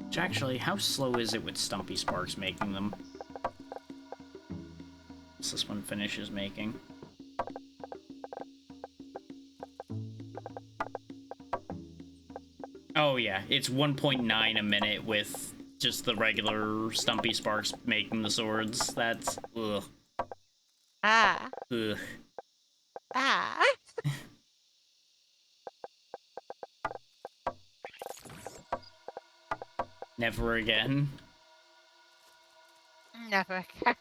Which actually, how slow is it with Stumpy Sparks making them? Once this one finishes making. Oh yeah, it's 1.9 a minute with just the regular Stumpy Sparks making the swords. That's ugh. Ah. Ugh. Ah. Never again. Never again.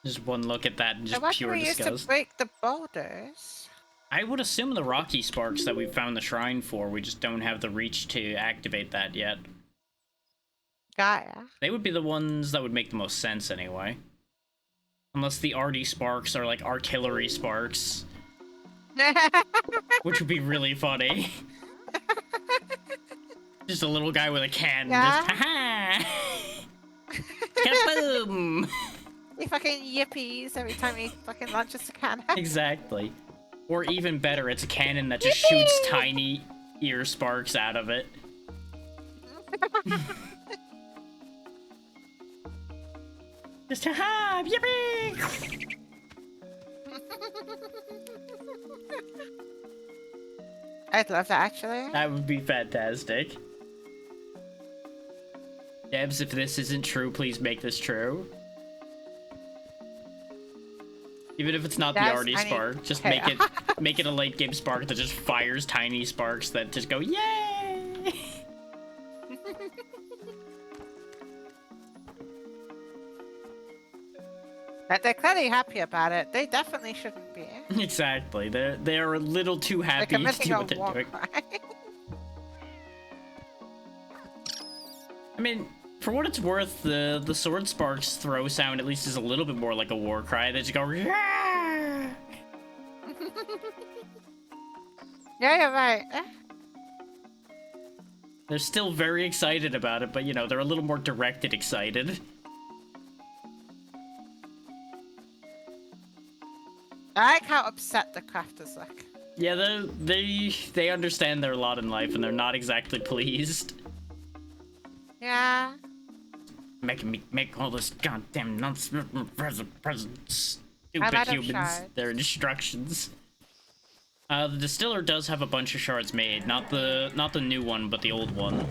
Just one look at that and So just what pure can we use to disgust. break the boulders? I would assume the Rocky Sparks that we found the shrine for, we just don't have the reach to activate that yet. Gaia. They would be the ones that would make the most sense anyway. Unless the RD Sparks are like artillery sparks, which would be really funny. Just a little guy with a cannon, Yeah? just ha-ha! Kaboom! He fucking yippies every time he fucking launches a cannon. Exactly. Or even better, it's a cannon that just shoots tiny ear sparks out of it. Just ha-ha! Yippee! I'd love that, actually. That would be fantastic. Debs, if this isn't true, please make this true. Even if it's not the arty spark, just make it a late game spark that just fires tiny sparks that just go yay. But they're clearly happy about it. They definitely shouldn't be. Exactly. They're a little too happy to do what they're doing. I mean, for what it's worth, the sword sparks throw sound at least is a little bit more like a war cry. They just go yeah. Yeah, you're right. They're still very excited about it, but you know, they're a little more directed excited. I like how upset the crafters look. Yeah, they understand their lot in life, and they're not exactly pleased. Yeah. Making me make all this goddamn nonsense presents. I'm Stupid out of humans. shards. Their instructions. The distiller does have a bunch of shards made, not the new one, but the old one.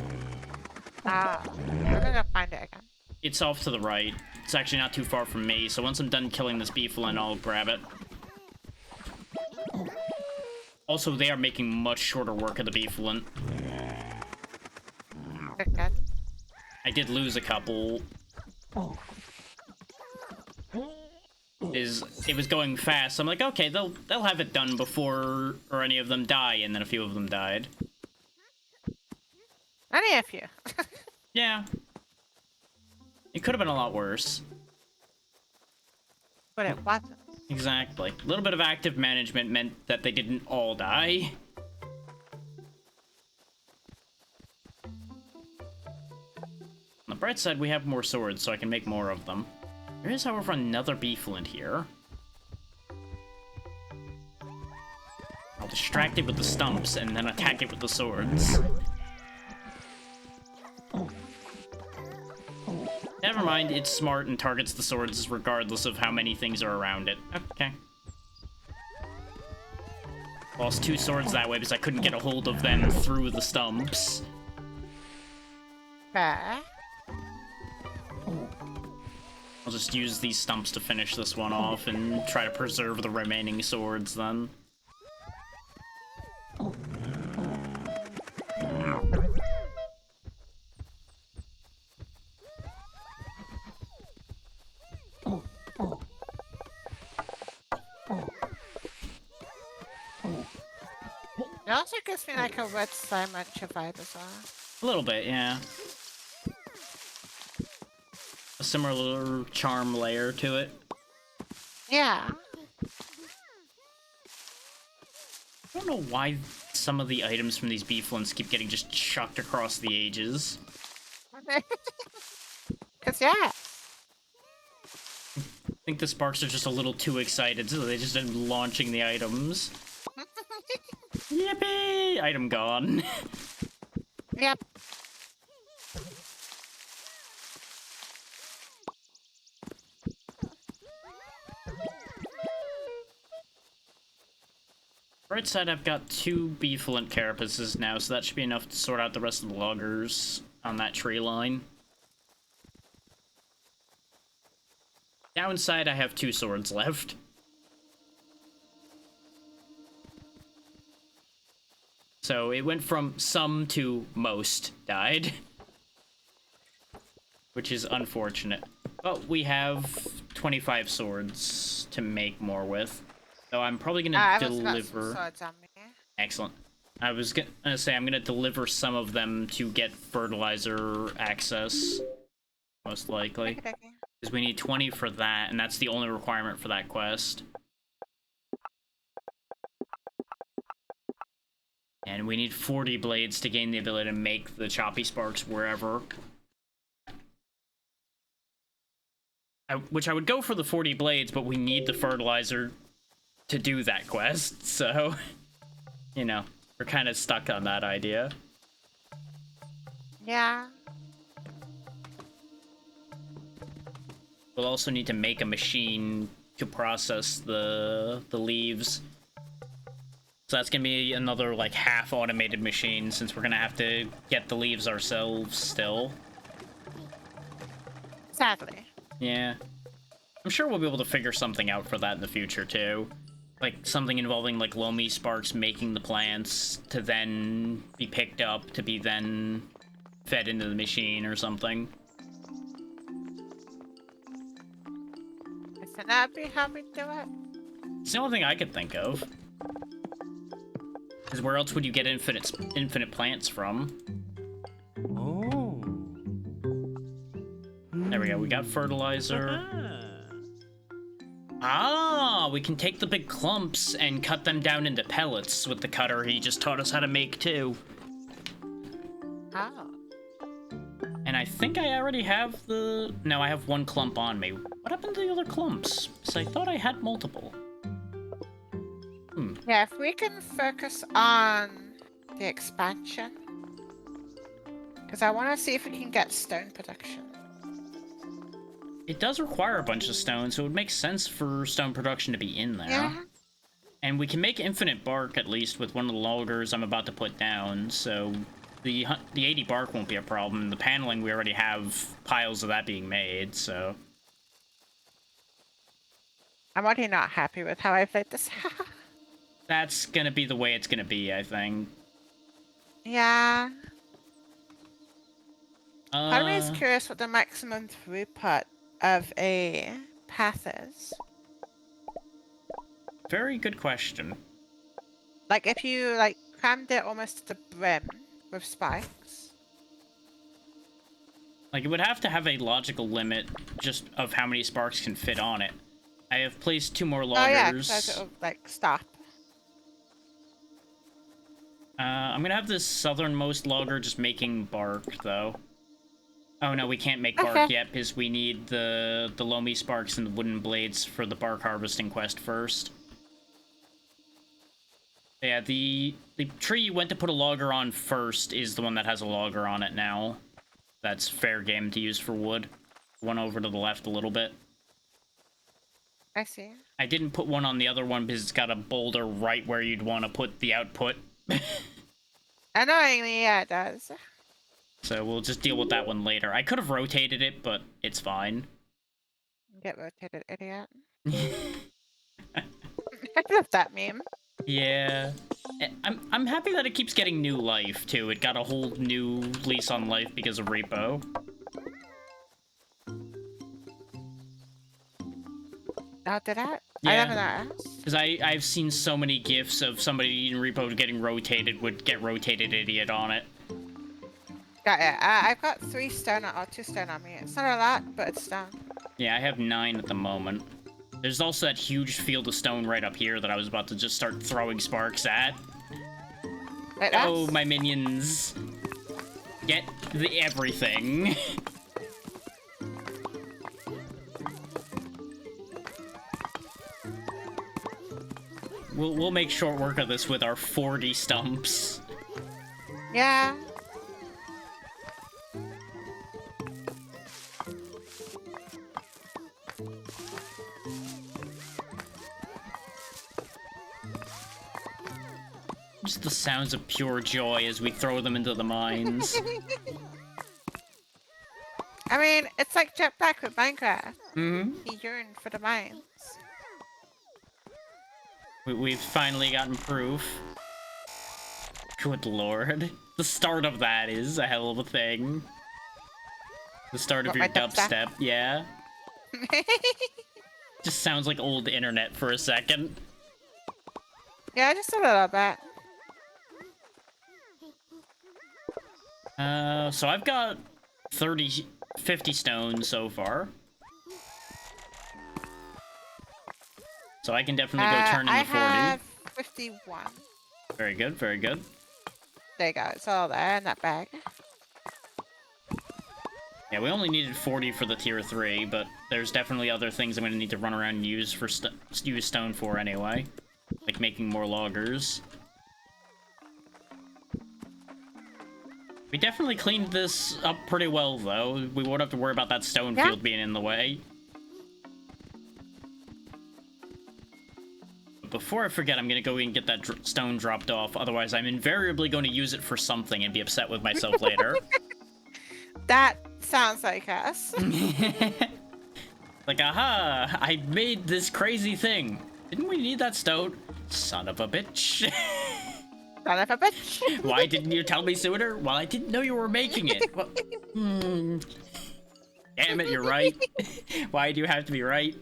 Ah, I'm gonna find it again. It's off to the right. It's actually not too far from me, so once I'm done killing this beeflin, I'll grab it. Also, they are making much shorter work of the beeflin. Good. I did lose a couple. It was going fast, so I'm like, okay, they'll have it done before or any of them die, and then a few of them died. Only a few. Yeah. It could have been a lot worse. But it wasn't. Exactly. A little bit of active management meant that they didn't all die. On the bright side, we have more swords, so I can make more of them. There is, however, another beeflin here. I'll distract it with the stumps and then attack it with the swords. Never mind, it's smart and targets the swords regardless of how many things are around it. Okay. Lost 2 swords that way because I couldn't get a hold of them through the stumps. Fair. I'll just use these stumps to finish this one off and try to preserve the remaining swords then. It also gives me like a red slime muncher vibe as well. A little bit, yeah. A similar charm layer to it. Yeah. I don't know why some of the items from these beeflins keep getting just chucked across the ages. Cause yeah. I think the sparks are just a little too excited, so they just end up launching the items. Yippee! Item gone. Yep. Right side, I've got 2 beeflin carapaces now, so that should be enough to sort out the rest of the loggers on that tree line. Downside, I have 2 swords left. So it went from some to most died. Which is unfortunate. But we have 25 swords to make more with. So I'm probably gonna deliver... Swords on me. Excellent. I was gonna say I'm gonna deliver some of them to get fertilizer access. Most likely. Because we need 20 for that, and that's the only requirement for that quest. And we need 40 blades to gain the ability to make the choppy sparks wherever. which I would go for the 40 blades, but we need the fertilizer to do that quest, so, you know, we're kind of stuck on that idea. Yeah. We'll also need to make a machine to process the leaves. So that's gonna be another, like, half automated machine, since we're gonna have to get the leaves ourselves still. Sadly. Yeah. I'm sure we'll be able to figure something out for that in the future, too. Like, something involving, like, Lomi Sparks making the plants to then be picked up, to be then fed into the machine or something. Isn't that be how we do it? It's the only thing I could think of. Because where else would you get infinite plants from? Oh. There we go, we got fertilizer. Ah, we can take the big clumps and cut them down into pellets with the cutter he just taught us how to make, too. Oh. And I think I already have the... No, I have one clump on me. What happened to the other clumps? Because I thought I had multiple. Yeah, if we can focus on the expansion. Because I want to see if we can get stone production. It does require a bunch of stone, so it would make sense for stone production to be in there. Yeah. And we can make infinite bark, at least, with one of the loggers I'm about to put down, so the 80 bark won't be a problem. The paneling, we already have piles of that being made, so... I'm already not happy with how I played this. That's gonna be the way it's gonna be, I think. Yeah. Part of me is Uh, curious what the maximum throughput of a path is. very good question. Like, if you, like, crammed it almost to the brim with spikes. Like, it would have to have a logical limit just of how many sparks can fit on it. I have placed 2 more Oh, yeah, loggers. because it'll, like, stop. I'm gonna have this southernmost logger just making bark, though. Oh no, we can't make bark Okay. yet, because we need the Lomi Sparks and the wooden blades for the bark harvesting quest first. Yeah, the tree you went to put a logger on first is the one that has a logger on it now. That's fair game to use for wood. One over to the left a little bit. I see. I didn't put one on the other one because it's got a boulder right where you'd want to put the output. Annoyingly, yeah, it does. So we'll just deal with that one later. I could have rotated it, but it's fine. Get rotated, idiot. I love that meme. Yeah. I'm happy that it keeps getting new life, too. It got a whole new lease on life because of Repo. Oh, did I? Yeah. I never noticed. Because I've seen so many gifs of somebody in Repo getting rotated would get rotated idiot on it. Got it. I've got 3 stone or 2 stone on me. It's not a lot, but it's stone. Yeah, I have 9 at the moment. There's also that huge field of stone right up here that I was about to just start throwing sparks at. Like Oh, that? my minions. Get the everything. We'll make short work of this with our 40 stumps. Yeah. Just the sounds of pure joy as we throw them into the mines. I mean, it's like Jetpack with Minecraft. Mm-hmm. He yearned for the mines. We've finally gotten proof. Good lord. The start of that is a hell of a thing. The start of What, your my dubstep? dubstep, yeah. Just sounds like old internet for a second. Yeah, just a little bit. So I've got 50 stones so far. So I can definitely go turn I into 40. have 51. Very good, very good. There you go. It's all there in that bag. Yeah, we only needed 40 for the tier 3, but there's definitely other things I'm gonna need to run around and use stone for anyway. Like making more loggers. We definitely cleaned this up pretty well, though. We won't have to worry about that stone field being in the way. But before I forget, I'm gonna go and get that stone dropped off, otherwise I'm invariably going to use it for something and be upset with myself later. That sounds like us. Like, aha! I made this crazy thing. Didn't we need that stone? Son of a bitch. Son of a bitch. Why didn't you tell me sooner? Well, I didn't know you were making it. Well, Damn it, you're right. Why do you have to be right?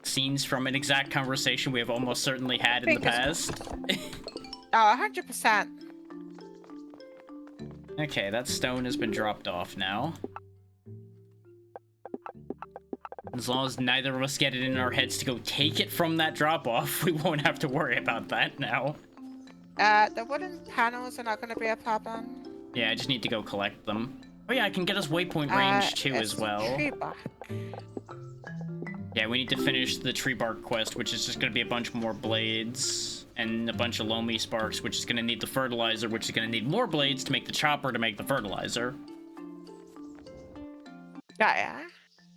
Scenes from an exact conversation we have almost certainly had in the past. Oh, 100%. Okay, that stone has been dropped off now. As long as neither of us get it in our heads to go take it from that drop-off, we won't have to worry about that now. The wooden panels are not going to be a problem. Yeah, I just need to go collect them. Oh yeah, I can get us waypoint range too as well. Tree bark. Yeah, we need to finish the tree bark quest, which is just going to be a bunch more blades and a bunch of loamy sparks, which is going to need the fertilizer, which is going to need more blades to make the chopper to make the fertilizer. Yeah.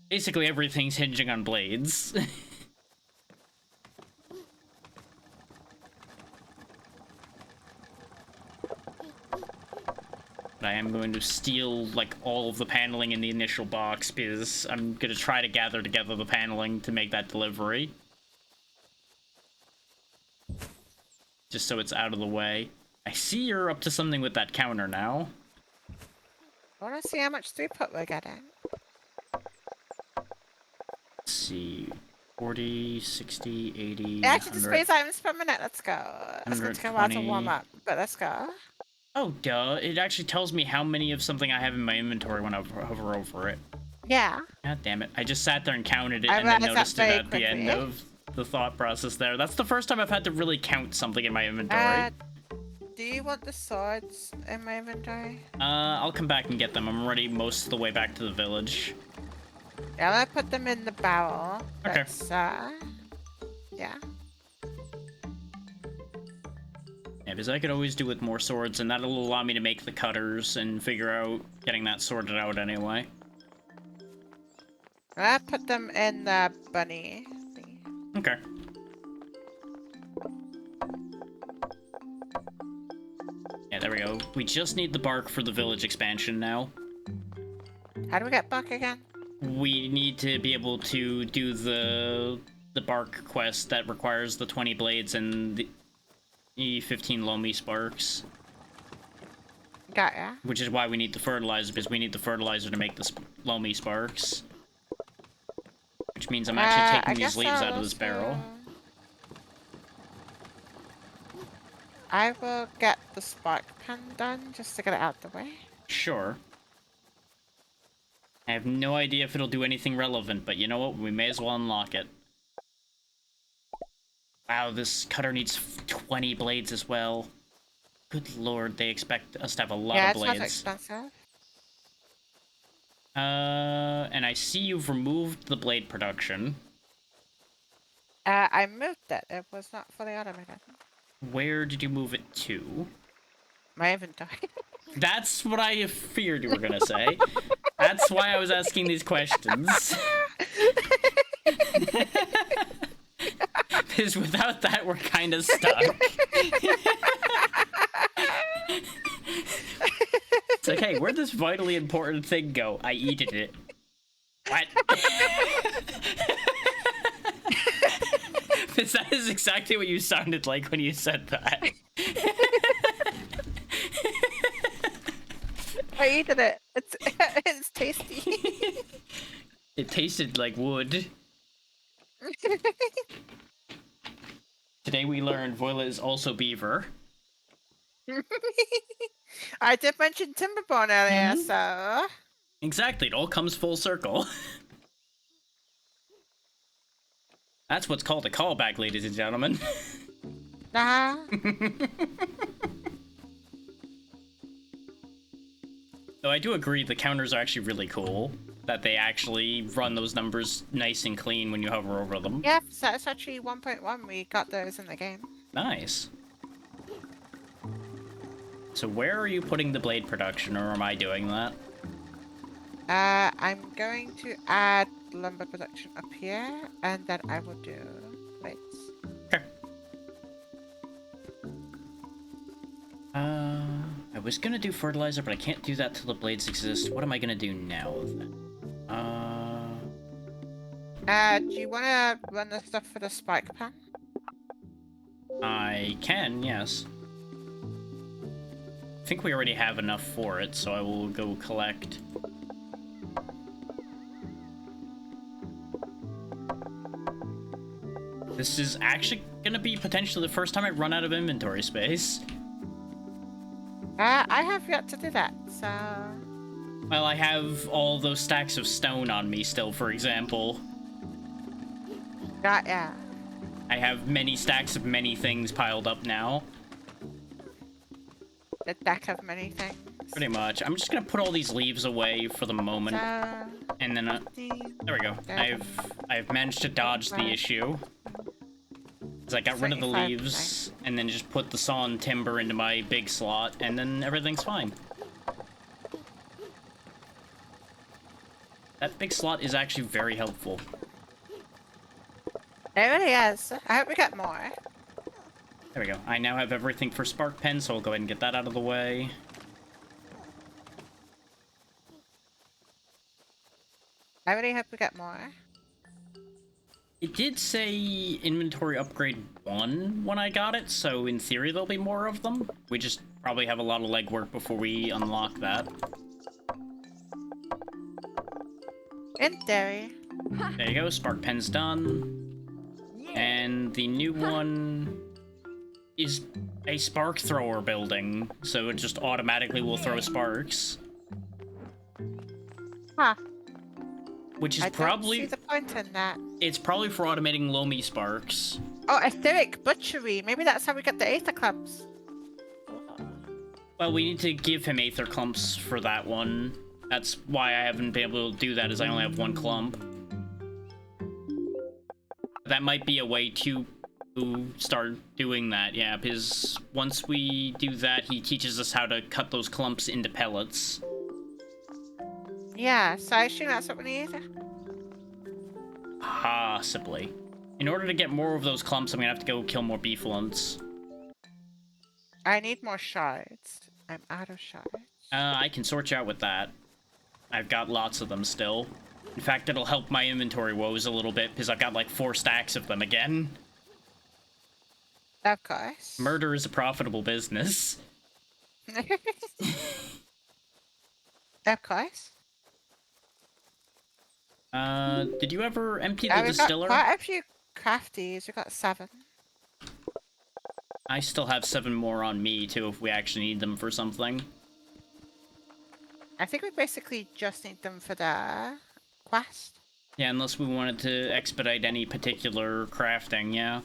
Basically, everything's hinging on blades. But I am going to steal, like, all of the paneling in the initial box, because I'm going to try to gather together the paneling to make that delivery. Just so it's out of the way. I see you're up to something with that counter now. I want to see how much throughput we're getting. Let's see. 40, 60, 80, It actually 100. displays items per minute. Let's go. It's going to take a while to warm up, but let's go. Oh, duh. It actually tells me how many of something I have in my inventory when I hover over it. Yeah. God damn it. I just sat there and counted it and then noticed it at the end of the thought process there. That's the first time I've had to really count something in my inventory. Do you want the swords in my inventory? I'll come back and get them. I'm already most of the way back to the village. Yeah, I'm gonna put them in the barrel. Okay. That's, yeah. Yeah, because I could always do with more swords, and that'll allow me to make the cutters and figure out getting that sorted out anyway. I'm gonna put them in the bunny thingy. Okay. Yeah, there we go. We just need the bark for the village expansion now. How do we get bark again? We need to be able to do the bark quest that requires the 20 blades and the 15 loamy sparks. Got ya. Which is why we need the fertilizer, because we need the fertilizer to make the loamy sparks. Which means I'm actually taking these leaves out of this barrel. I will get the spark pen done just to get it out the way. Sure. I have no idea if it'll do anything relevant, but you know what? We may as well unlock it. Wow, this cutter needs 20 blades as well. Good lord, they expect us to have a lot of blades. Yeah, it's expensive. And I see you've removed the blade production. I moved it. It was not fully automated. Where did you move it to? My inventory. That's what I feared you were gonna say. That's why I was asking these questions. Because without that, we're kind of stuck. It's like, hey, where'd this vitally important thing go? I eated it. What? Because that is exactly what you sounded like when you said that. I eaten it. It's tasty. It tasted like wood. Today we learned Voila is also beaver. I did mention Timberbone earlier, so... Exactly, it all comes full circle. That's what's called a callback, ladies and gentlemen. Nah. Though I do agree the counters are actually really cool. That they actually run those numbers nice and clean when you hover over them. Yeah, so it's actually 1.1. We got those in the game. Nice. So where are you putting the blade production, or am I doing that? I'm going to add lumber production up here, and then I will do plates. Okay. I was gonna do fertilizer, but I can't do that till the blades exist. What am I gonna do now then? Do you want to run the stuff for the spike pan? I can, yes. I think we already have enough for it, so I will go collect. This is actually gonna be potentially the first time I run out of inventory space. I have yet to do that, so... Well, I have all those stacks of stone on me still, for example. Got ya. I have many stacks of many things piled up now. The deck of many things. Pretty much. I'm just gonna put all these leaves away for the moment. So... And then, there we go. I've managed to dodge the issue. Because I got rid of the 75, leaves, and then just put the sawn timber into my big slot, and then everything's fine. That big slot is actually very helpful. It really is. I hope we get more. There we go. I now have everything for Spark Pen, so I'll go ahead and get that out of the way. I really hope we get more. It did say inventory upgrade 1 when I got it, so in theory there'll be more of them. We just probably have a lot of legwork before we unlock that. In theory. There you go, Spark Pen's done. And the new one is a spark thrower building, so it just automatically will throw sparks. Huh. Which is I probably... don't see the point in that. It's probably for automating Lomi sparks. Oh, etheric butchery. Maybe that's how we get the aether clumps. Well, we need to give him Aether Clumps for that one. That's why I haven't been able to do that, is I only have one clump. That might be a way to start doing that, yeah, because once we do that, he teaches us how to cut those clumps into pellets. Yeah, so I assume that's what we need. Possibly. In order to get more of those clumps, I'm gonna have to go kill more beeflunts. I need more shards. I'm out of shards. I can sort you out with that. I've got lots of them still. In fact, it'll help my inventory woes a little bit, because I've got like 4 stacks of them again. Of course. Murder is a profitable business. Of course. Did you ever empty the We've distiller? got quite a few crafties. We've got 7. I still have 7 more on me, too, if we actually need them for something. I think we basically just need them for the quest. Yeah, unless we wanted to expedite any particular crafting, yeah.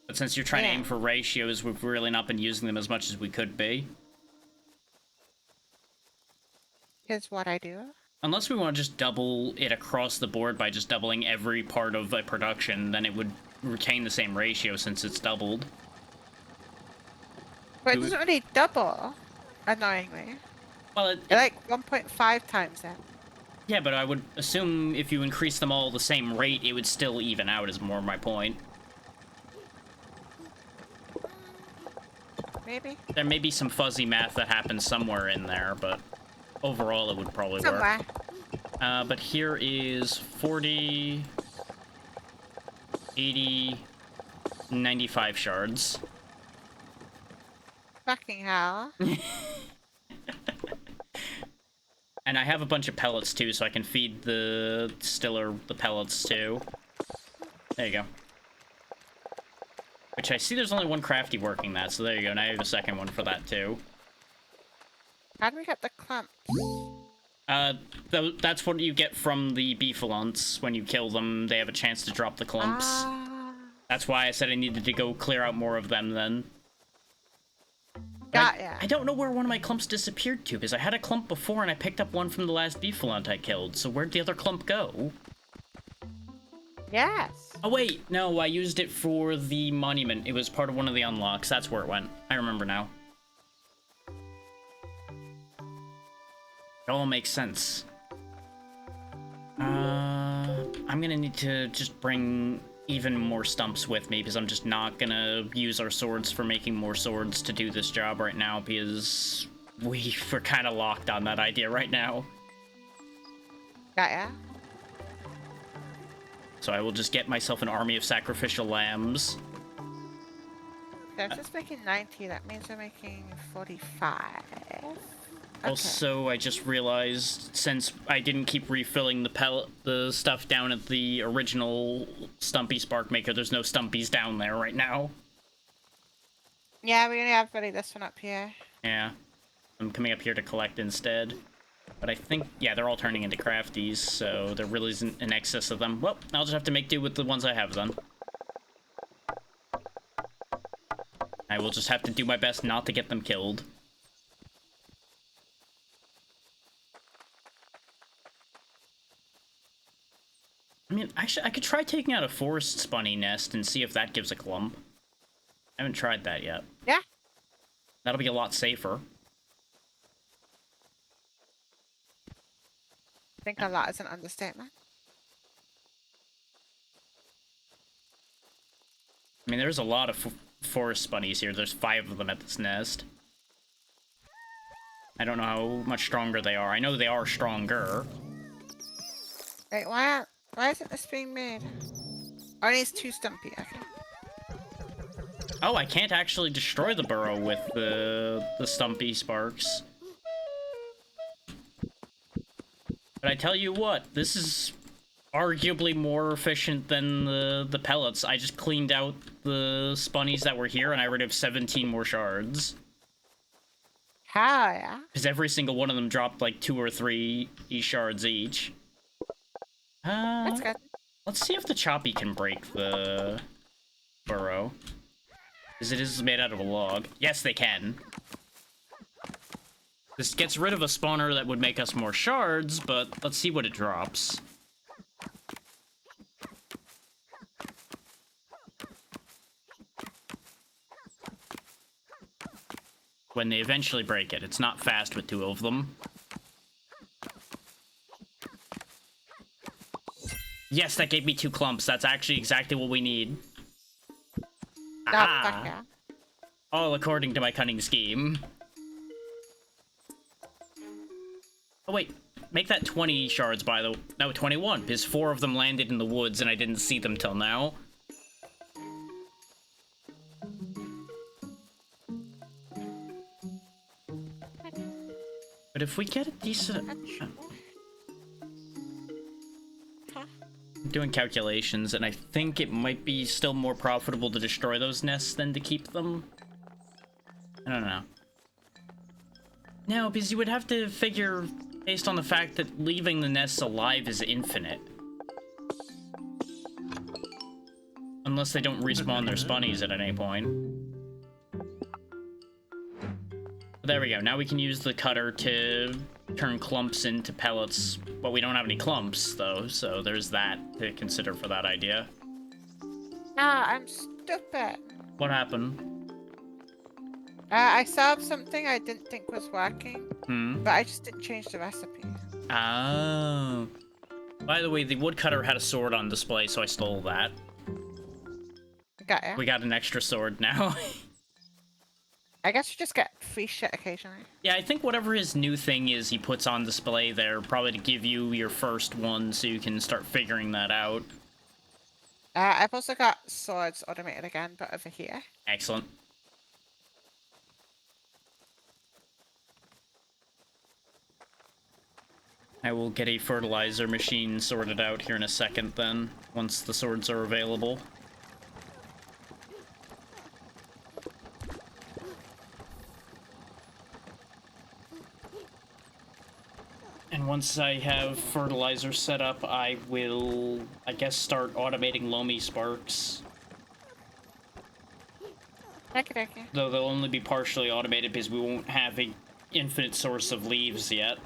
But since you're trying to aim for ratios, we've really not been using them as much as we could be. Here's what I do. Unless we want to just double it across the board by just doubling every part of a production, then it would retain the same ratio since it's doubled. But it doesn't really double, annoyingly. Well, It like 1.5 times it. yeah, but I would assume if you increase them all the same rate, it would still even out, is more my point. Maybe. There may be some fuzzy math that happens somewhere in there, but overall it would probably Somewhere. work. But here is 40, 80, 95 shards. Fucking hell. And I have a bunch of pellets too, so I can feed the distiller the pellets too. There you go. Which I see there's only one crafty working that, so there you go. Now I have a second one for that too. How do we get the clumps? That's what you get from the beefalunts. When you kill them, they have a chance to drop the clumps. That's why I said I needed to go clear out more of them then. Got ya. I don't know where one of my clumps disappeared to, because I had a clump before and I picked up one from the last beefalont I killed, so where'd the other clump go? Yes. Oh wait, no, I used it for the monument. It was part of one of the unlocks. That's where it went. I remember now. It all makes sense. I'm gonna need to just bring even more stumps with me, because I'm just not gonna use our swords for making more swords to do this job right now, because we're kind of locked on that idea right now. Got ya. So I will just get myself an army of sacrificial lambs. So I'm just making 90. That means we're making 45. Okay. Also, I just realized, since I didn't keep refilling the stuff down at the original Stumpy Spark Maker, there's no Stumpies down there right now. Yeah, we only have really this one up here. Yeah. I'm coming up here to collect instead. But I think, yeah, they're all turning into crafties, so there really isn't an excess of them. Well, I'll just have to make do with the ones I have then. I will just have to do my best not to get them killed. I mean, actually, I could try taking out a forest spunny nest and see if that gives a clump. I haven't tried that yet. Yeah. That'll be a lot safer. I think a lot is an understatement. I mean, there's a lot of forest spunnies here. There's 5 of them at this nest. I don't know how much stronger they are. I know they are stronger. Wait, why isn't this being made? Oh, it needs 2 Stumpy, okay. Oh, I can't actually destroy the burrow with the Stumpy Sparks. But I tell you what, this is arguably more efficient than the pellets. I just cleaned out the spunnies that were here and I rid of 17 more shards. Hell yeah. Because every single one of them dropped like 2 or 3 shards each. That's good. Let's see if the choppy can break the burrow. Because it is made out of a log. Yes, they can. This gets rid of a spawner that would make us more shards, but let's see what it drops. When they eventually break it. It's not fast with 2 of them. Yes, that gave me 2 clumps. That's actually exactly what we need. Oh, fuck yeah. All according to my cunning scheme. Oh wait, make that 20 shards by the... No, 21, because 4 of them landed in the woods and I didn't see them till now. But if we get a decent... I'm doing calculations, and I think it might be still more profitable to destroy those nests than to keep them. I don't know. No, because you would have to figure, based on the fact that leaving the nests alive is infinite. Unless they don't respawn their spunnies at any point. But there we go, now we can use the cutter to turn clumps into pellets. But we don't have any clumps, though, so there's that to consider for that idea. Ah, I'm stupid. What happened? I solved something I didn't think was working, Hmm? but I just didn't change the recipe. Oh. By the way, the woodcutter had a sword on display, so I stole that. Got ya. We got an extra sword now. I guess you just get free shit occasionally. Yeah, I think whatever his new thing is he puts on display there, probably to give you your first one so you can start figuring that out. I've also got swords automated again, but over here. Excellent. I will get a fertilizer machine sorted out here in a second then, once the swords are available. And once I have fertilizer set up, I will, I guess, start automating Loamy Sparks. Okay. Though they'll only be partially automated because we won't have a infinite source of leaves yet.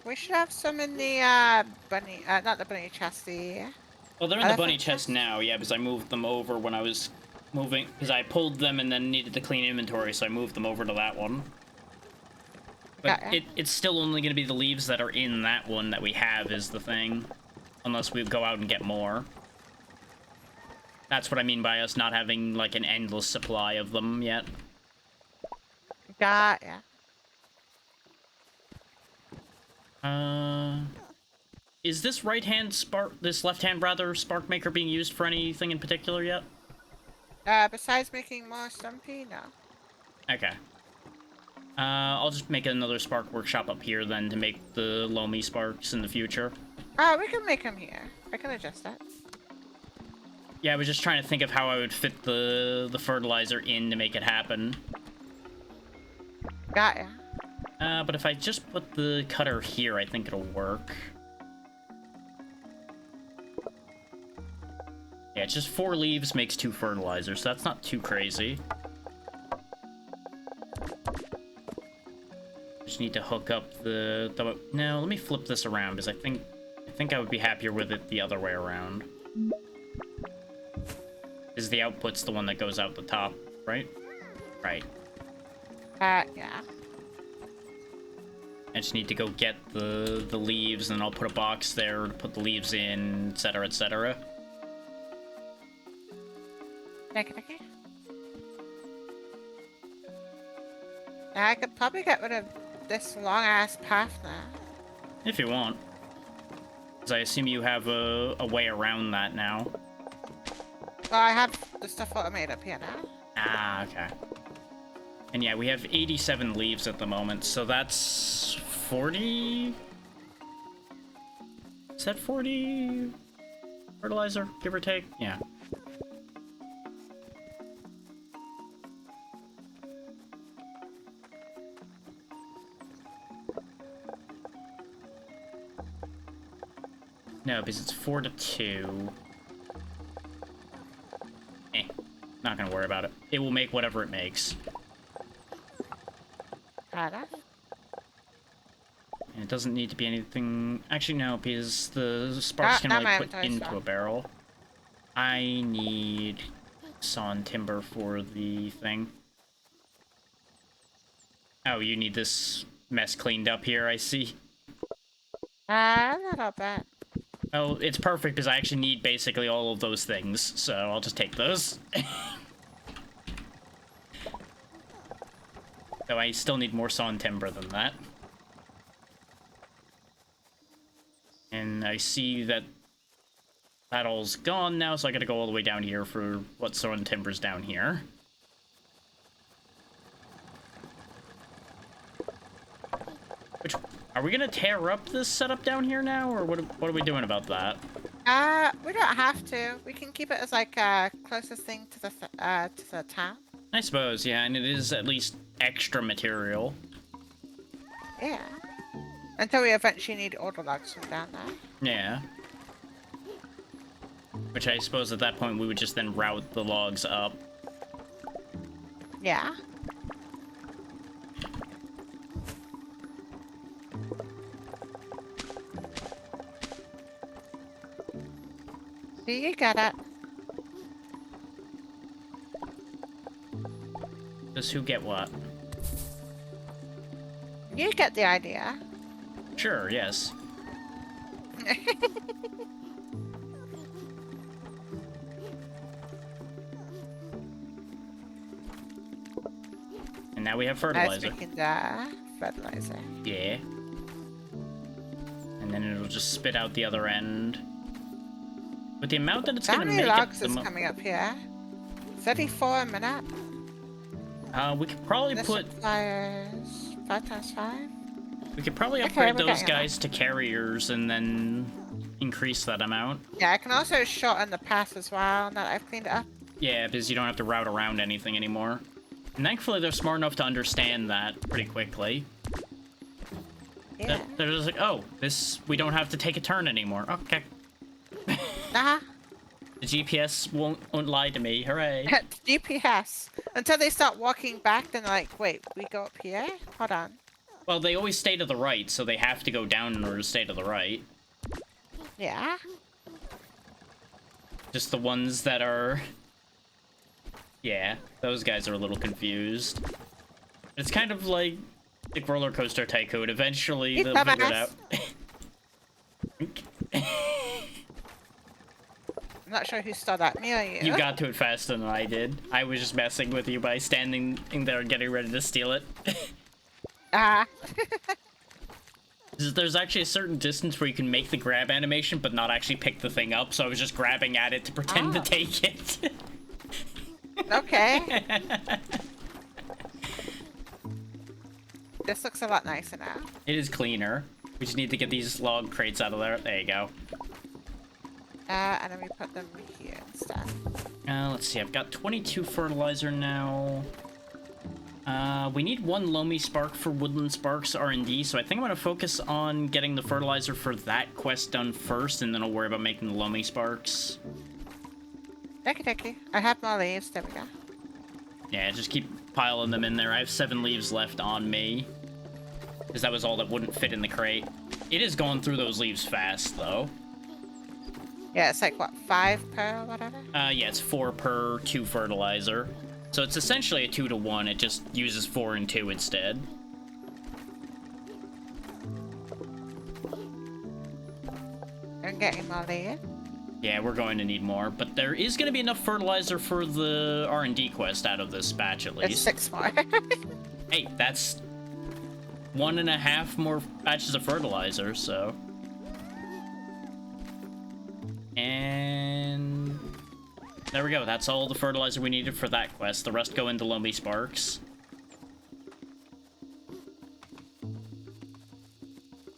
We should have some in the bunny, not the bunny chest, the Well, they're in the bunny elephant chest now, yeah, because I moved them over when I was moving, because I pulled them and then needed to clean inventory, so I moved them over to that one. But Got ya. it's still only going to be the leaves that are in that one that we have is the thing. Unless we go out and get more. That's what I mean by us not having, like, an endless supply of them yet. Got ya. Is this this left-hand rather, spark maker being used for anything in particular yet? Besides making more stumpy, no. Okay. I'll just make another spark workshop up here then to make the loamy sparks in the future. Oh, we can make them here. I can adjust that. Yeah, I was just trying to think of how I would fit the fertilizer in to make it happen. Got ya. But if I just put the cutter here, I think it'll work. Yeah, it's just 4 leaves makes 2 fertilizers, so that's not too crazy. Just need to hook up the no, let me flip this around, because I think I would be happier with it the other way around. Is the output's the one that goes out the top, right? Right. Yeah. I just need to go get the leaves, and I'll put a box there to put the leaves in, etc., etc. Okay. Now I could probably get rid of this long-ass path now. If you want. Because I assume you have a way around that now. Well, I have the stuff automated up here now. Ah, okay. And yeah, we have 87 leaves at the moment, so that's 40? Is that 40 fertilizer, give or take? Yeah. No, because it's 4 to 2. Not gonna worry about it. It will make whatever it makes. Got it. And it doesn't need to be anything... Actually, no, because the sparks can only put into a barrel. I need sawn timber for the thing. Oh, you need this mess cleaned up here, I see. Not bad. Oh, it's perfect because I actually need basically all of those things, so I'll just take those. Though I still need more sawn timber than that. And I see that that all's gone now, so I gotta go all the way down here for what sawn timber's down here. Which, are we gonna tear up this setup down here now, or what are we doing about that? We don't have to. We can keep it as like closest thing to the town. I suppose, yeah, and it is at least extra material. Yeah. Until we eventually need auto logs from down there. Yeah. Which I suppose at that point we would just then route the logs up. Yeah. You got it. Does who get what? You get the idea. Sure, yes. And now we have fertilizer. Speaking the fertilizer. Yeah. And then it'll just spit out the other end. With the amount that it's How gonna many make logs it, is coming up here? 34 a minute. we could probably The put... suppliers 5 times 5. We could probably upgrade those guys to carriers and then increase that amount. Yeah, I can also shorten the path as well, now that I've cleaned it up. Yeah, because you don't have to route around anything anymore. And thankfully they're smart enough to understand that pretty quickly. Yeah. They're just like, oh, we don't have to take a turn anymore. Okay. Nah. The GPS won't lie to me. Hooray. GPS. Until they start walking back, then they're like, wait, we go up here? Hold on. Well, they always stay to the right, so they have to go down in order to stay to the right. Yeah. Just the ones that are... Yeah, those guys are a little confused. It's kind of like Roller Coaster Tycoon. Eventually, You they'll figure it out. I'm not sure who stole that near you. You got to it faster than I did. I was just messing with you by standing in there and getting ready to steal it. Ah. There's actually a certain distance where you can make the grab animation, but not actually pick the thing up, so I was just grabbing at it to pretend to take it. Okay. This looks a lot nicer now. It is cleaner. We just need to get these log crates out of there. There you go. And then we put them here instead. Let's see. I've got 22 fertilizer now. We need 1 Loamy Spark for Woodland Sparks R&D, so I think I'm going to focus on getting the fertilizer for that quest done first, and then I'll worry about making the Loamy Sparks. Thank you. I have more leaves. There we go. Yeah, just keep piling them in there. I have 7 leaves left on me, because that was all that wouldn't fit in the crate. It is going through those leaves fast, though. Yeah, it's like, what, 5 per whatever? Yeah, it's 4 per 2 fertilizer. So it's essentially a 2 to 1, it just uses 4 and 2 instead. I'm getting more leaves. Yeah, we're going to need more, but there is going to be enough fertilizer for the R&D quest out of this batch at There's least. 6 more. Hey, that's 1.5 more batches of fertilizer, so... And... there we go, that's all the fertilizer we needed for that quest. The rest go into Loamy Sparks.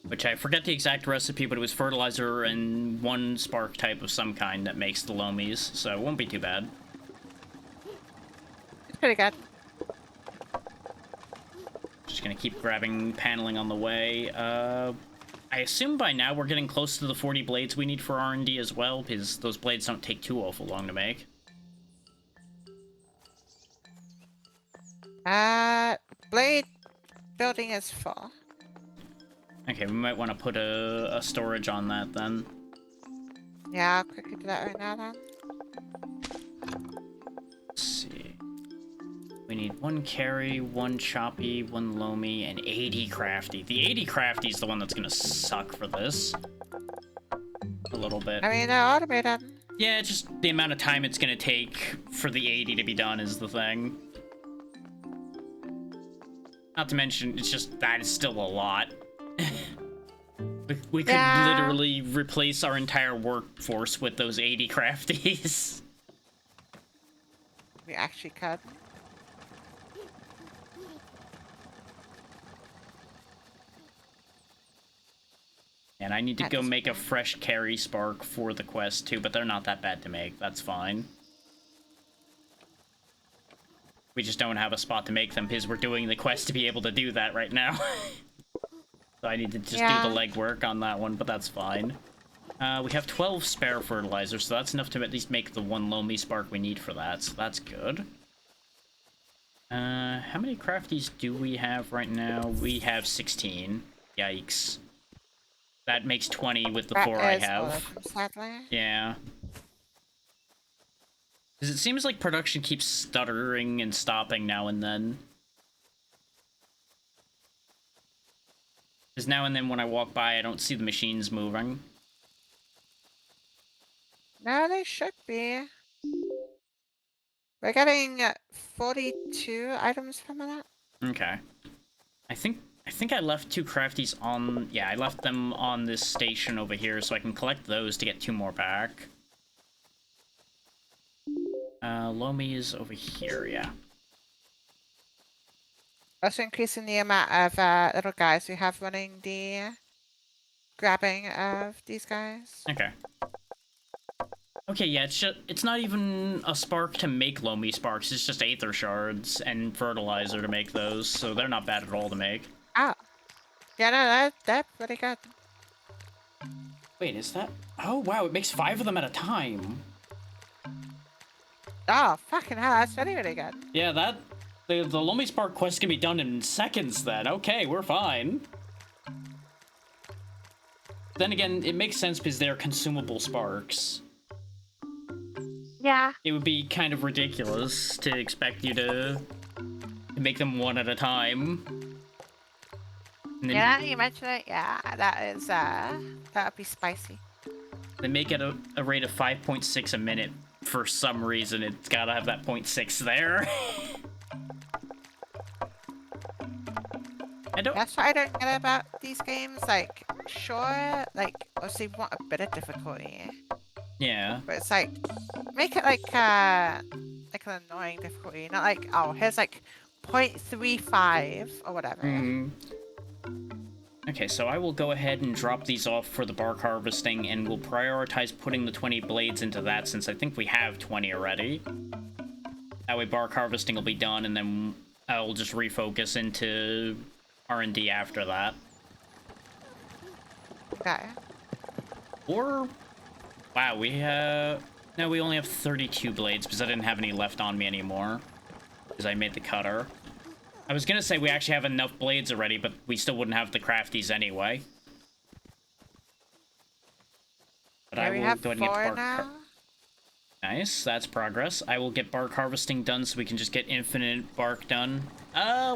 Which I forget the exact recipe, but it was fertilizer and 1 spark type of some kind that makes the Loamies, so it won't be too bad. It's pretty good. Just gonna keep grabbing paneling on the way. I assume by now we're getting close to the 40 blades we need for R&D as well, because those blades don't take too awful long to make. Blade building is full. Okay, we might want to put a storage on that then. Yeah, I'll quickly do that right now then. Let's see. We need 1 carry, 1 choppy, 1 loamy, and 80 crafty. The 80 crafty is the one that's gonna suck for this. A little bit. I mean, they're automated. Yeah, it's just the amount of time it's gonna take for the 80 to be done is the thing. Not to mention, it's just, that is still a lot. We could literally replace our entire workforce with those 80 crafties. We actually could. And I need to go make a fresh carry spark for the quest too, but they're not that bad to make. That's fine. We just don't have a spot to make them because we're doing the quest to be able to do that right now. So I need to just do the legwork on that one, but that's fine. We have 12 spare fertilizers, so that's enough to at least make the 1 Loamy Spark we need for that, so that's good. How many crafties do we have right now? We have 16. Yikes. That makes 20 with the 4 I have. All of them, sadly. Yeah. Because it seems like production keeps stuttering and stopping now and then. Because now and then when I walk by, I don't see the machines moving. No, they should be. We're getting 42 items per minute. Okay. I think I left 2 crafties on... Yeah, I left them on this station over here, so I can collect those to get 2 more back. Loamy is over here, yeah. Also increasing the amount of little guys we have running the grabbing of these guys. Okay. Okay, yeah, it's not even a spark to make Loamy Sparks, it's just Aether Shards and fertilizer to make those, so they're not bad at all to make. Oh. Yeah, no, that's pretty good. Wait, is that... Oh, wow, it makes 5 of them at a time. Oh, fucking hell, that's really, really good. Yeah, the Lomi Spark quest can be done in seconds then. Okay, we're fine. Then again, it makes sense because they're consumable sparks. Yeah. It would be kind of ridiculous to expect you to make them one at a time. And then Yeah, you mentioned it. Yeah, that is, that would be spicy. they make it a rate of 5.6 a minute. For some reason, it's gotta have that 0.6 there. I don't... That's what I don't get about these games. Like, sure, like, obviously you want a bit of difficulty, Yeah. but it's like, make it like an annoying difficulty, not like, oh, here's like 0.35 or whatever. Mm. Okay, so I will go ahead and drop these off for the bark harvesting, and we'll prioritize putting the 20 blades into that since I think we have 20 already. That way bark harvesting will be done, and then I'll just refocus into R&D after that. Okay. Or... Wow, we have... No, we only have 32 blades, because I didn't have any left on me anymore. Because I made the cutter. I was gonna say we actually have enough blades already, but we still wouldn't have the crafties anyway. But Yeah, I we will have go ahead and get 4 bark. now. Nice, that's progress. I will get bark harvesting done so we can just get infinite bark done.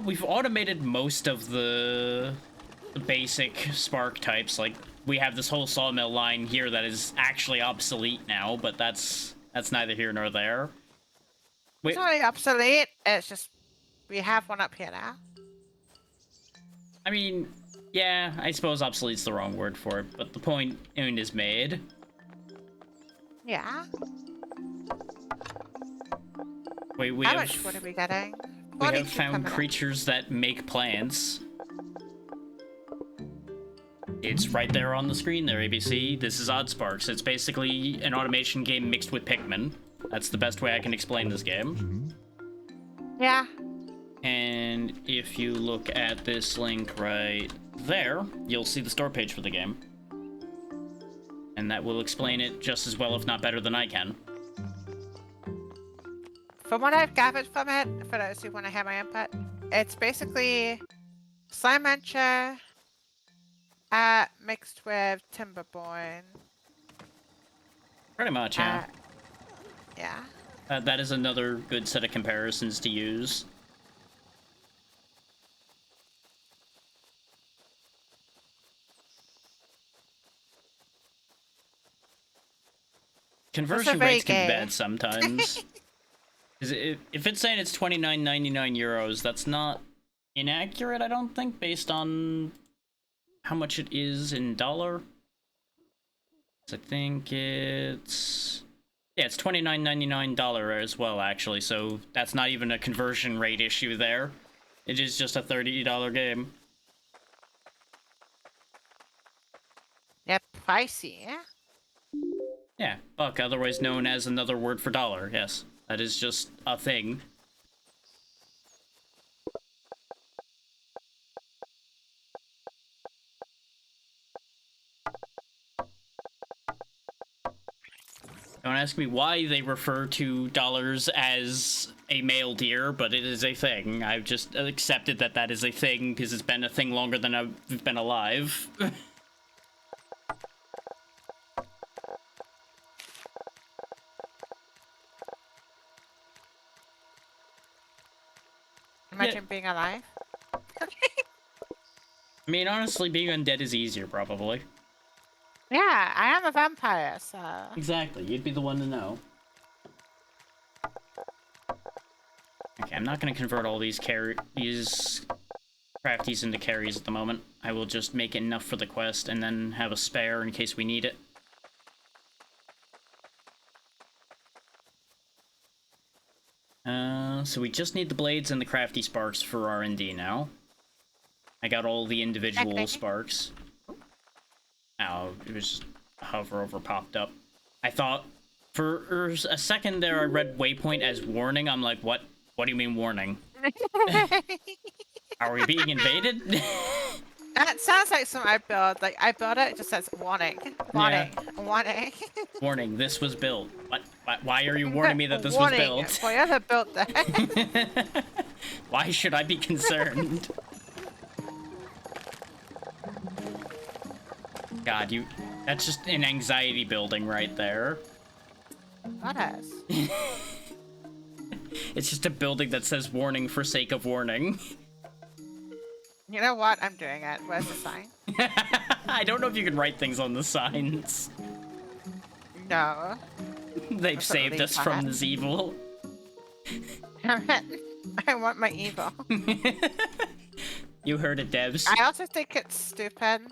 We've automated most of the basic spark types. Like, we have this whole sawmill line here that is actually obsolete now, but that's neither here nor there. Wait, It's not really obsolete, it's just, we have one up here now. I mean, yeah, I suppose obsolete's the wrong word for it, but the point is made. Yeah. Wait, How much wood are we getting? we have 42 found coming in. creatures that make plants. It's right there on the screen there, ABC. This is Oddsparks. It's basically an automation game mixed with Pikmin. That's the best way I can explain this game. Yeah. And if you look at this link right there, you'll see the store page for the game. And that will explain it just as well, if not better than I can. From what I've gathered from it, for those who want to hear my input, it's basically slime mancha mixed with timberborn. Pretty much, yeah. Yeah. That is another good set of comparisons to use. Conversion very rates can be gay. bad sometimes. 'Cause if it's saying it's 29.99 euros, that's not inaccurate, I don't think, based on how much it is in dollar. I think it's... Yeah, it's $29.99 as well, actually, so that's not even a conversion rate issue there. It is just a $30 game. Yeah, pricey, yeah? Yeah, buck, otherwise known as another word for dollar, yes. That is just a thing. Don't ask me why they refer to dollars as a male deer, but it is a thing. I've just accepted that that is a thing because it's been a thing longer than I've been alive. Imagine being alive. I mean, honestly, being undead is easier, probably. Yeah, I am a vampire, so... Exactly, you'd be the one to know. Okay, I'm not gonna convert all these crafties into carries at the moment. I will just make enough for the quest and then have a spare in case we need it. So we just need the blades and the crafty sparks for R&D now. I got all the individual sparks. Oh, it was just hover over popped up. I thought for a second there I read waypoint as warning. I'm like, what? What do you mean warning? Are we being invaded? That sounds like something I build. Like, I build it, it just says warning. Warning. Warning. Warning, this was built. What? Why are you warning me that this was Warning, built? whoever built that. Why should I be concerned? God, that's just an anxiety building right there. What is? It's just a building that says warning for sake of warning. You know what? I'm doing it. Where's the sign? I don't know if you can write things on the signs. No. They've That's saved really us from bad. this evil. I want my evil. You heard it, devs. I also think it's stupid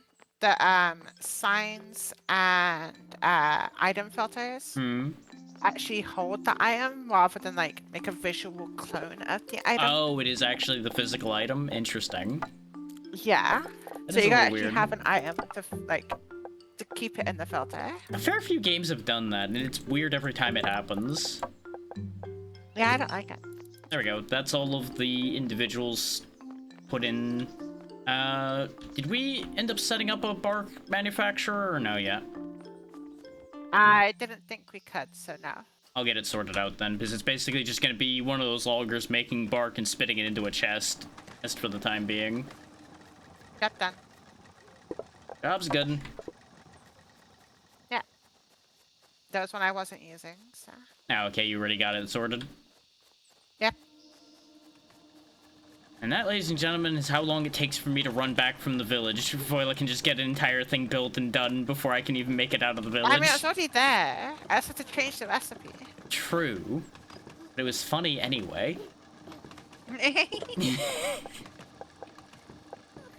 that signs and item filters actually hold the item rather than like make a visual clone of the item. Oh, it is actually the physical item? Interesting. Yeah. That So is you a gotta little actually weird. have an item to keep it in the filter. A fair few games have done that, and it's weird every time it happens. Yeah, I don't like it. There we go. That's all of the individuals put in. Did we end up setting up a bark manufacturer or no yet? I didn't think we could, so no. I'll get it sorted out then, because it's basically just gonna be one of those loggers making bark and spitting it into a chest. Just for the time being. Got done. Job's good. Yeah. That was one I wasn't using, so. Ah, okay, you already got it sorted. Yep. And that, ladies and gentlemen, is how long it takes for me to run back from the village before I can just get an entire thing built and done before I can even make it out of the village. I mean, it was already there. I just had to change the recipe. True. But it was funny anyway.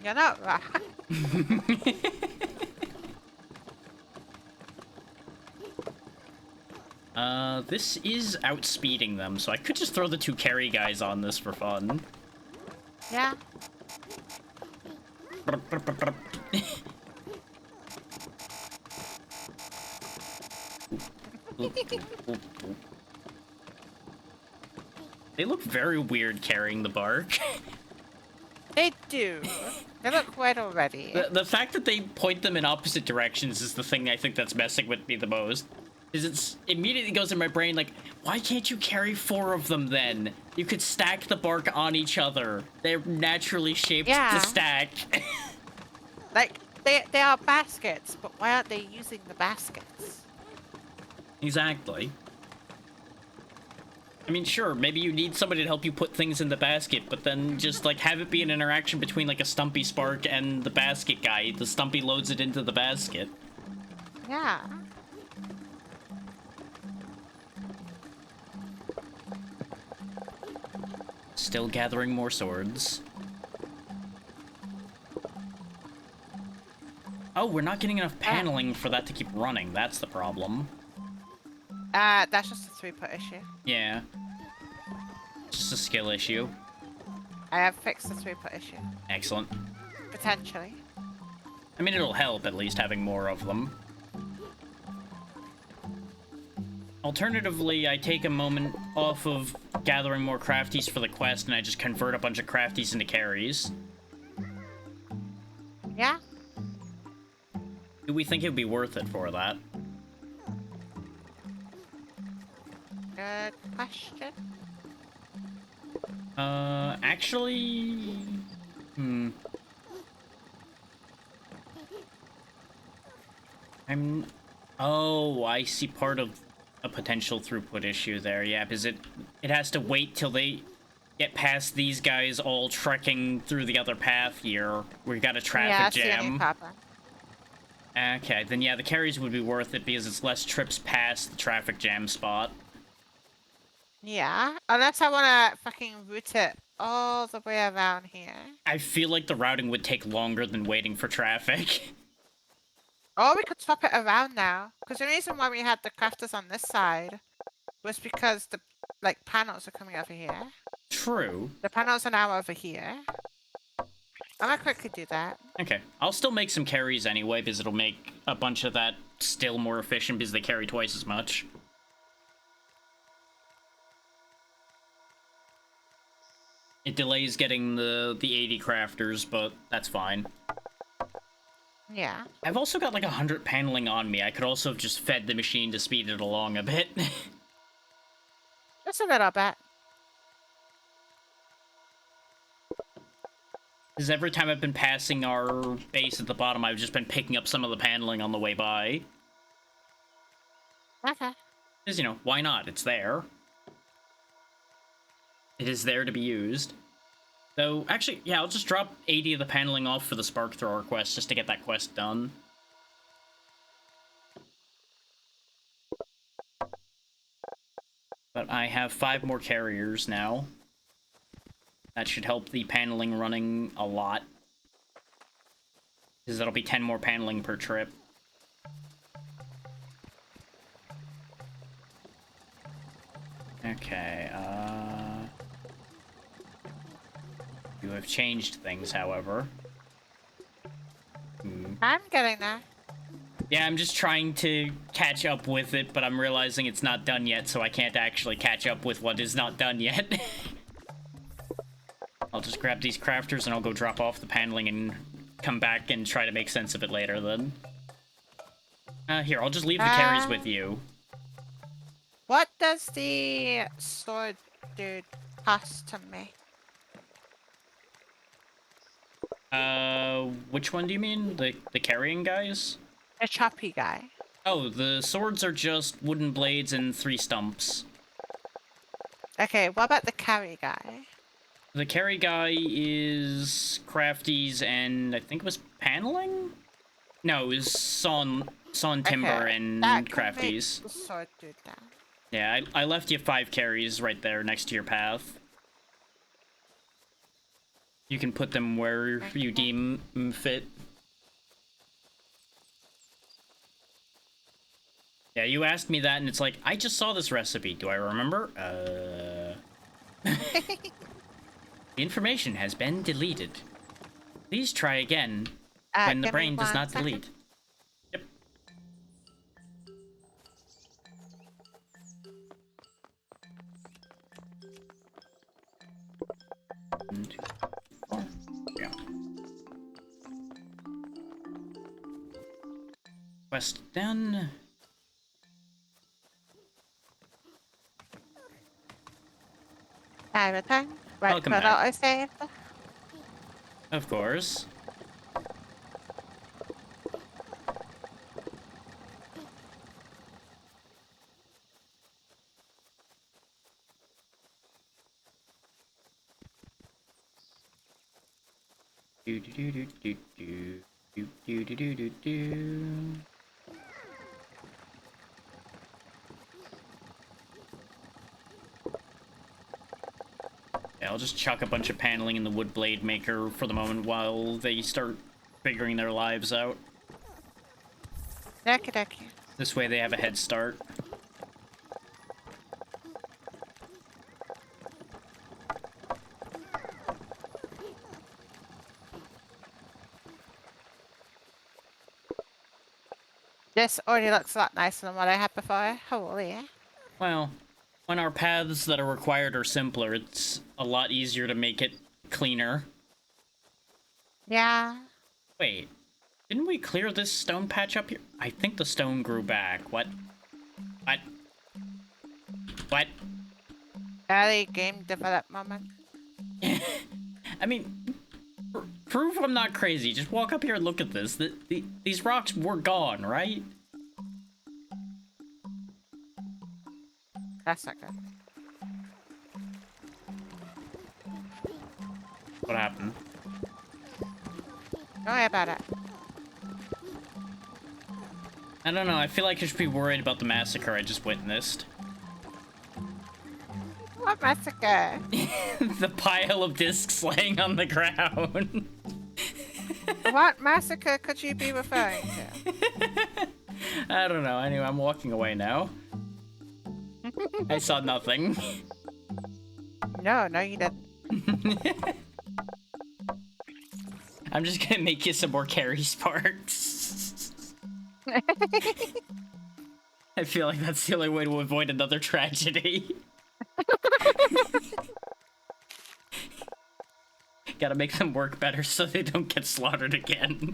You're not wrong. This is outspeeding them, so I could just throw the two carry guys on this for fun. Yeah. They look very weird carrying the bark. They do. They look weird already. The fact that they point them in opposite directions is the thing I think that's messing with me the most. Is it's immediately goes in my brain like, why can't you carry 4 of them then? You could stack the bark on each other. They're naturally shaped Yeah. to stack. Like, they are baskets, but why aren't they using the baskets? Exactly. I mean, sure, maybe you need somebody to help you put things in the basket, but then just, like, have it be an interaction between, like, a Stumpy Spark and the basket guy. The Stumpy loads it into the basket. Yeah. Still gathering more swords. Oh, we're not getting enough paneling for that to keep running. That's the problem. That's just a throughput issue. Yeah. Just a skill issue. I have fixed the throughput issue. Excellent. Potentially. I mean, it'll help at least having more of them. Alternatively, I take a moment off of gathering more crafties for the quest and I just convert a bunch of crafties into carries. Yeah? Do we think it would be worth it for that? Good question. Actually... Oh, I see part of a potential throughput issue there. Yeah, because it has to wait till they get past these guys all trekking through the other path here. We've got a traffic Yeah, I see any jam. problem. Okay, then yeah, the carries would be worth it because it's less trips past the traffic jam spot. Yeah, unless I want to fucking route it all the way around here. I feel like the routing would take longer than waiting for traffic. Or we could swap it around now. Because the reason why we had the crafters on this side was because the, like, panels are coming over here. True. The panels are now over here. I'm gonna quickly do that. Okay, I'll still make some carries anyway because it'll make a bunch of that still more efficient because they carry twice as much. It delays getting the 80 crafters, but that's fine. Yeah. I've also got like 100 paneling on me. I could also have just fed the machine to speed it along a bit. Just a little bit. Because every time I've been passing our base at the bottom, I've just been picking up some of the paneling on the way by. Okay. Because, you know, why not? It's there. It is there to be used. So, actually, yeah, I'll just drop 80 of the paneling off for the Spark Thrower quest, just to get that quest done. But I have 5 more carriers now. That should help the paneling running a lot. Because that'll be 10 more paneling per trip. Okay, You have changed things, however. I'm getting there. Yeah, I'm just trying to catch up with it, but I'm realizing it's not done yet, so I can't actually catch up with what is not done yet. I'll just grab these crafters and I'll go drop off the paneling and come back and try to make sense of it later then. Here, I'll just leave the carries with you. What does the sword dude cost to me? Which one do you mean? The carrying guys? A choppy guy. Oh, the swords are just wooden blades and 3 stumps. Okay, what about the carry guy? The carry guy is crafties and I think it was paneling? No, it was sawn timber and that can crafties. make the sword dude down. Yeah, I left you 5 carries right there next to your path. You can put them where you deem fit. Yeah, you asked me that and it's like, I just saw this recipe. Do I remember? The information has been deleted. Please try again when the Give me brain does 1 not second. delete. Yep. One, 2, 4. Yeah. Quest done. I return. Right, Welcome put back. autosave. Of course. Do do do do do do do do do do do. Yeah, I'll just chuck a bunch of paneling in the wood blade maker for the moment while they start figuring their lives out. Okie dokie. This way they have a head start. This already looks a lot nicer than what I had before. Holy. Well, when our paths that are required are simpler, it's a lot easier to make it cleaner. Yeah. Wait, didn't we clear this stone patch up here? I think the stone grew back. What? What? What? Early game development moment. I mean, prove I'm not crazy. Just walk up here and look at this. These rocks were gone, right? That's not good. What happened? Don't worry about it. I don't know. I feel like I should be worried about the massacre I just witnessed. What massacre? The pile of discs laying on the ground. What massacre could you be referring to? I don't know. Anyway, I'm walking away now. I saw nothing. No, you didn't. I'm just gonna make you some more carry sparks. I feel like that's the only way to avoid another tragedy. Gotta make them work better so they don't get slaughtered again.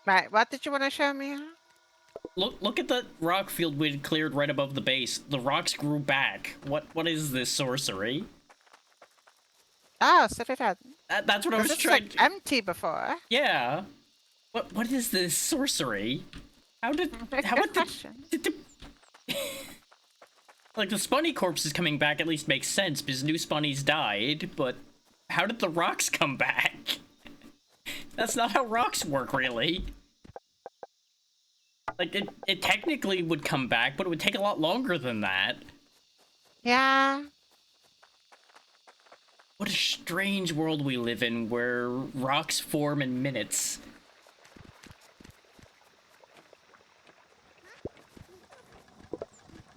Right, what did you want to show me? Look at the rock field we cleared right above the base. The rocks grew back. What is this sorcery? Oh, so they did. That's what I was This trying like to... empty before. Yeah. What is this sorcery? How did Good question. Like, the Spunny corpses coming back at least makes sense because new Spunnies died, but how did the rocks come back? That's not how rocks work, really. Like, it technically would come back, but it would take a lot longer than that. Yeah. What a strange world we live in where rocks form in minutes.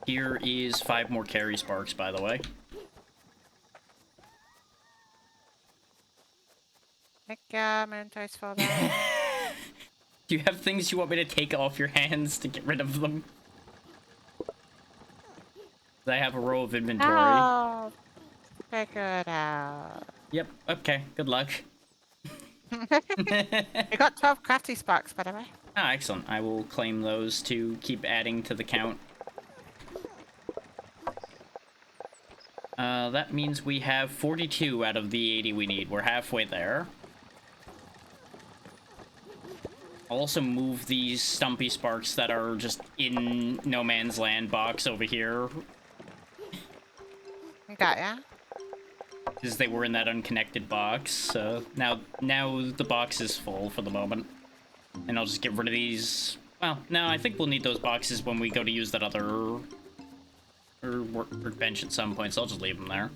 Here is 5 more carry sparks, by the way. Make inventories full there. Do you have things you want me to take off your hands to get rid of them? I have a row of inventory. Oh, figure it out. Yep, okay, good luck. We got 12 crafty sparks, by the way. Ah, excellent. I will claim those to keep adding to the count. That means we have 42 out of the 80 we need. We're halfway there. I'll also move these stumpy sparks that are just in no man's land box over here. Got ya. Because they were in that unconnected box. So now the box is full for the moment. And I'll just get rid of these. Well, no, I think we'll need those boxes when we go to use that other workbench at some point, so I'll just leave them there.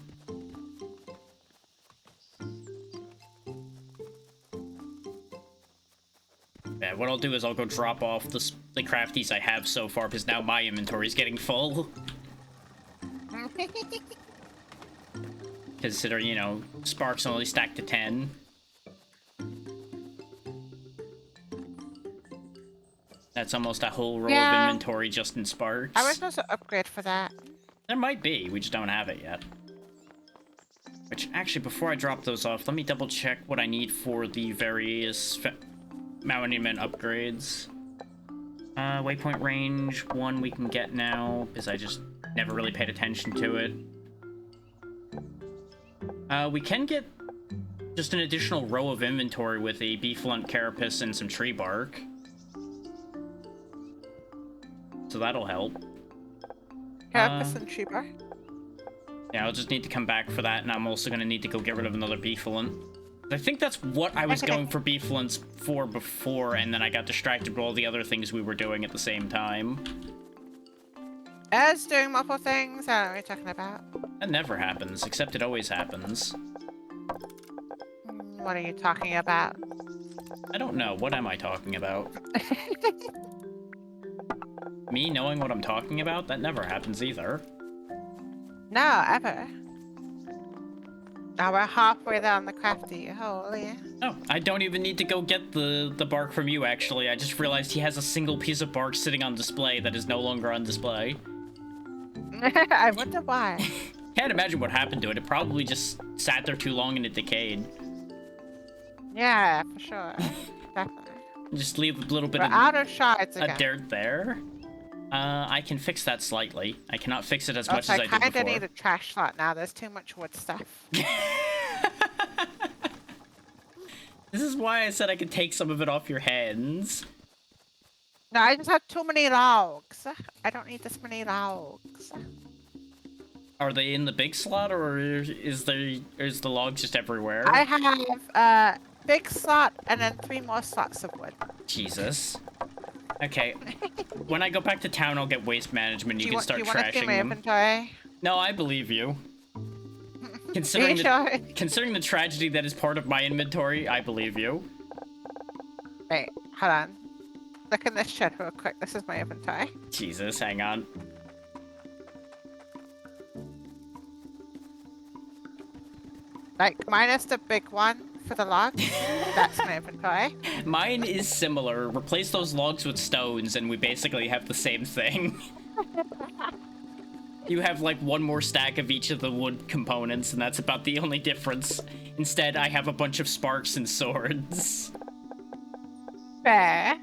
Yeah, what I'll do is I'll go drop off the crafties I have so far, because now my inventory is getting full. Consider, you know, sparks only stacked to 10. That's almost a whole row of inventory just in sparks. I was supposed to upgrade for that. There might be, we just don't have it yet. Which, actually, before I drop those off, let me double check what I need for the various monument upgrades. Waypoint range, 1 we can get now, because I just never really paid attention to it. We can get just an additional row of inventory with a beeflunt carapace and some tree bark. So that'll help. Carapace and tree bark. Yeah, I'll just need to come back for that, and I'm also going to need to go get rid of another beeflunt. I think that's what I was going for beeflunts for before, and then I got distracted with all the other things we were doing at the same time. As doing multiple things? I don't know what you're talking about. That never happens, except it always happens. What are you talking about? I don't know. What am I talking about? Me knowing what I'm talking about? That never happens either. No, ever. Now we're halfway down the crafty. Holy. Oh, I don't even need to go get the bark from you, actually. I just realized he has a single piece of bark sitting on display that is no longer on display. I wonder why. Can't imagine what happened to it. It probably just sat there too long and it decayed. Yeah, for sure. Definitely. Just leave a little bit We're of out of shards again. dirt there. I can fix that slightly. I cannot fix it as much as I did before. I kinda need a trash slot now. There's too much wood stuff. This is why I said I could take some of it off your hands. No, I just have too many logs. I don't need this many logs. Are they in the big slot, or is the logs just everywhere? I have a big slot and then 3 more slots of wood. Jesus. Okay. When I go back to town, I'll get waste management. You can start trashing them. Inventory? No, I believe you. Considering the tragedy that is part of my inventory, I believe you. Wait, hold on. Look in this shed real quick. This is my inventory. Jesus, hang on. Like, minus the big one for the logs. That's my inventory. Mine is similar. Replace those logs with stones, and we basically have the same thing. You have like one more stack of each of the wood components, and that's about the only difference. Instead, I have a bunch of sparks and swords. Fair.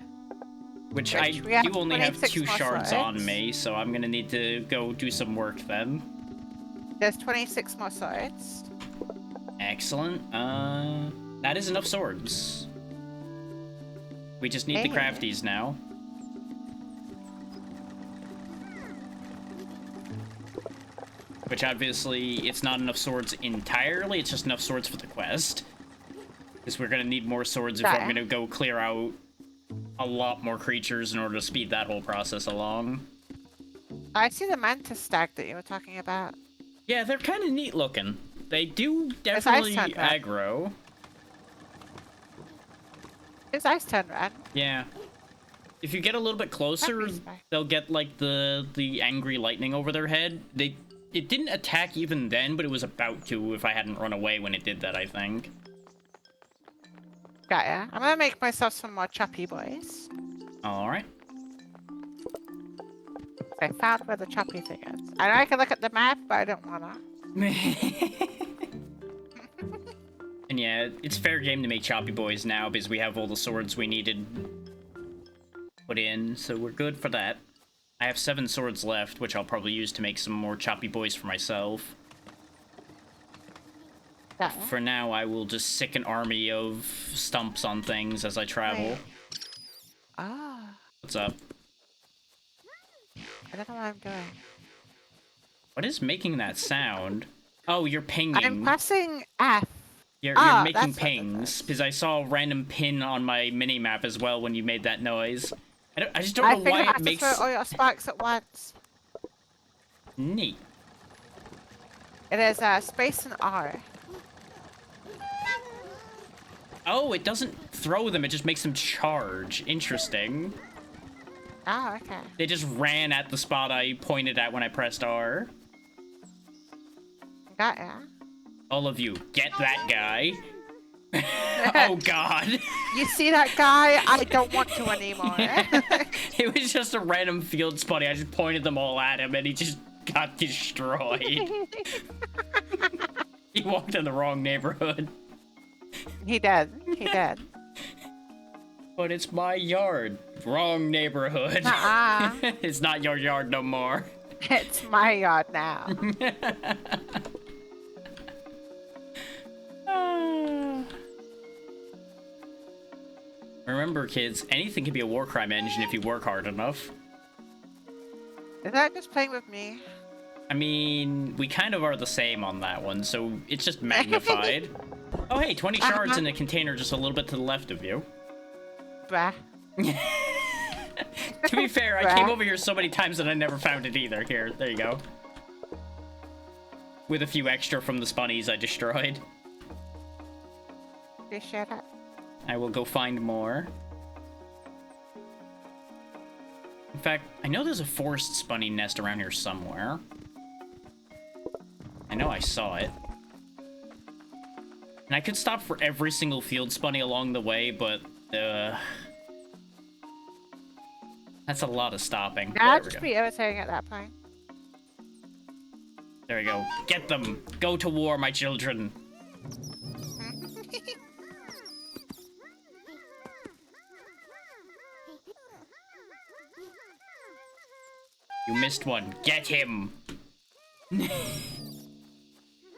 Which We I have do only have 26 2 more shards on swords. me, so I'm gonna need to go do some work then. There's 26 more swords. Excellent. That is enough swords. We just need the Hey. crafties now. Which obviously, it's not enough swords entirely, it's just enough swords for the quest. Because we're gonna need more swords if we're Right. gonna go clear out a lot more creatures in order to speed that whole process along. I see the mantis stag that you were talking about. Yeah, they're kind of neat looking. They do Ice definitely Tundra. aggro. His eyes turn red. Yeah. If you get a little bit closer, Respect. they'll get like the angry lightning over their head. It didn't attack even then, but it was about to if I hadn't run away when it did that, I think. Got ya. I'm gonna make myself some more choppy boys. Alright. I found where the choppy thing is. I know I can look at the map, but I don't wanna. And yeah, it's fair game to make choppy boys now because we have all the swords we needed put in, so we're good for that. I have 7 swords left, which I'll probably use to make some more choppy boys for myself. Got ya. For now, I will just sick an army of stumps on things as I travel. Wait. Ah, What's up? I don't know what I'm doing. What is making that sound? Oh, you're pinging. I'm pressing F. You're Ah, making that's what it pings is. because I saw a random pin on my mini map as well when you made that noise. I just don't I know think I why have it to makes throw all your sparks at once. neat. It is space and R. Oh, it doesn't throw them; it just makes them charge. Interesting. Oh, okay. They just ran at the spot I pointed at when I pressed R. Got ya. All of you, get that guy. Oh God. You see that guy? I don't want to anymore. It was just a random field spotty. I just pointed them all at him and he just got destroyed. He walked in the wrong neighborhood. He did. He did. But it's my yard. Wrong neighborhood. Nuh-uh. It's not your yard no more. It's my yard now. Remember, kids, anything can be a war crime engine if you work hard enough. Is that just playing with me? I mean, we kind of are the same on that one, so it's just magnified. Oh, hey, 20 shards in a container just a little bit to the left of you. Bruh. To be fair, I came over here so many times that I never found it either. Here, there you go. With a few extra from the spunnies I destroyed. Appreciate it. I will go find more. In fact, I know there's a forest spunny nest around here somewhere. I know I saw it. And I could stop for every single field spunny along the way, but that's a lot of stopping. That'd There we just go. be irritating at that point. There we go. Get them! Go to war, my children! You missed one. Get him!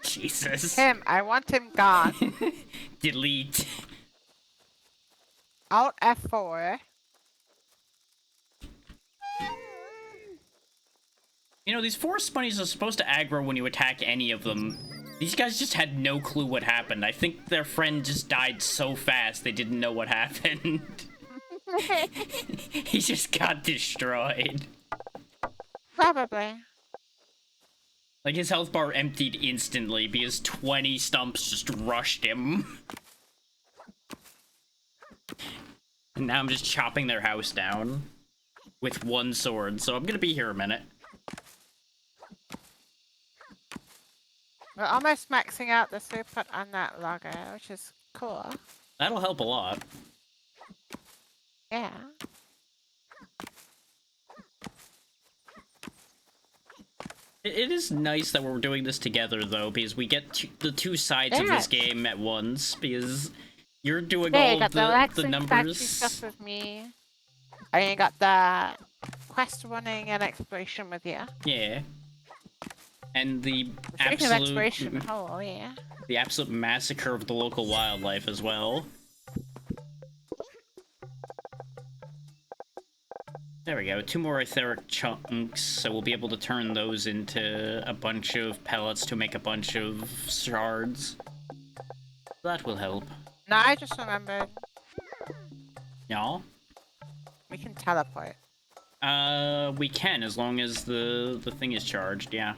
Jesus. Him, I want him gone. Delete. Alt F4. You know, these forest bunnies are supposed to aggro when you attack any of them. These guys just had no clue what happened. I think their friend just died so fast they didn't know what happened. He just got destroyed. Probably. Like, his health bar emptied instantly because 20 stumps just rushed him. And now I'm just chopping their house down with one sword, so I'm gonna be here a minute. We're almost maxing out the throughput on that logger, which is cool. That'll help a lot. It is nice that we're doing this together, though, because we get the two sides of this Yes. game at once, because you're doing Yeah, you all got of the the relaxing fantasy numbers. stuff with me. And you got the quest running and exploration with you. Yeah. And the Speaking of exploration, oh yeah. the absolute massacre of the local wildlife as well. There we go, 2 more etheric chunks, so we'll be able to turn those into a bunch of pellets to make a bunch of shards. That will help. No, I just remembered. Yeah? We can teleport. We can, as long as the thing is charged, yeah.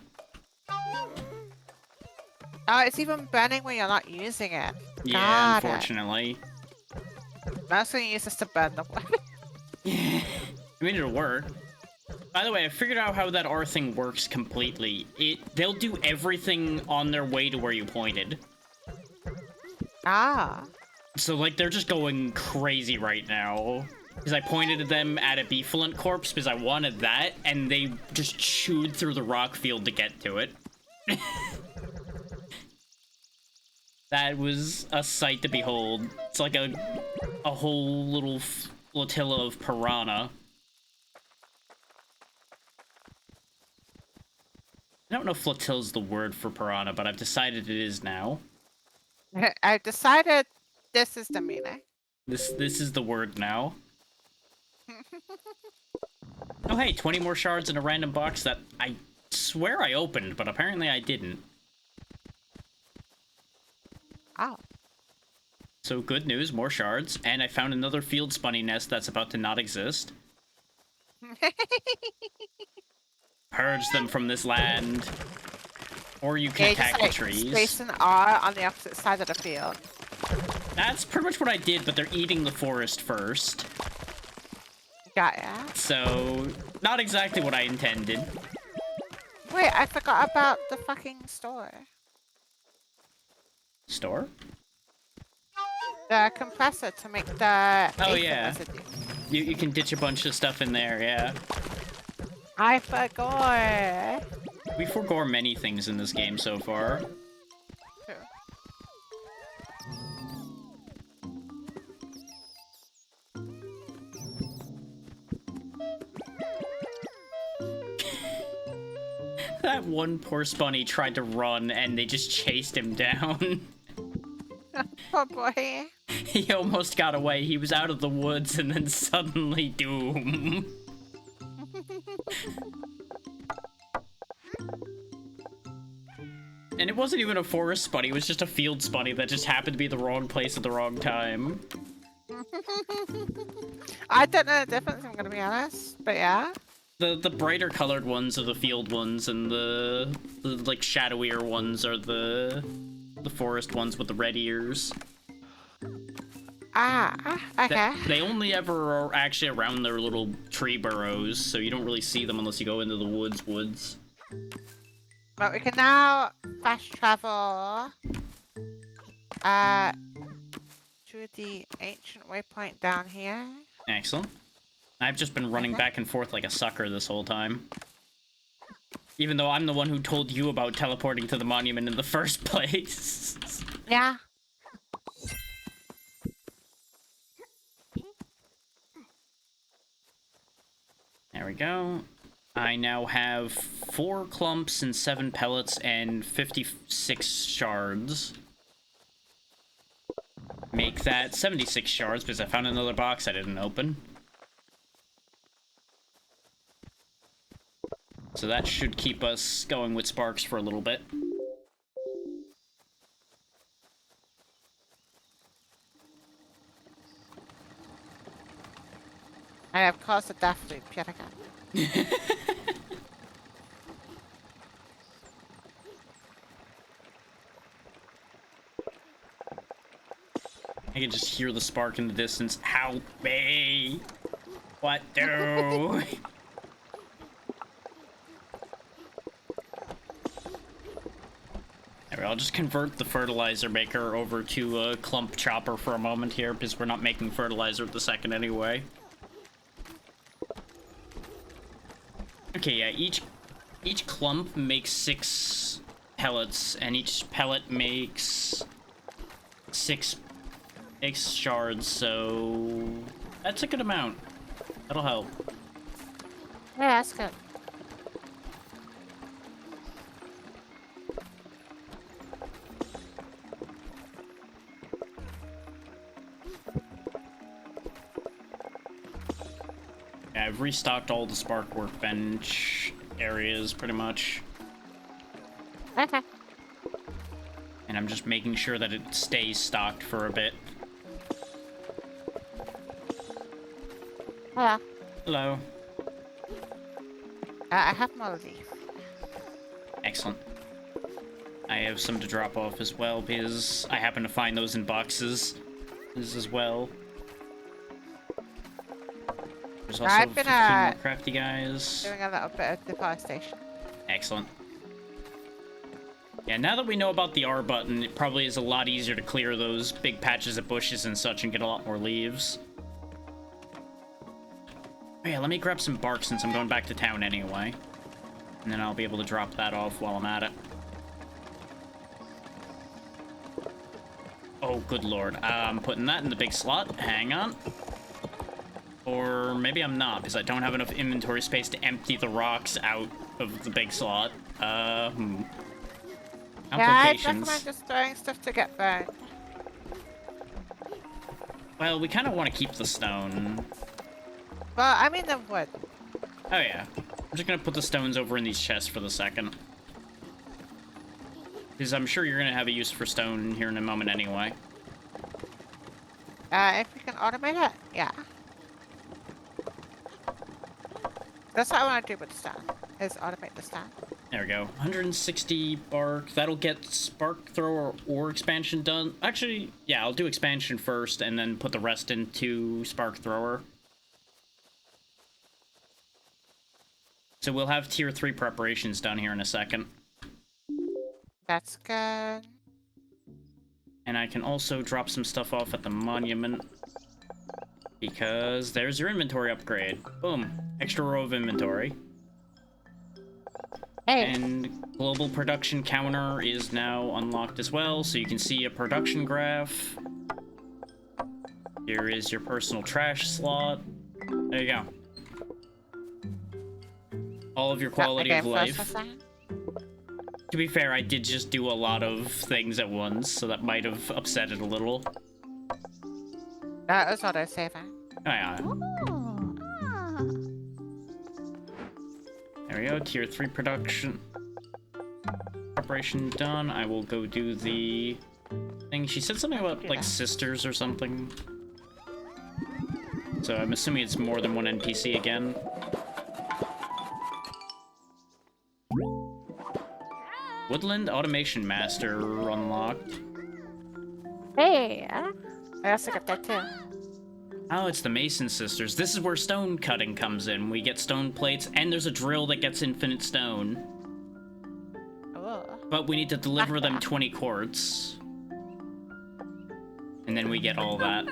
Oh, it's even burning when you're not using it. Yeah, Got it. unfortunately. I was gonna use this to burn the wood. I mean, it'll work. By the way, I figured out how that R thing works completely. They'll do everything on their way to where you pointed. Ah. So, like, they're just going crazy right now. Because I pointed at them at a beeflant corpse because I wanted that, and they just chewed through the rock field to get to it. That was a sight to behold. It's like a whole little flotilla of piranha. I don't know if flotilla's the word for piranha, but I've decided it is now. I've decided this is the meaning. This is the word now. Oh hey, 20 more shards in a random box that I swear I opened, but apparently I didn't. Oh. So good news, more shards, and I found another field spunny nest that's about to not exist. Purge them from this land. Or you can Yeah, attack just, the like, trees. space an R on the opposite side of the field. That's pretty much what I did, but they're eating the forest first. Got ya. So, not exactly what I intended. Wait, I forgot about the fucking store. Store? The compressor to make the Oh, aether yeah. residue. You can ditch a bunch of stuff in there, yeah. I forgot. We forego many things in this game so far. True. That one poor spunny tried to run and they just chased him down. Oh boy. He almost got away. He was out of the woods and then suddenly doom. And it wasn't even a forest spunny, it was just a field spunny that just happened to be the wrong place at the wrong time. I don't know the difference, I'm gonna be honest, but yeah. The brighter colored ones are the field ones, and the like shadowier ones are the forest ones with the red ears. Ah, okay. They only ever are actually around their little tree burrows, so you don't really see them unless you go into the woods. But we can now fast travel to the ancient waypoint down here. Excellent. I've just been running back and forth like a sucker this whole time. Even though I'm the one who told you about teleporting to the monument in the first place. Yeah. There we go. I now have 4 clumps and 7 pellets and 56 shards. Make that 76 shards because I found another box I didn't open. So that should keep us going with sparks for a little bit. I have caused a death loop yet again. I can just hear the spark in the distance. Help me! What do? Anyway, I'll just convert the fertilizer maker over to a clump chopper for a moment here, because we're not making fertilizer at the second anyway. Okay, yeah, each each clump makes 6 pellets, and each pellet makes 6 shards, so that's a good amount. That'll help. Yeah, that's good. Yeah, I've restocked all the Spark workbench areas, pretty much. Okay. And I'm just making sure that it stays stocked for a bit. Hello. Hello. I have more leaf. Excellent. I have some to drop off as well, because I happen to find those in boxes as well. There's also I've been, 15 more crafty guys. doing a little bit of deforestation. Excellent. Yeah, now that we know about the R button, it probably is a lot easier to clear those big patches of bushes and such and get a lot more leaves. Oh yeah, let me grab some bark since I'm going back to town anyway. And then I'll be able to drop that off while I'm at it. Oh, good lord. I'm putting that in the big slot. Hang on. Or maybe I'm not, because I don't have enough inventory space to empty the rocks out of the big slot. Yeah, I'd Complications. recommend just throwing stuff to get burned. Well, we kind of want to keep the stone. Well, I mean the wood. Oh yeah. I'm just gonna put the stones over in these chests for the second. Because I'm sure you're gonna have a use for stone here in a moment anyway. If we can automate it, yeah. That's what I want to do with the stand, is automate the stand. There we go. 160 bark. That'll get spark thrower or expansion done. Actually, yeah, I'll do expansion first and then put the rest into spark thrower. So we'll have tier 3 preparations done here in a second. That's good. And I can also drop some stuff off at the monument. Because there's your inventory upgrade. Boom. Extra row of inventory. Hey. And global production counter is now unlocked as well, so you can see a production graph. Here is your personal trash slot. There you go. All of your quality of life. To be fair, I did just do a lot of things at once, so that might have upset it a little. That was auto-saving. Oh, yeah. There we go, tier 3 production. Preparation done. I will go do the thing. She said something about, like, sisters or something. So I'm assuming it's more than one NPC again. Woodland Automation Master unlocked. Hey. I also got that too. Oh, it's the Mason Sisters. This is where stone cutting comes in. We get stone plates, and there's a drill that gets infinite stone. Oh. But we need to deliver them 20 quartz. And then we get all that.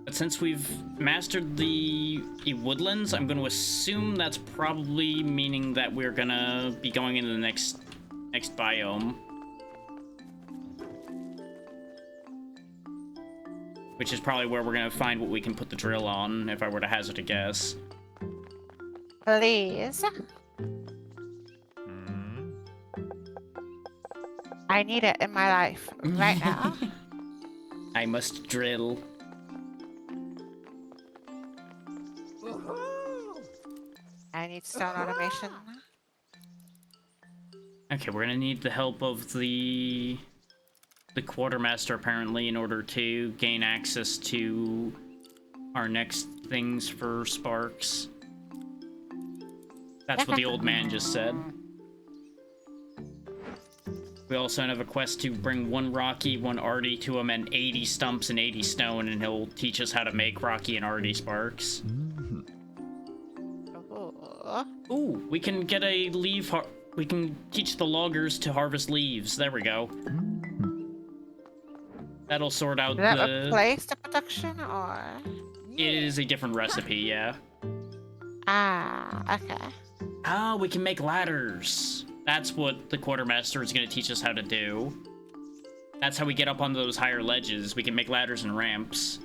But since we've mastered the woodlands, I'm going to assume that's probably meaning that we're gonna be going into the next biome. Which is probably where we're gonna find what we can put the drill on, if I were to hazard a guess. Please. I need it in my life right now. I must drill. I need stone automation. Okay, we're gonna need the help of the quartermaster apparently in order to gain access to our next things for sparks. That's what the old man just said. We also have a quest to bring 1 Rocky, 1 Arty to him, and 80 stumps and 80 stone, and he'll teach us how to make Rocky and Arty sparks. Ooh, we can get a leaf. We can teach the loggers to harvest leaves. There we go. That'll sort out Did that replace the production, or? It is a different recipe, yeah. Ah, okay. Ah, we can make ladders. That's what the quartermaster is going to teach us how to do. That's how we get up onto those higher ledges. We can make ladders and ramps.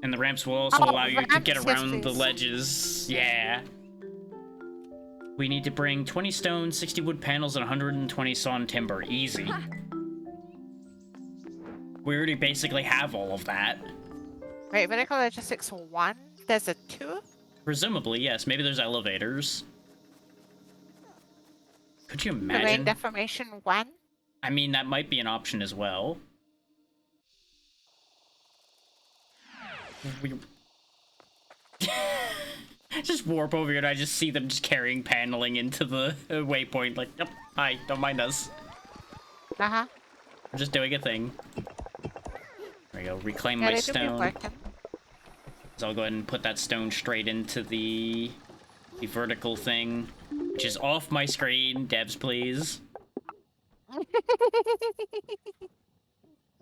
And the ramps will also allow you to get ramps, yes, around the please. ledges. Yeah. We need to bring 20 stone, 60 wood panels, and 120 sawn timber. Easy. We already basically have all of that. Wait, vertical logistics 1? There's a 2? Presumably, yes. Maybe there's elevators. Could you Terrain imagine? deformation 1? I mean, that might be an option as well. We... just warp over here and I just see them just carrying paneling into the waypoint. Like, yep, hi, don't mind us. Uh-huh. We're just doing a thing. There we go, reclaim Yeah, my they do be stone. working. So I'll go ahead and put that stone straight into the vertical thing, which is off my screen. Devs, please.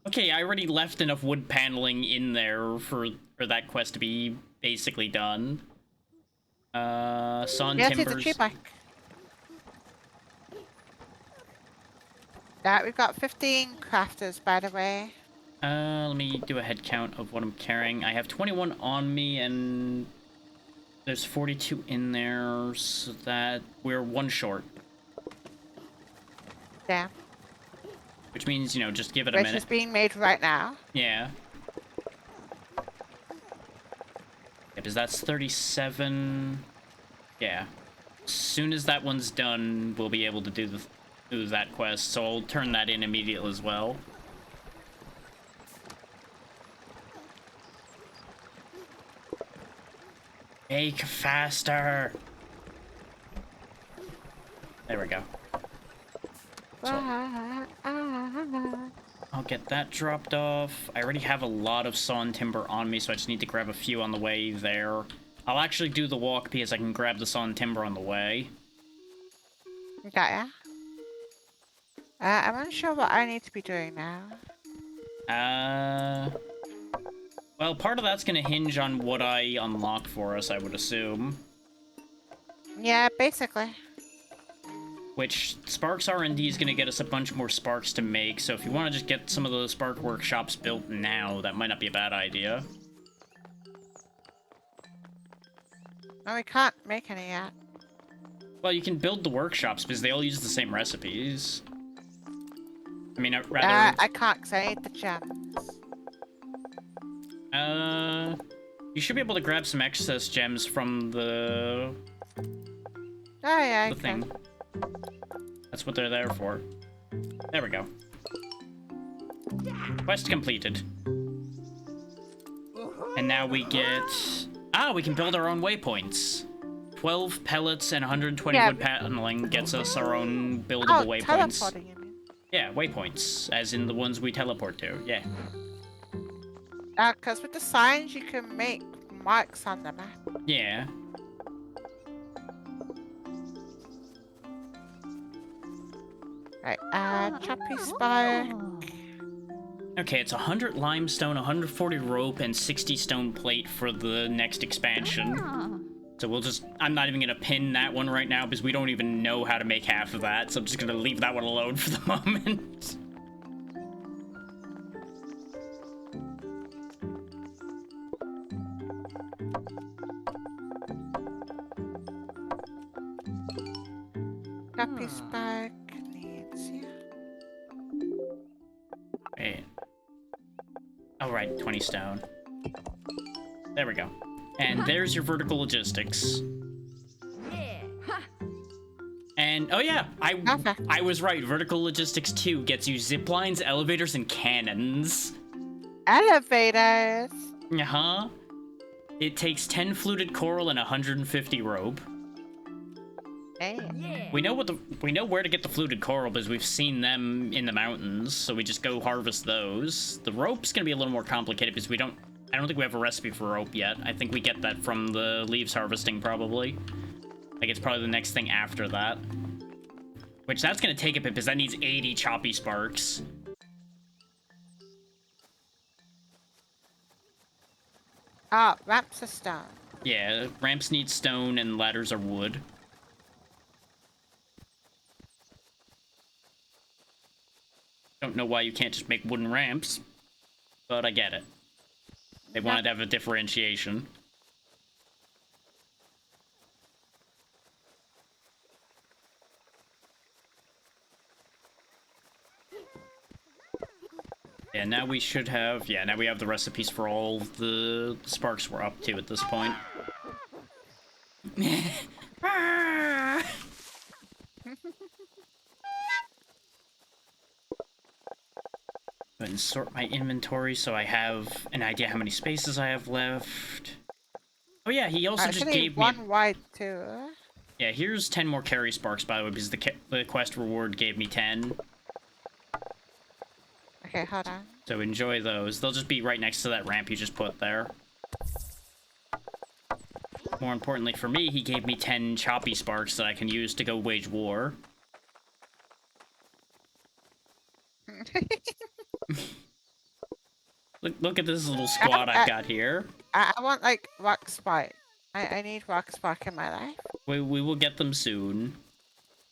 Okay, I already left enough wood paneling in there for that quest to be basically done. Sawn Yes, timbers. it's a tree bike. Yeah, we've got 15 crafters, by the way. Let me do a head count of what I'm carrying. I have 21 on me, and there's 42 in there, so that we're one short. Damn. Which means, you know, just give it a Which minute. is being made right now. Yeah. Yeah, because that's 37. Yeah. As soon as that one's done, we'll be able to do that quest, so I'll turn that in immediately as well. Make faster! There we go. So I'll get that dropped off. I already have a lot of sawn timber on me, so I just need to grab a few on the way there. I'll actually do the walk because I can grab the sawn timber on the way. Got ya. I'm unsure what I need to be doing now. Well, part of that's gonna hinge on what I unlock for us, I would assume. Yeah, basically. Which, Sparks R&D is gonna get us a bunch more sparks to make, so if you want to just get some of those spark workshops built now, that might not be a bad idea. No, we can't make any yet. Well, you can build the workshops, because they all use the same recipes. I mean, rather... I can't, because I need the gems. You should be able to grab some excess gems from the... Oh, yeah, I the thing. can. That's what they're there for. There we go. Quest completed. And now we get... Ah, we can build our own waypoints. 12 pellets and 120 wood paneling gets us our own buildable waypoints. Teleporting, you mean? Yeah, waypoints, as in the ones we teleport to, yeah. Because with the signs, you can make marks on the map. Yeah. Right, choppy spark. Okay, it's 100 limestone, 140 rope, and 60 stone plate for the next expansion. So we'll just... I'm not even gonna pin that one right now, because we don't even know how to make half of that, so I'm just gonna leave that one alone for the moment. Choppy spark needs you. Wait. Oh, right, 20 stone. There we go. And there's your vertical logistics. And, oh yeah, I was right. Vertical logistics 2 gets you zip lines, elevators, and cannons. Elevators! Uh-huh. It takes 10 fluted coral and 150 rope. Hey. We know where to get the fluted coral because we've seen them in the mountains, so we just go harvest those. The rope's gonna be a little more complicated because I don't think we have a recipe for rope yet. I think we get that from the leaves harvesting, probably. Like, it's probably the next thing after that. Which, that's gonna take a bit, because that needs 80 choppy sparks. Oh, ramps are stone. Yeah, ramps need stone and ladders are wood. Don't know why you can't just make wooden ramps, but I get it. They wanted to have a differentiation. Yeah, now we should have... Yeah, now we have the recipes for all the sparks we're up to at this point. Go ahead and sort my inventory so I have an idea how many spaces I have left. Oh yeah, he also just gave me... one wide too. Yeah, here's 10 more carry sparks, by the way, because the quest reward gave me 10. Okay, hold on. So enjoy those. They'll just be right next to that ramp you just put there. More importantly for me, he gave me 10 choppy sparks that I can use to go wage war. Look at this little squad I've got here. I want like rock spike. I need rock spark in my life. We will get them soon.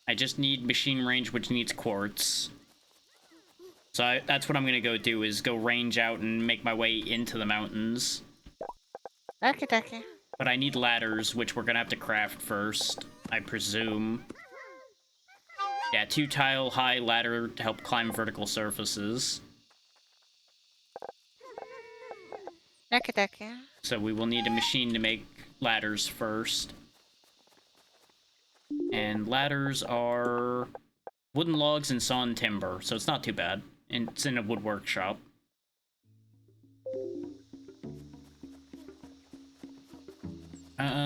I just need machine range, which needs quartz. So that's what I'm gonna go do, is go range out and make my way into the mountains. Okay. But I need ladders, which we're gonna have to craft first, I presume. Yeah, 2-tile high ladder to help climb vertical surfaces. Okay. So we will need a machine to make ladders first. And ladders are wooden logs and sawn timber, so it's not too bad. And it's in a wood workshop.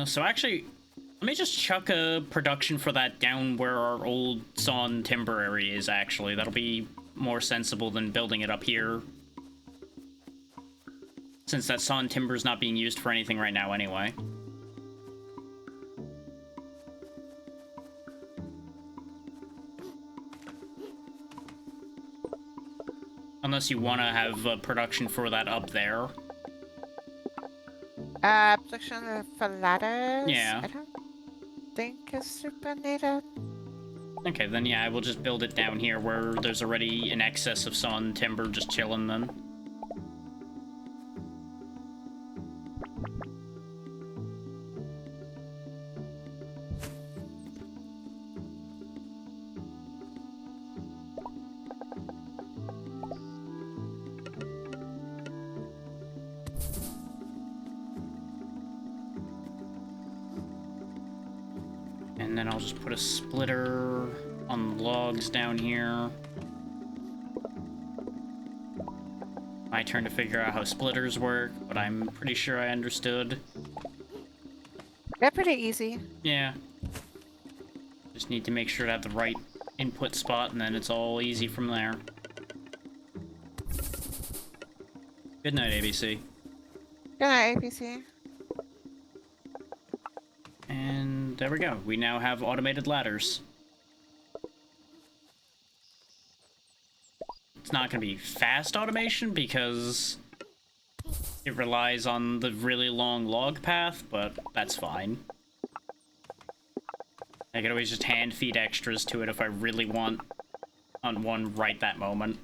So actually, let me just chuck a production for that down where our old sawn timber area is, actually. That'll be more sensible than building it up here. Since that sawn timber is not being used for anything right now anyway. Unless you want to have a production for that up there. Production for ladders? Yeah. I don't think is super needed. Okay, then yeah, I will just build it down here where there's already an excess of sawn timber just chilling then. And then I'll just put a splitter on the logs down here. My turn to figure out how splitters work, but I'm pretty sure I understood. They're pretty easy. Yeah. Just need to make sure to have the right input spot, and then it's all easy from there. Good night, ABC. Good night, APC. And there we go. We now have automated ladders. It's not going to be fast automation because it relies on the really long log path, but that's fine. I could always just hand feed extras to it if I really want on one right that moment.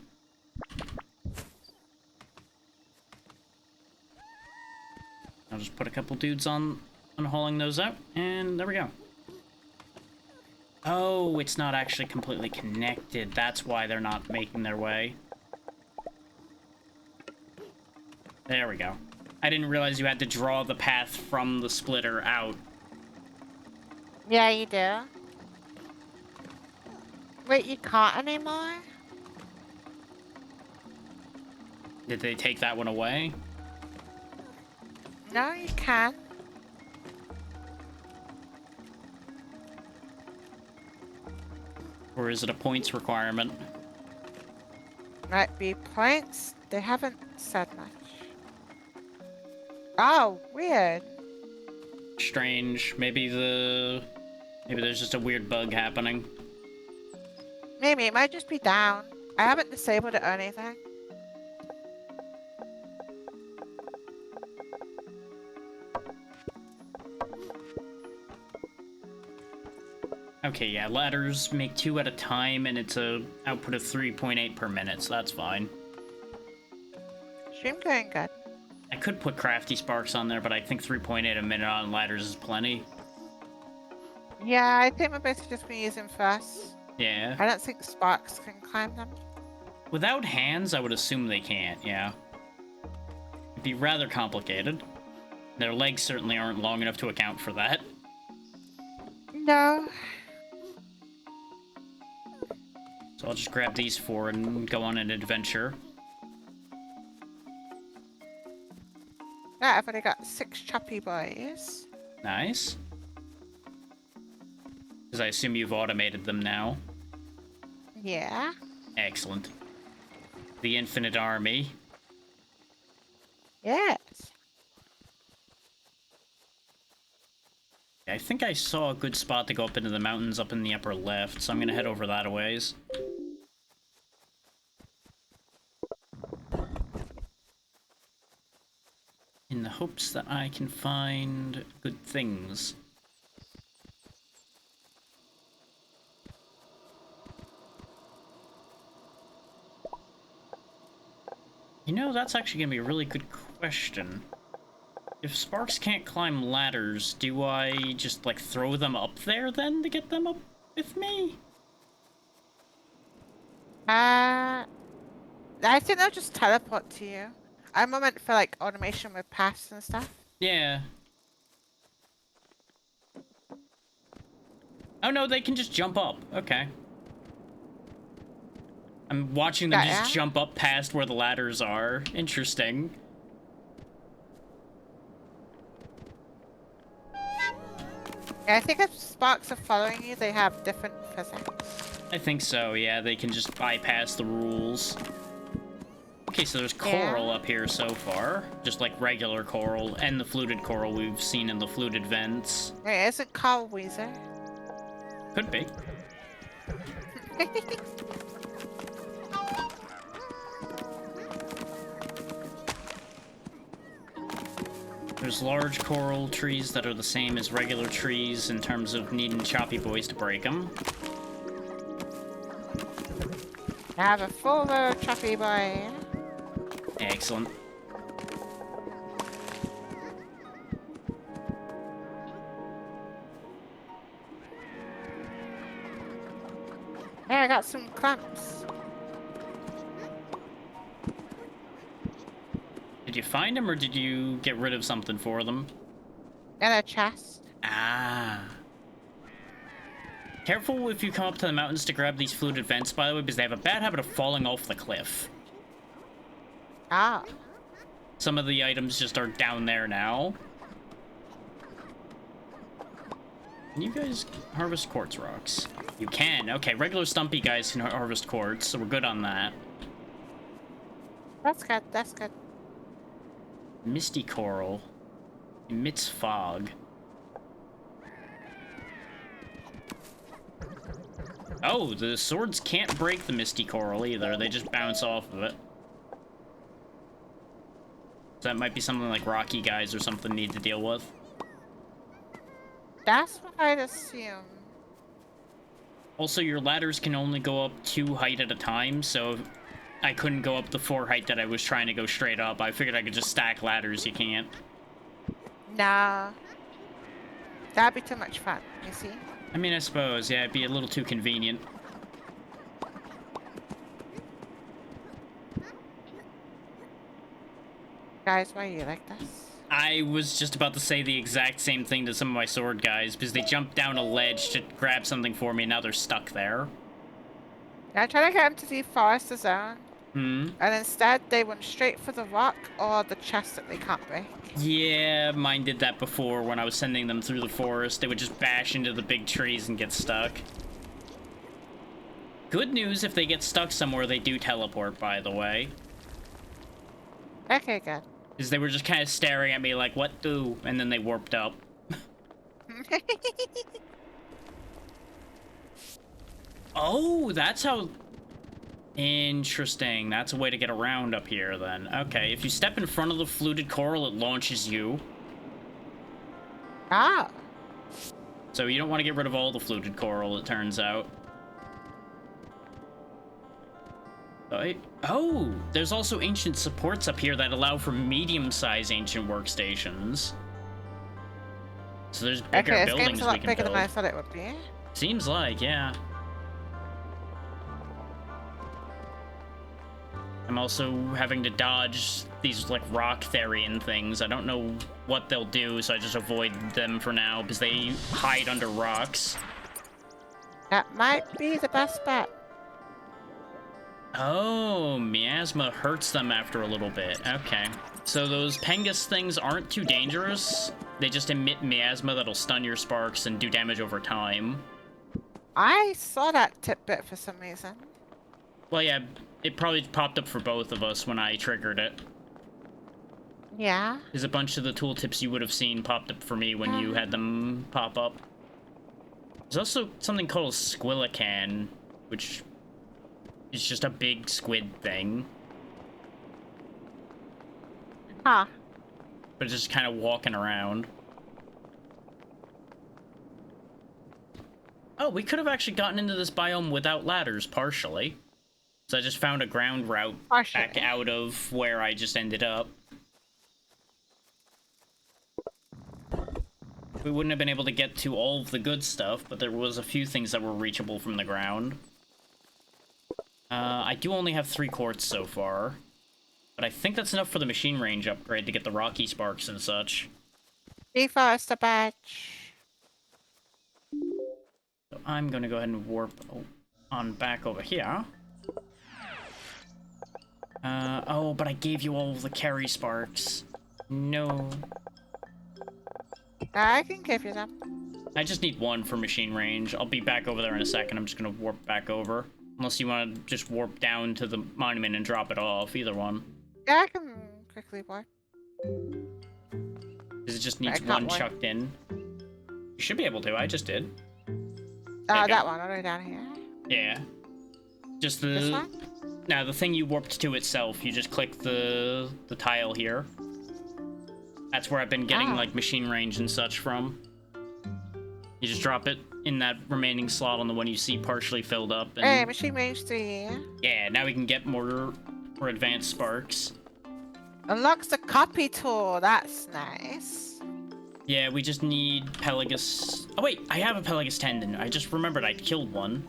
I'll just put a couple dudes on hauling those out, and there we go. Oh, it's not actually completely connected. That's why they're not making their way. There we go. I didn't realize you had to draw the path from the splitter out. Yeah, you do. Wait, you can't anymore? Did they take that one away? No, you can. Or is it a points requirement? Might be points. They haven't said much. Oh, weird. Strange. Maybe there's just a weird bug happening. Maybe it might just be down. I haven't disabled it or anything. Okay, yeah, ladders make 2 at a time, and it's a output of 3.8 per minute, so that's fine. Stream going good. I could put crafty sparks on there, but I think 3.8 a minute on ladders is plenty. Yeah, I think we're basically just gonna use them first. Yeah. I don't think sparks can climb them. Without hands, I would assume they can't, yeah. It'd be rather complicated. Their legs certainly aren't long enough to account for that. No. So I'll just grab these 4 and go on an adventure. Yeah, I've already got 6 choppy boys. Nice. Because I assume you've automated them now. Yeah. Excellent. The infinite army. Yes. I think I saw a good spot to go up into the mountains up in the upper left, so I'm gonna head over that a ways. In the hopes that I can find good things. You know, that's actually gonna be a really good question. If sparks can't climb ladders, do I just, like, throw them up there, then, to get them up with me? I think they'll just teleport to you. I'm meant for like automation with paths and stuff. Yeah. Oh no, they can just jump up. Okay. I'm watching them just jump up past where the ladders are. Interesting. Yeah, I think if sparks are following you, they have different physics. I think so, yeah. They can just bypass the rules. Okay, so there's coral up here so far. Just like regular coral, and the fluted coral we've seen in the fluted vents. Wait, isn't Carl Weezer? Could be. There's large coral trees that are the same as regular trees in terms of needing choppy boys to break them. I have a full row of choppy boy. Excellent. Hey, I got some clamps. Did you find them, or did you get rid of something for them? And a chest. Ah. Careful if you come up to the mountains to grab these fluted vents, by the way, because they have a bad habit of falling off the cliff. Ah. Some of the items just are down there now. Can you guys harvest quartz rocks? You can. Okay, regular stumpy guys can harvest quartz, so we're good on that. That's good, that's good. Misty coral. Emits fog. Oh, the swords can't break the misty coral either. They just bounce off of it. So that might be something like rocky guys or something need to deal with. That's what I'd assume. Also, your ladders can only go up 2 height at a time, so I couldn't go up the 4 height that I was trying to go straight up. I figured I could just stack ladders. You can't. Nah. That'd be too much fun, you see? I mean, I suppose, yeah, it'd be a little too convenient. Guys, why are you like this? I was just about to say the exact same thing to some of my sword guys, because they jumped down a ledge to grab something for me, and now they're stuck there. Yeah, I tried to get them to deforest the zone. Hmm? And instead, they went straight for the rock or the chest that they can't break. Yeah, mine did that before when I was sending them through the forest. They would just bash into the big trees and get stuck. Good news, if they get stuck somewhere, they do teleport, by the way. Okay, good. Because they were just kind of staring at me like, what do? And then they warped up. Oh, that's how... Interesting. That's a way to get around up here, then. Okay, if you step in front of the fluted coral, it launches you. Ah. So you don't want to get rid of all the fluted coral, it turns out. Oh, there's also ancient supports up here that allow for medium-sized ancient workstations. So there's bigger Okay, this buildings game's a we lot can bigger build. than I thought it would be. Seems like, yeah. I'm also having to dodge these, like, rock Therian things. I don't know what they'll do, so I just avoid them for now, because they hide under rocks. That might be the best bet. Oh, miasma hurts them after a little bit. Okay. So those Pengus things aren't too dangerous. They just emit miasma that'll stun your sparks and do damage over time. I saw that tidbit for some reason. Well, yeah, it probably popped up for both of us when I triggered it. Yeah. There's a bunch of the tooltips you would have seen popped up for me when you had them pop up. There's also something called a squillican, which is just a big squid thing. Huh. But it's just kind of walking around. Oh, we could have actually gotten into this biome without ladders, partially. So I just found a ground route back out of where I just ended up. We wouldn't have been able to get to all of the good stuff, but there was a few things that were reachable from the ground. I do only have 3 quartz so far, but I think that's enough for the machine range upgrade to get the rocky sparks and such. Deforester badge. So I'm gonna go ahead and warp on back over here. Oh, but I gave you all of the carry sparks. No. I can give you them. I just need 1 for machine range. I'll be back over there in a second. I'm just gonna warp back over. Unless you want to just warp down to the monument and drop it off. Either one. Yeah, I can quickly warp. Because it just needs 1 chucked in. You should be able to. I just did. Oh, that one, all the way down here. Yeah. Just the... This one? Now, the thing you warped to itself, you just click the tile here. That's where I've been getting, like, machine range and such from. You just drop it in that remaining slot on the one you see partially filled up. And... Hey, machine range 3. Yeah, now we can get more advanced sparks. Unlocks the copy tool. That's nice. Yeah, we just need Pelagus... Oh, wait, I have a Pelagus tendon. I just remembered I'd killed one.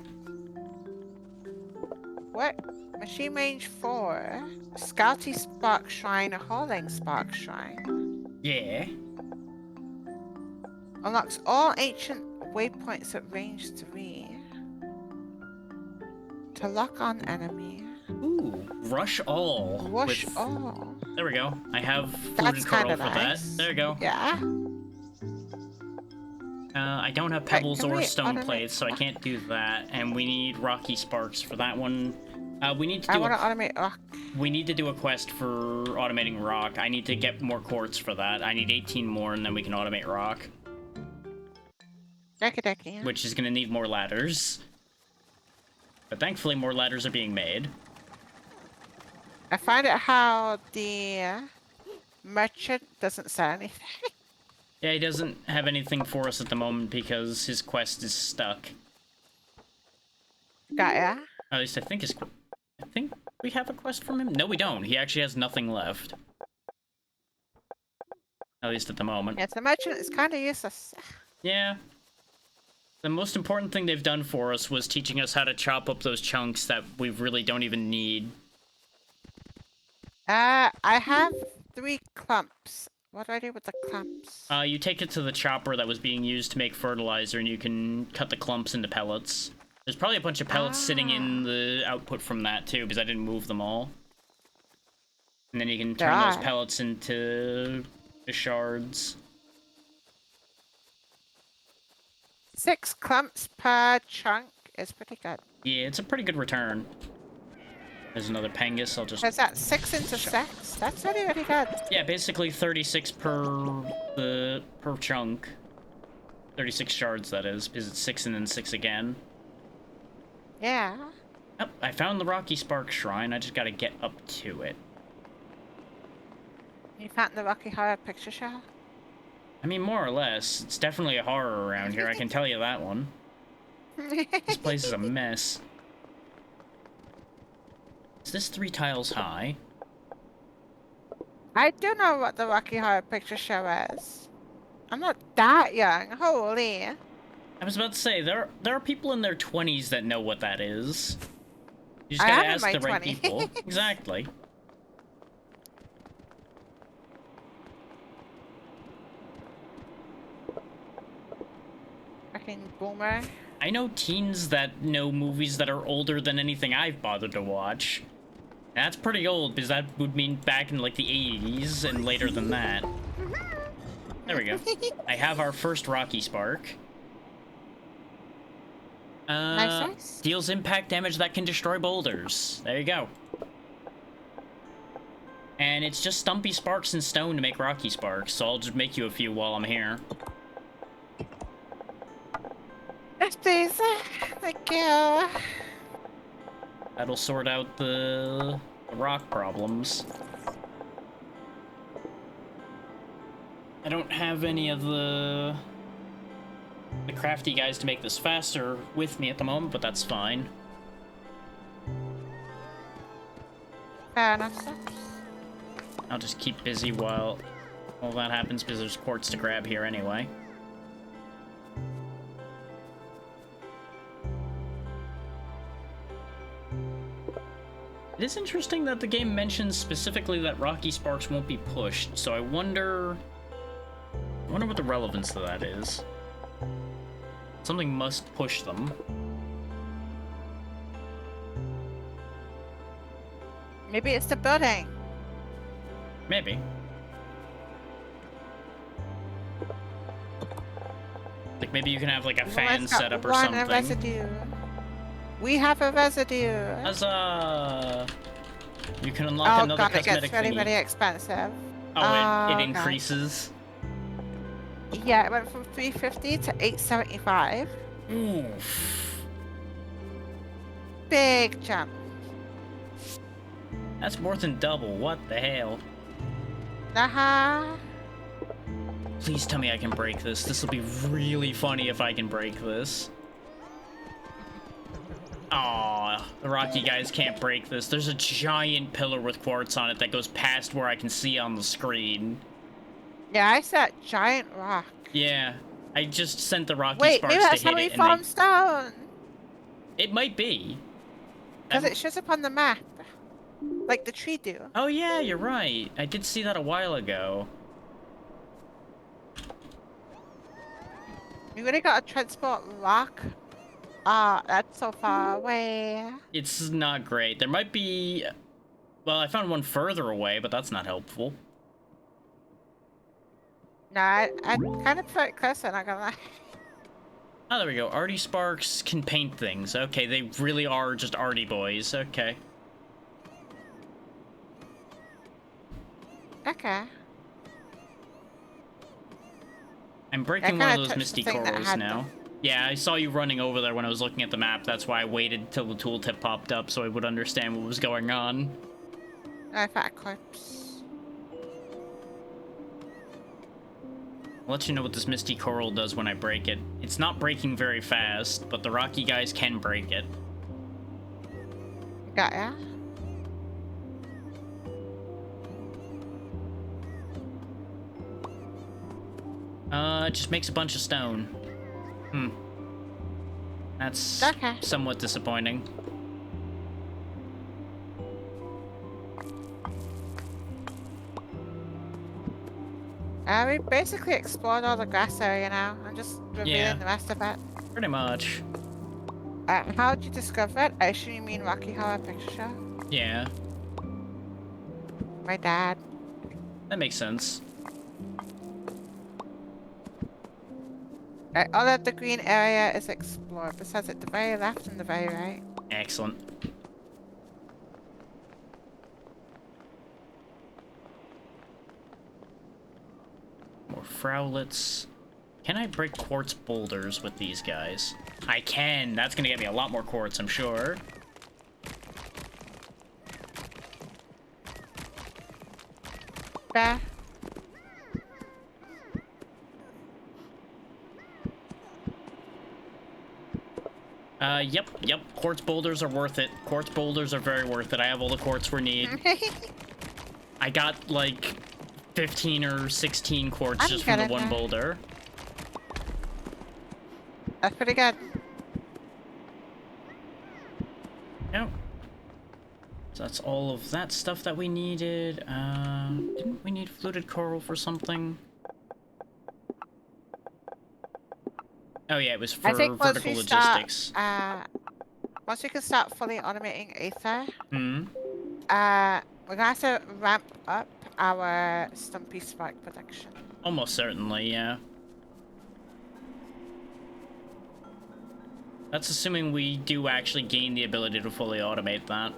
What? Machine range 4. Scouty Spark Shrine, a Hauling Spark Shrine. Yeah. Unlocks all ancient waypoints at range 3. To lock on enemy. Ooh, rush all. Rush all. There we go. I have That's fluted coral kind for of nice. that. There you go. Yeah. I don't have pebbles can or we stone automate plates, so I can't do that. And we need rocky sparks for that one. We need to I do want to automate rock. we need to do a quest for automating rock. I need to get more quartz for that. I need 18 more, and then we can automate rock. Decky. Which is going to need more ladders. But thankfully, more ladders are being made. I find it how the merchant doesn't sell anything. Yeah, he doesn't have anything for us at the moment because his quest is stuck. Got ya? At least I think we have a quest from him. No, we don't. He actually has nothing left. At least at the moment. Yeah, the merchant is kind of useless. Yeah. The most important thing they've done for us was teaching us how to chop up those chunks that we really don't even need. I have 3 clumps. What do I do with the clumps? You take it to the chopper that was being used to make fertilizer, and you can cut the clumps into pellets. There's probably a bunch of pellets sitting in the output from that, too, because I didn't move them all. And then you can turn those pellets into the shards. 6 clumps per chunk is pretty good. Yeah, it's a pretty good return. There's another Pengus, I'll just... Is that 6 into 6? That's really, really good. Yeah, basically 36 per chunk. 36 shards, that is, because it's 6 and then 6 again. Yeah. Oh, I found the Rocky Spark Shrine, I just gotta get up to it. You found the Rocky Horror Picture Show? I mean, more or less. It's definitely a horror around here, I can tell you that one. This place is a mess. Is this 3 tiles high? I do know what the Rocky Horror Picture Show is. I'm not that young. Holy. I was about to say, there are people in their 20s that know what that is. You just I gotta am in ask my the right 20s. people. Exactly. Fucking boomer. I know teens that know movies that are older than anything I've bothered to watch. That's pretty old, because that would mean back in, like, the 80s and later than that. There we go. I have our first Rocky Spark. Nice. Deals impact damage that can destroy boulders. There you go. And it's just stumpy sparks and stone to make Rocky Sparks, so I'll just make you a few while I'm here. Yes, please. Thank you. That'll sort out the rock problems. I don't have any of the crafty guys to make this faster with me at the moment, but that's fine. Fair enough, sir. I'll just keep busy while all that happens, because there's quartz to grab here anyway. It is interesting that the game mentions specifically that Rocky Sparks won't be pushed, so I wonder what the relevance of that is. Something must push them. Maybe it's the building. Maybe. Like, maybe you can have, like, a fan setup or something. Residue. We have a residue. Huzzah! You can unlock another God, cosmetic it gets really, thingy. really expensive. Oh, it okay. increases? Yeah, it went from 350 to 875. Oof. Big jump. That's more than double. What the hell? Please tell me I can break this. This will be really funny if I can break this. Aw, the Rocky guys can't break this. There's a giant pillar with quartz on it that goes past where I can see on the screen. Yeah, I said giant rock. Yeah, I just sent the Rocky Wait, Sparks maybe that's to how hit we it, and found stone. it might be. Because it shows up on the map. Like the tree do. Oh yeah, you're right. I did see that a while ago. We really gotta transport rock. Ah, that's so far away. It's not great. There might be... Well, I found one further away, but that's not helpful. No, I kind of put it closer, not gonna lie. Oh, there we go. Arty Sparks can paint things. Okay, they really are just arty boys. Okay. Okay. I'm breaking one of those touched the misty thing that corals had now. Yeah, I saw you running over there when I was looking at the map. That's why I waited till the tooltip popped up so I would understand what was going on. I found a corpse. I'll let you know what this misty coral does when I break it. It's not breaking very fast, but the Rocky guys can break it. Got ya? It just makes a bunch of stone. That's Okay. somewhat disappointing. We basically explored all the grass area now. I'm just revealing the rest of it. Pretty much. How'd you discover it? I assume you mean Rocky Horror Picture Show? Yeah, My dad. that makes sense. All of the green area is explored, besides at the very left and the very right. Excellent. More frowlets. Can I break quartz boulders with these guys? I can. That's gonna get me a lot more quartz, I'm sure. Fair. Yep. Quartz boulders are worth it. Quartz boulders are very worth it. I have all the quartz we need. I got, like, 15 or 16 quartz just from the one boulder. That's pretty good. Yep. So that's all of that stuff that we needed. Didn't we need fluted coral for something? Oh yeah, it was for I think once vertical we logistics. start, once we can start fully automating Aether, Hmm. we're gonna have to ramp up our Stumpy Spark production. Almost certainly, yeah. That's assuming we do actually gain the ability to fully automate that.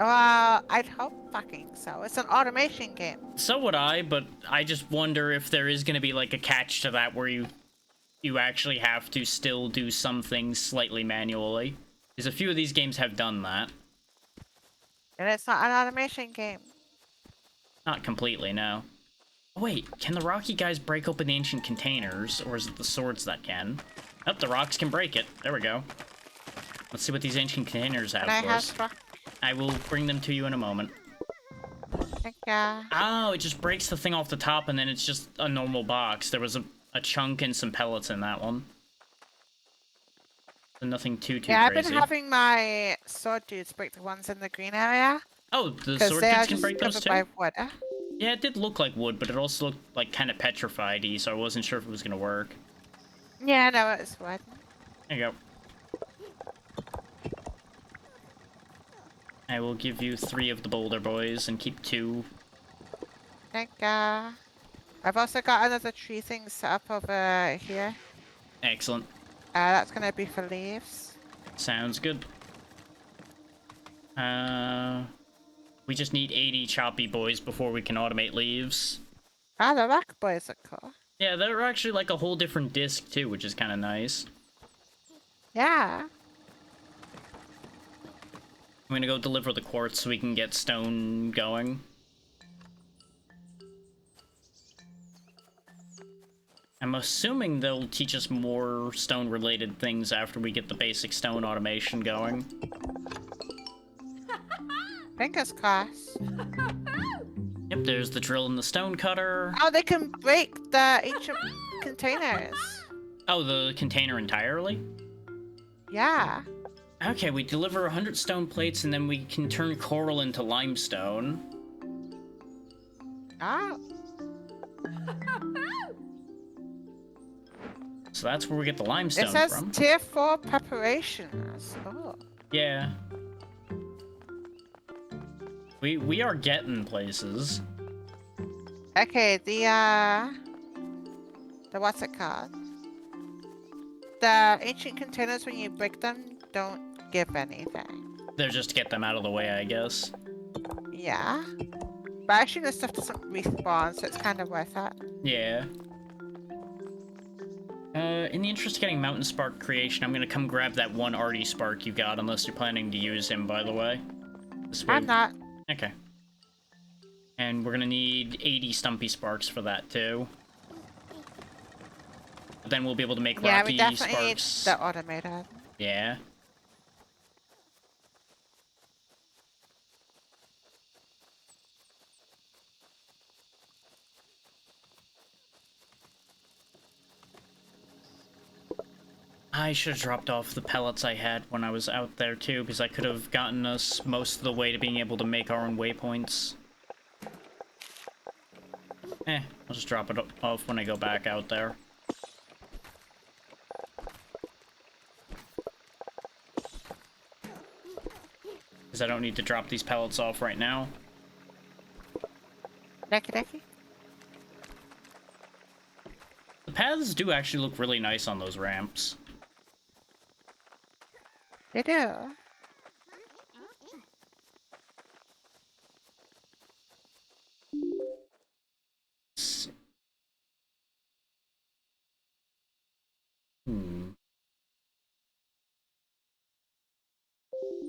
Well, I'd hope fucking so. It's an automation game. So would I, but I just wonder if there is going to be like a catch to that where you actually have to still do some things slightly manually. Because a few of these games have done that. And it's not an automation game. Not completely, no. Oh, wait, can the rocky guys break open the ancient containers, or is it the swords that can? Oh, the rocks can break it. There we go. Let's see what these ancient containers have And I for have us. struck. I will bring them to you in a moment. Thank ya. Oh, it just breaks the thing off the top, and then it's just a normal box. There was a chunk and some pellets in that one. So nothing too Yeah, I've crazy. been having my sword dudes break the ones in the green area. Oh, the Because sword they are dudes can just break those covered too? by wood. Yeah, it did look like wood, but it also looked like kind of petrified-y, so I wasn't sure if it was gonna work. Yeah, no, it's wood. There you go. I will give you 3 of the boulder boys and keep 2. Thank ya. I've also got another tree thing set up over here. Excellent. That's gonna be for leaves. Sounds good. We just need 80 choppy boys before we can automate leaves. Ah, the rock boys are cool. Yeah, they're actually like a whole different disc too, which is kind of nice. Yeah. I'm gonna go deliver the quartz so we can get stone going. I'm assuming they'll teach us more stone-related things after we get the basic stone automation going. Fingers crossed. Yep, there's the drill and the stone cutter. Oh, they can break the ancient containers. Oh, the container entirely? Yeah. Okay, we deliver 100 stone plates and then we can turn coral into limestone. Oh. So that's where we get the limestone It says from. tier 4 preparations. Oh. Yeah. We are getting places. Okay, the what's it called? The ancient containers, when you break them, don't give anything. They're just to get them out of the way, I guess. Yeah. But actually, this stuff doesn't respawn, so it's kind of worth it. Yeah. In the interest of getting Mountain Spark creation, I'm gonna come grab that one Artie Spark you got, unless you're planning to use him, by the way. This way... I'm not. Okay. And we're gonna need 80 Stumpy Sparks for that, too. But then we'll be able to make Yeah, Rocky we definitely Sparks. need the automated. Yeah. I should have dropped off the pellets I had when I was out there too, because I could have gotten us most of the way to being able to make our own waypoints. I'll just drop it off when I go back out there. Because I don't need to drop these pellets off right now. Decky. The paths do actually look really nice on those ramps. They do.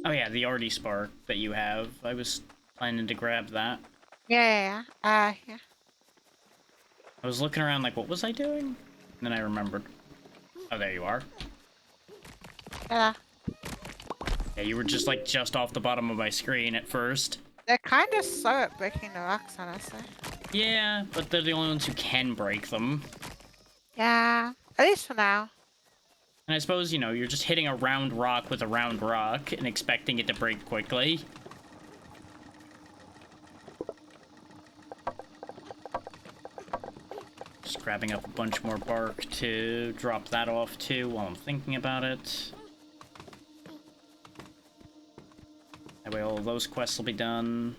Oh yeah, the Artie Spark that you have. I was planning to grab that. Yeah. Yeah. I was looking around like, what was I doing? And then I remembered. Oh, there you are. Yeah. Yeah, you were just like just off the bottom of my screen at first. They're kind of slow at breaking the rocks, honestly. Yeah, but they're the only ones who can break them. Yeah. At least for now. And I suppose, you know, you're just hitting a round rock with a round rock and expecting it to break quickly. Just grabbing up a bunch more bark to drop that off too while I'm thinking about it. That way all of those quests will be done.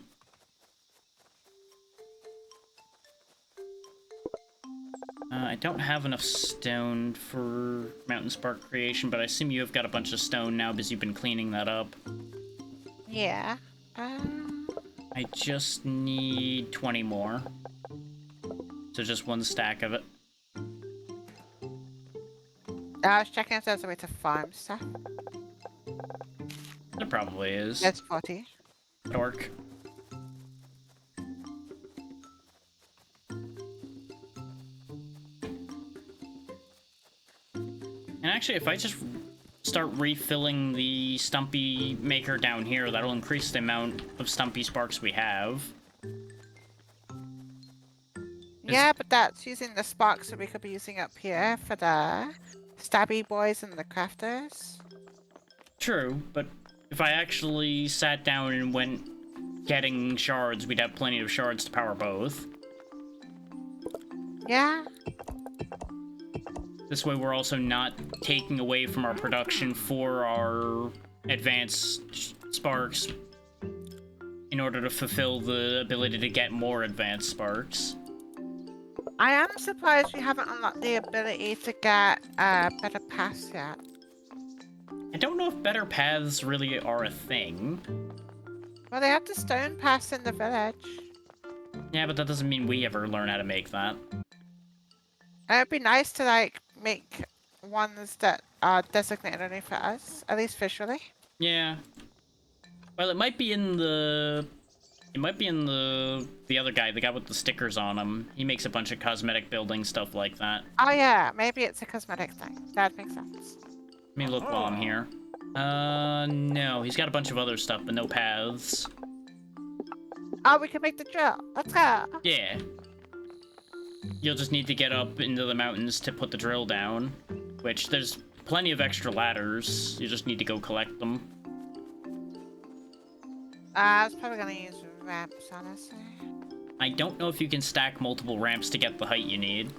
I don't have enough stone for mountain spark creation, but I assume you have got a bunch of stone now because you've been cleaning that up. Yeah. I just need 20 more. So just one stack of it. I was checking if there's a way to farm stuff. There probably is. There's 40. Dork. And actually, if I just start refilling the Stumpy maker down here, that'll increase the amount of Stumpy sparks we have. Yeah, but that's using the sparks that we could be using up here for the stabby boys and the crafters. True, but if I actually sat down and went getting shards, we'd have plenty of shards to power both. Yeah. This way we're also not taking away from our production for our advanced sparks in order to fulfill the ability to get more advanced sparks. I am surprised we haven't unlocked the ability to get better paths yet. I don't know if better paths really are a thing. Well, they have the stone paths in the village. Yeah, but that doesn't mean we ever learn how to make that. And it'd be nice to, like, make ones that are designated only for us, at least visually. Yeah. Well, it might be in the... It might be in the other guy, the guy with the stickers on him. He makes a bunch of cosmetic building stuff like that. Oh, yeah, maybe it's a cosmetic thing. That makes sense. Let me look while I'm here. No. He's got a bunch of other stuff, but no paths. Oh, we can make the drill. Let's go. Yeah. You'll just need to get up into the mountains to put the drill down. Which, there's plenty of extra ladders. You just need to go collect them. I was probably gonna use ramps, honestly. I don't know if you can stack multiple ramps to get the height you need.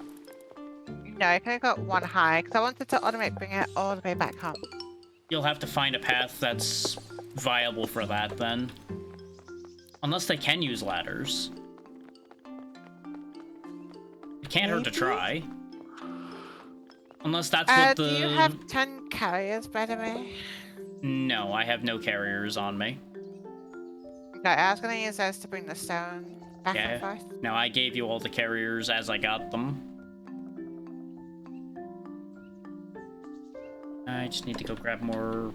No, I think I got one high, because I wanted to automate bring it all the way back home. You'll have to find a path that's viable for that, then. Unless they can use ladders. It can't hurt to try. Unless that's what the... Do you have 10 carriers, by the way? No, I have no carriers on me. No, I was gonna use those to bring the stone back and forth. No, I gave you all the carriers as I got them. I just need to go grab more...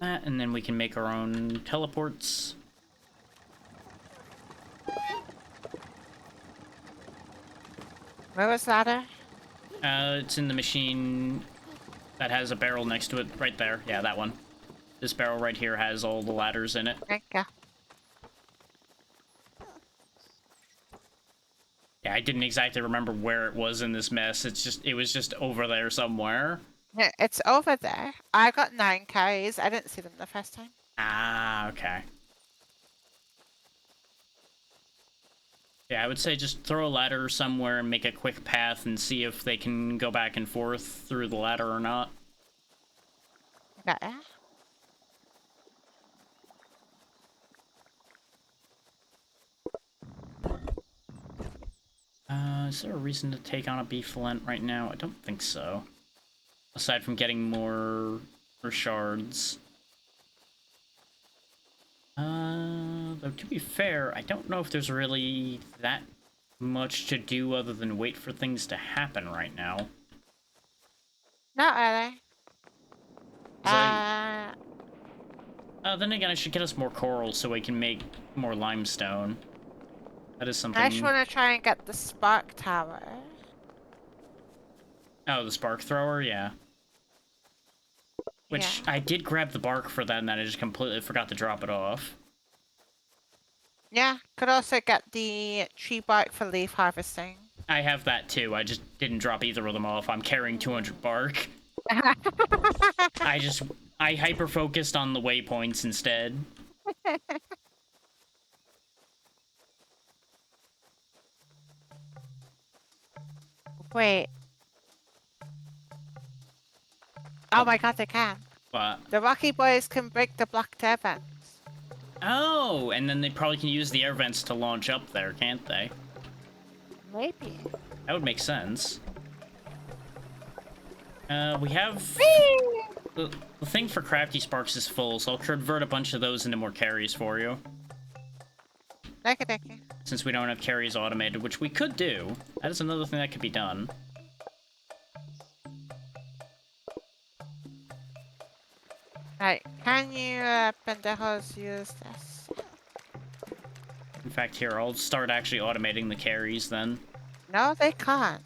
that, and then we can make our own teleports. Where was the ladder? It's in the machine that has a barrel next to it, right there. Yeah, that one. This barrel right here has all the ladders in it. Thank you. Yeah, I didn't exactly remember where it was in this mess. It was just over there somewhere. Yeah, it's over there. I got 9 carries. I didn't see them the first time. Ah, okay. Yeah, I would say just throw a ladder somewhere and make a quick path and see if they can go back and forth through the ladder or not. Yeah. Is there a reason to take on a beef lent right now? I don't think so. Aside from getting more shards. Though to be fair, I don't know if there's really that much to do other than wait for things to happen right now. Not really. Then again, I should get us more coral so we can make more limestone. That is something... I just want to try and get the spark tower. Oh, the spark thrower? Yeah. Which Yeah. I did grab the bark for that, and then I just completely forgot to drop it off. Yeah, could also get the tree bark for leaf harvesting. I have that too. I just didn't drop either of them off. I'm carrying 200 bark. I hyper focused on the waypoints instead. Wait. Oh my god, they can. But The Rocky Boys can break the blocked air vents. oh, and then they probably can use the air vents to launch up there, can't they? Maybe. That would make sense. We have Whee! the thing for crafty sparks is full, so I'll convert a bunch of those into more carries for you. Okay. Since we don't have carries automated, which we could do. That is another thing that could be done. Right, can you, pendejos, use this? In fact, here, I'll start actually automating the carries then. No, they can't.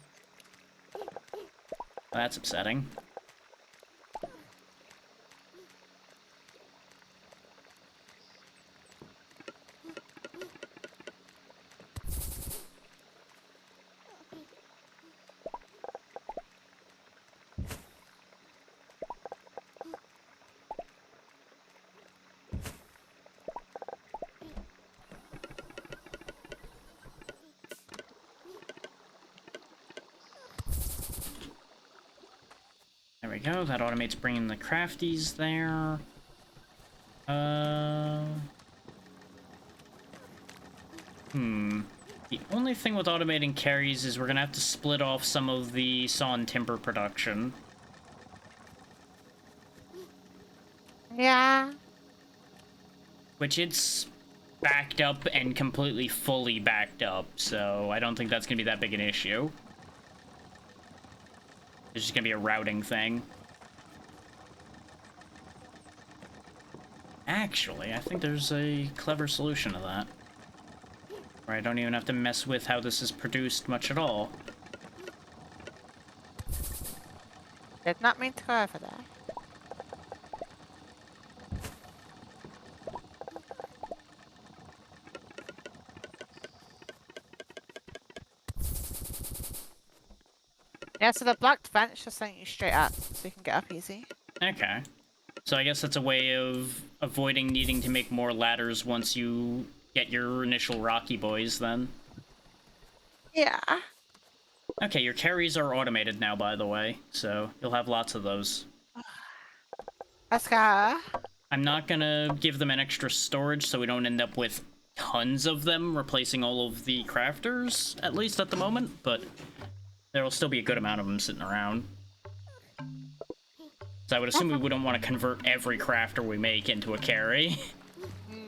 That's upsetting. There we go, that automates bringing the crafties there. The only thing with automating carries is we're gonna have to split off some of the sawn timber production. Yeah. Which it's backed up and completely fully backed up, so I don't think that's gonna be that big an issue. It's just gonna be a routing thing. Actually, I think there's a clever solution to that. Where I don't even have to mess with how this is produced much at all. Did not mean to go over there. Yeah, so the blocked vent's just sending you straight up, so you can get up easy. Okay. So I guess that's a way of avoiding needing to make more ladders once you get your initial Rocky Boys, then. Yeah. Okay, your carries are automated now, by the way, so you'll have lots of those. Let's go. I'm not gonna give them an extra storage so we don't end up with tons of them replacing all of the crafters, at least at the moment, but there will still be a good amount of them sitting around. So I would assume we wouldn't want to convert every crafter we make into a carry.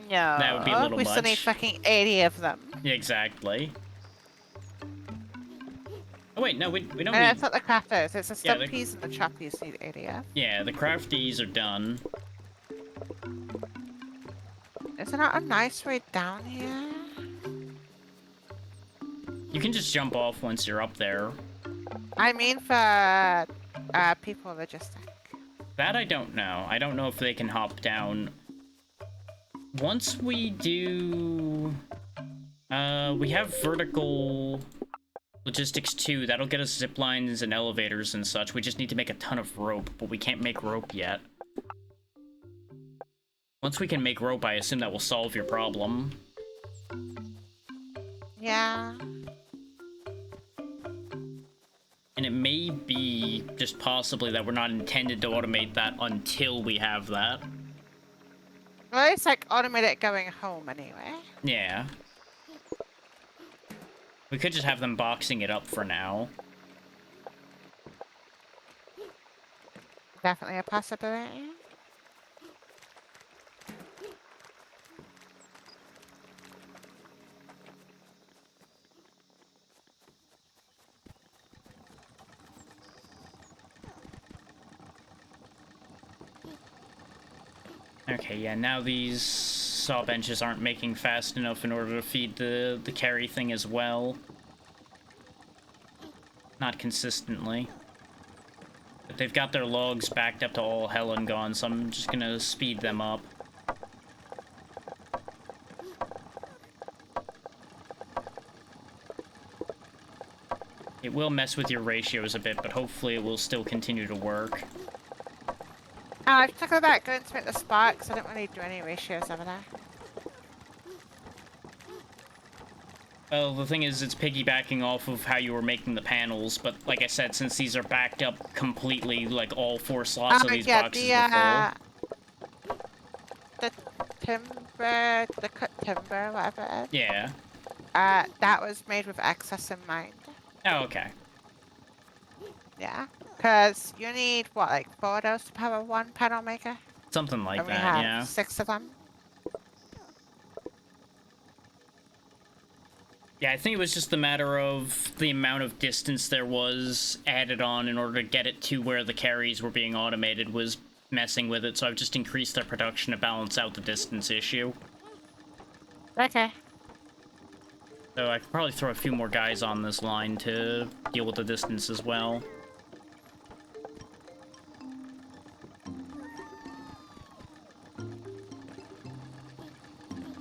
No. That would be a little we still need much. fucking 80 of them. Exactly. Oh wait, no, we don't No, need... it's not the crafters, it's the Yeah, the- stumpies and the choppies need 80 of. Yeah, the crafties are done. Is there not a nice way down here? You can just jump off once you're up there. I mean for people logistic. That I don't know. I don't know if they can hop down. Once we do... we have vertical logistics too. That'll get us zip lines and elevators and such. We just need to make a ton of rope, but we can't make rope yet. Once we can make rope, I assume that will solve your problem. Yeah. And it may be just possibly that we're not intended to automate that until we have that. Well, it's like automate it going home anyway. Yeah. We could just have them boxing it up for now. Definitely a possibility. Okay, yeah, now these saw benches aren't making fast enough in order to feed the carry thing as well. Not consistently. But they've got their logs backed up to all hell and gone, so I'm just gonna speed them up. It will mess with your ratios a bit, but hopefully it will still continue to work. Oh, I took about going to make the sparks. I didn't really do any ratios over there. Well, the thing is, it's piggybacking off of how you were making the panels, but like I said, since these are backed up completely, like all 4 slots of these boxes were full. The timber, the cut timber, whatever it is. Yeah. That was made with excess in mind. Oh, okay. Yeah. Because you need, what, like 4 of those to power 1 panel maker? Something like And we that, have yeah. 6 of them. Yeah, I think it was just a matter of the amount of distance there was added on in order to get it to where the carries were being automated was messing with it, so I've just increased their production to balance out the distance issue. Okay. So I could probably throw a few more guys on this line to deal with the distance as well.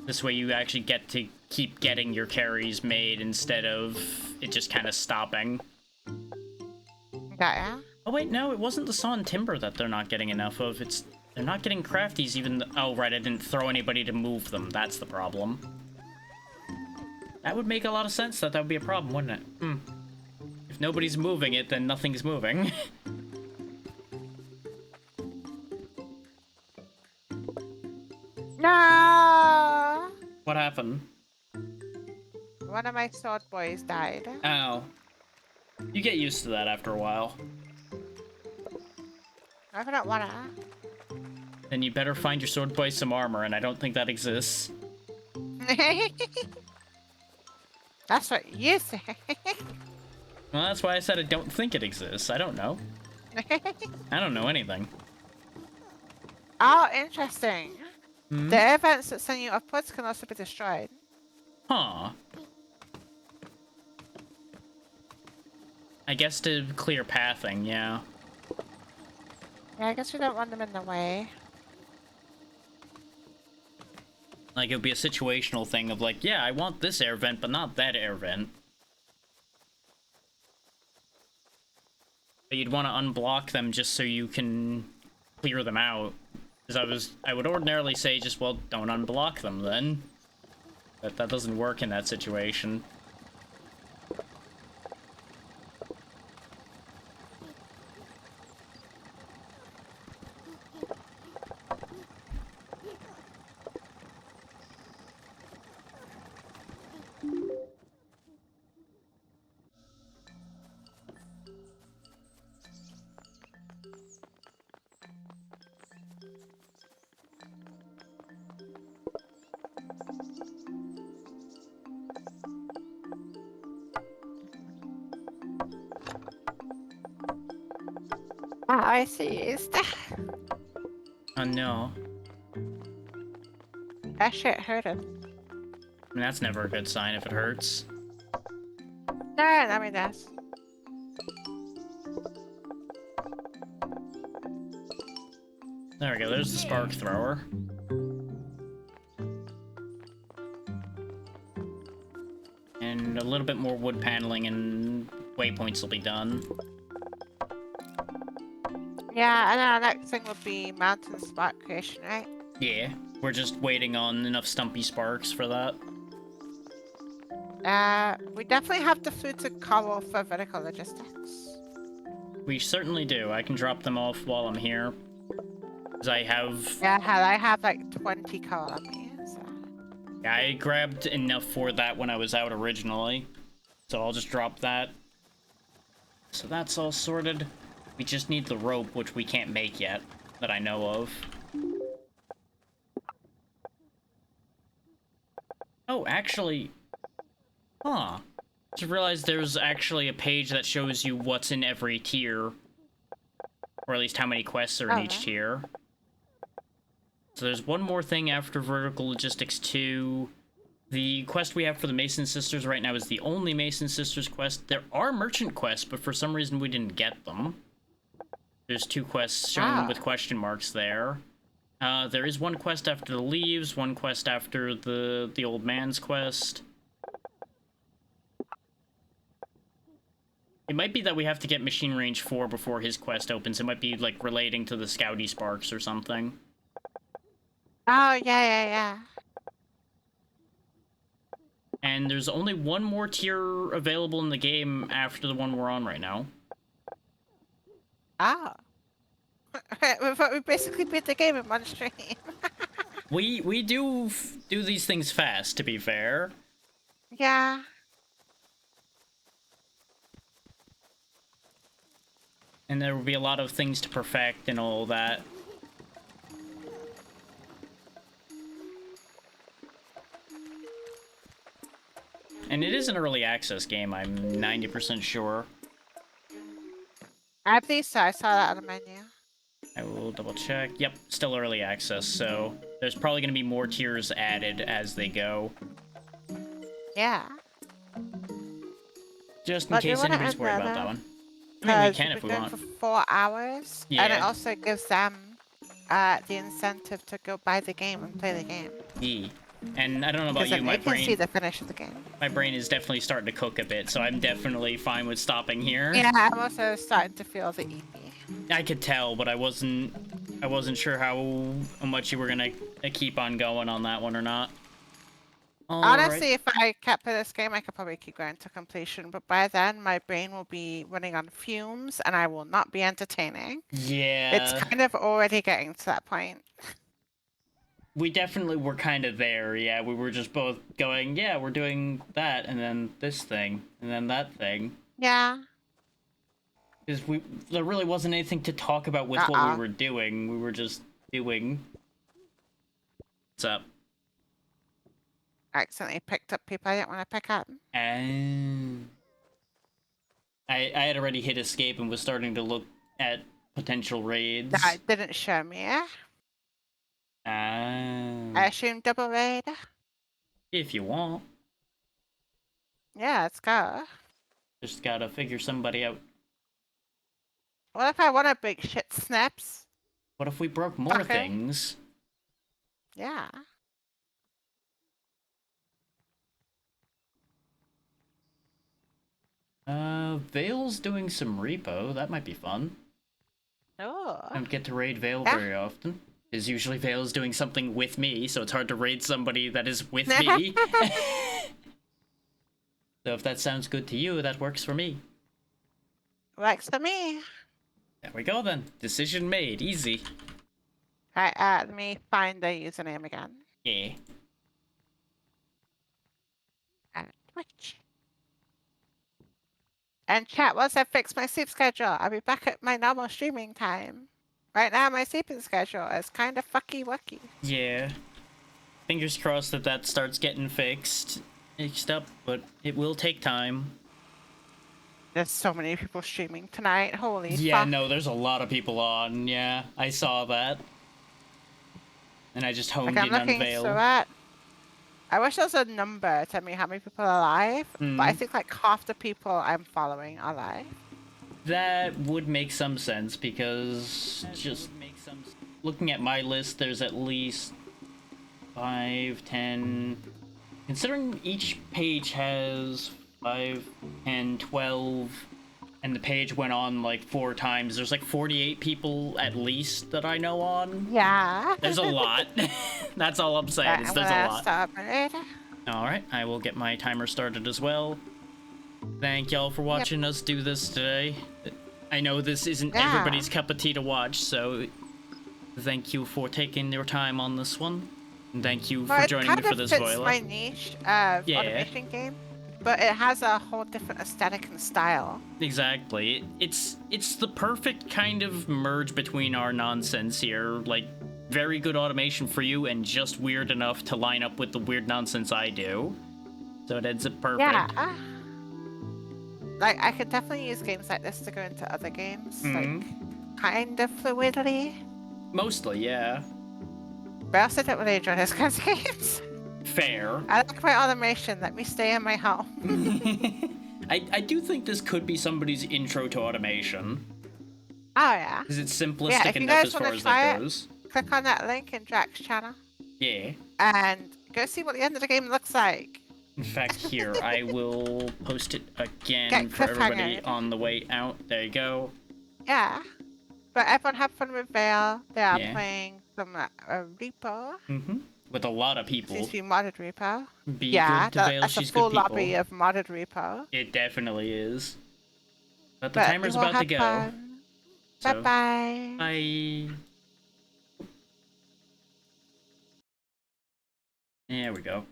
This way you actually get to keep getting your carries made instead of it just kind of stopping. Got ya. Oh wait, no, it wasn't the saw and timber that they're not getting enough of. They're not getting crafties even oh right, I didn't throw anybody to move them. That's the problem. That would make a lot of sense that would be a problem, wouldn't it? If nobody's moving it, then nothing's moving. No! What happened? One of my sword boys died. Oh. You get used to that after a while. I don't wanna. Then you better find your sword boy some armor, and I don't think that exists. That's what you say. Well, that's why I said I don't think it exists. I don't know. I don't know anything. Oh, interesting. Hmm? The events that send you upwards can also be destroyed. Huh. I guess to clear pathing, yeah. Yeah, I guess we don't want them in the way. Like, it would be a situational thing of like, yeah, I want this air vent, but not that air vent. But you'd want to unblock them just so you can clear them out. Because I would ordinarily say just, well, don't unblock them then. But that doesn't work in that situation. Ah, I see. Oh no. That shit hurted. I mean, that's never a good sign if it hurts. No, I mean that's. There we go, there's the spark thrower. And a little bit more wood paneling and waypoints will be done. Yeah, and our next thing would be mountain spark creation, right? Yeah, we're just waiting on enough stumpy sparks for that. We definitely have the food to cover for vertical logistics. We certainly do. I can drop them off while I'm here. Because I have... Yeah, hell, I have like 20 coal on me, so... Yeah, I grabbed enough for that when I was out originally. So I'll just drop that. So that's all sorted. We just need the rope, which we can't make yet, that I know of. Oh, actually... Huh. Just realized there's actually a page that shows you what's in every tier. Or at least how many quests are in each tier. So there's one more thing after Vertical Logistics 2. The quest we have for the Mason Sisters right now is the only Mason Sisters quest. There are merchant quests, but for some reason we didn't get them. There's 2 quests shown with question marks there. There is 1 quest after the leaves, 1 quest after the old man's quest. It might be that we have to get Machine Range 4 before his quest opens. It might be, like, relating to the Scouty Sparks or something. Oh, yeah. And there's only 1 more tier available in the game after the one we're on right now. Oh. we basically beat the game in one stream. We do these things fast, to be fair. Yeah. And there will be a lot of things to perfect and all that. And it is an early access game, I'm 90% sure. I believe so. I saw that on the menu. I will double check. Yep, still early access, so there's probably going to be more tiers added as they go. Yeah. Just in But case you wanna anybody's end worried there, about that though? one. I mean, we Because can we've if we been going want. for 4 hours. And it Yeah. also gives them the incentive to go buy the game and play the game. Yeah. And I don't know about Because you, then my they can see brain, the finish of the game. my brain is definitely starting to cook a bit, so I'm definitely fine with stopping here. Yeah, I'm also starting to feel the EP. I could tell, but I wasn't sure how much you were gonna keep on going on that one or not. Honestly, if I kept playing this game, I could probably keep going to completion. But by then, my brain will be running on fumes, and I will not be entertaining. Yeah. It's kind of already getting to that point. We definitely were kind of there, yeah. We were just both going, yeah, we're doing that, and then this thing, and then that thing. Yeah. Because there really wasn't anything to talk about with what we were doing. We were just doing. What's up? I accidentally picked up people I didn't want to pick up. And I had already hit escape and was starting to look at potential raids. That didn't show me. I assume double raid. If you want. Yeah, let's go. Just gotta figure somebody out. What if I want to big shit snaps? What if we broke more Okay. things? Yeah. Vale's doing some repo. That might be fun. Oh. I don't get to raid Vale Yeah. very often. Because usually Vale's doing something with me, so it's hard to raid somebody that is with me. So if that sounds good to you, that works for me. Works for me. There we go then. Decision made. Easy. Right, let me find the username again. Yeah. Twitch. And chat, once I fix my sleep schedule, I'll be back at my normal streaming time. Right now, my sleeping schedule is kind of fucky-wucky. Yeah. Fingers crossed that that starts getting fixed up, but it will take time. There's so many people streaming tonight. Holy Yeah, fuck. no, there's a lot of people on. Yeah, I saw that. And I just honed Like, I'm in on looking Vale. through it. I wish there was a number to tell me how many people are live, but I think like half the people I'm following are live. That would make some sense because just looking at my list, there's at least 5, 10. Considering each page has 5, 10, 12, and the page went on like 4 times, there's like 48 people at least that I know on. Yeah. There's a lot. That's all I'm saying, is there's a lot. Stop it. Alright, I will get my timer started as well. Thank y'all for watching us do this today. I know this isn't everybody's cup of tea to watch, so thank you for taking your time on this one. And thank you for joining me for this, It kind Voila. of fits my niche of automation game, but it has a whole different aesthetic and style. Exactly. It's the perfect kind of merge between our nonsense here. Like, very good automation for you and just weird enough to line up with the weird nonsense I do. So it ends up perfect. Yeah. Like, I could definitely use games like this to go into other games, like, kind of fluidly. Mostly, yeah. But I also don't really enjoy those kinds of games. Fair. I like my automation. Let me stay in my home. I do think this could be somebody's intro to automation. Oh yeah. Because it's Yeah, simplistic if you enough guys as far wanna as try that it, goes. click on that link in Jack's channel Yeah. and go see what the end of the game looks like. In fact, here, I will post it again Get for everybody cliffhangered. on the way out. There you go. Yeah. But everyone have fun with Veil. They are Yeah. playing some Reaper. Mm-hmm. With a lot of Seems people. to be modded Reaper. Be Yeah, good to Vale, that's a she's good full lobby people. of modded Reaper. It definitely is. But the But you timer's all about to have go. fun. Bye So, bye. bye. There we go.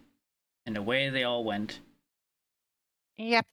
And away they all went. Yep.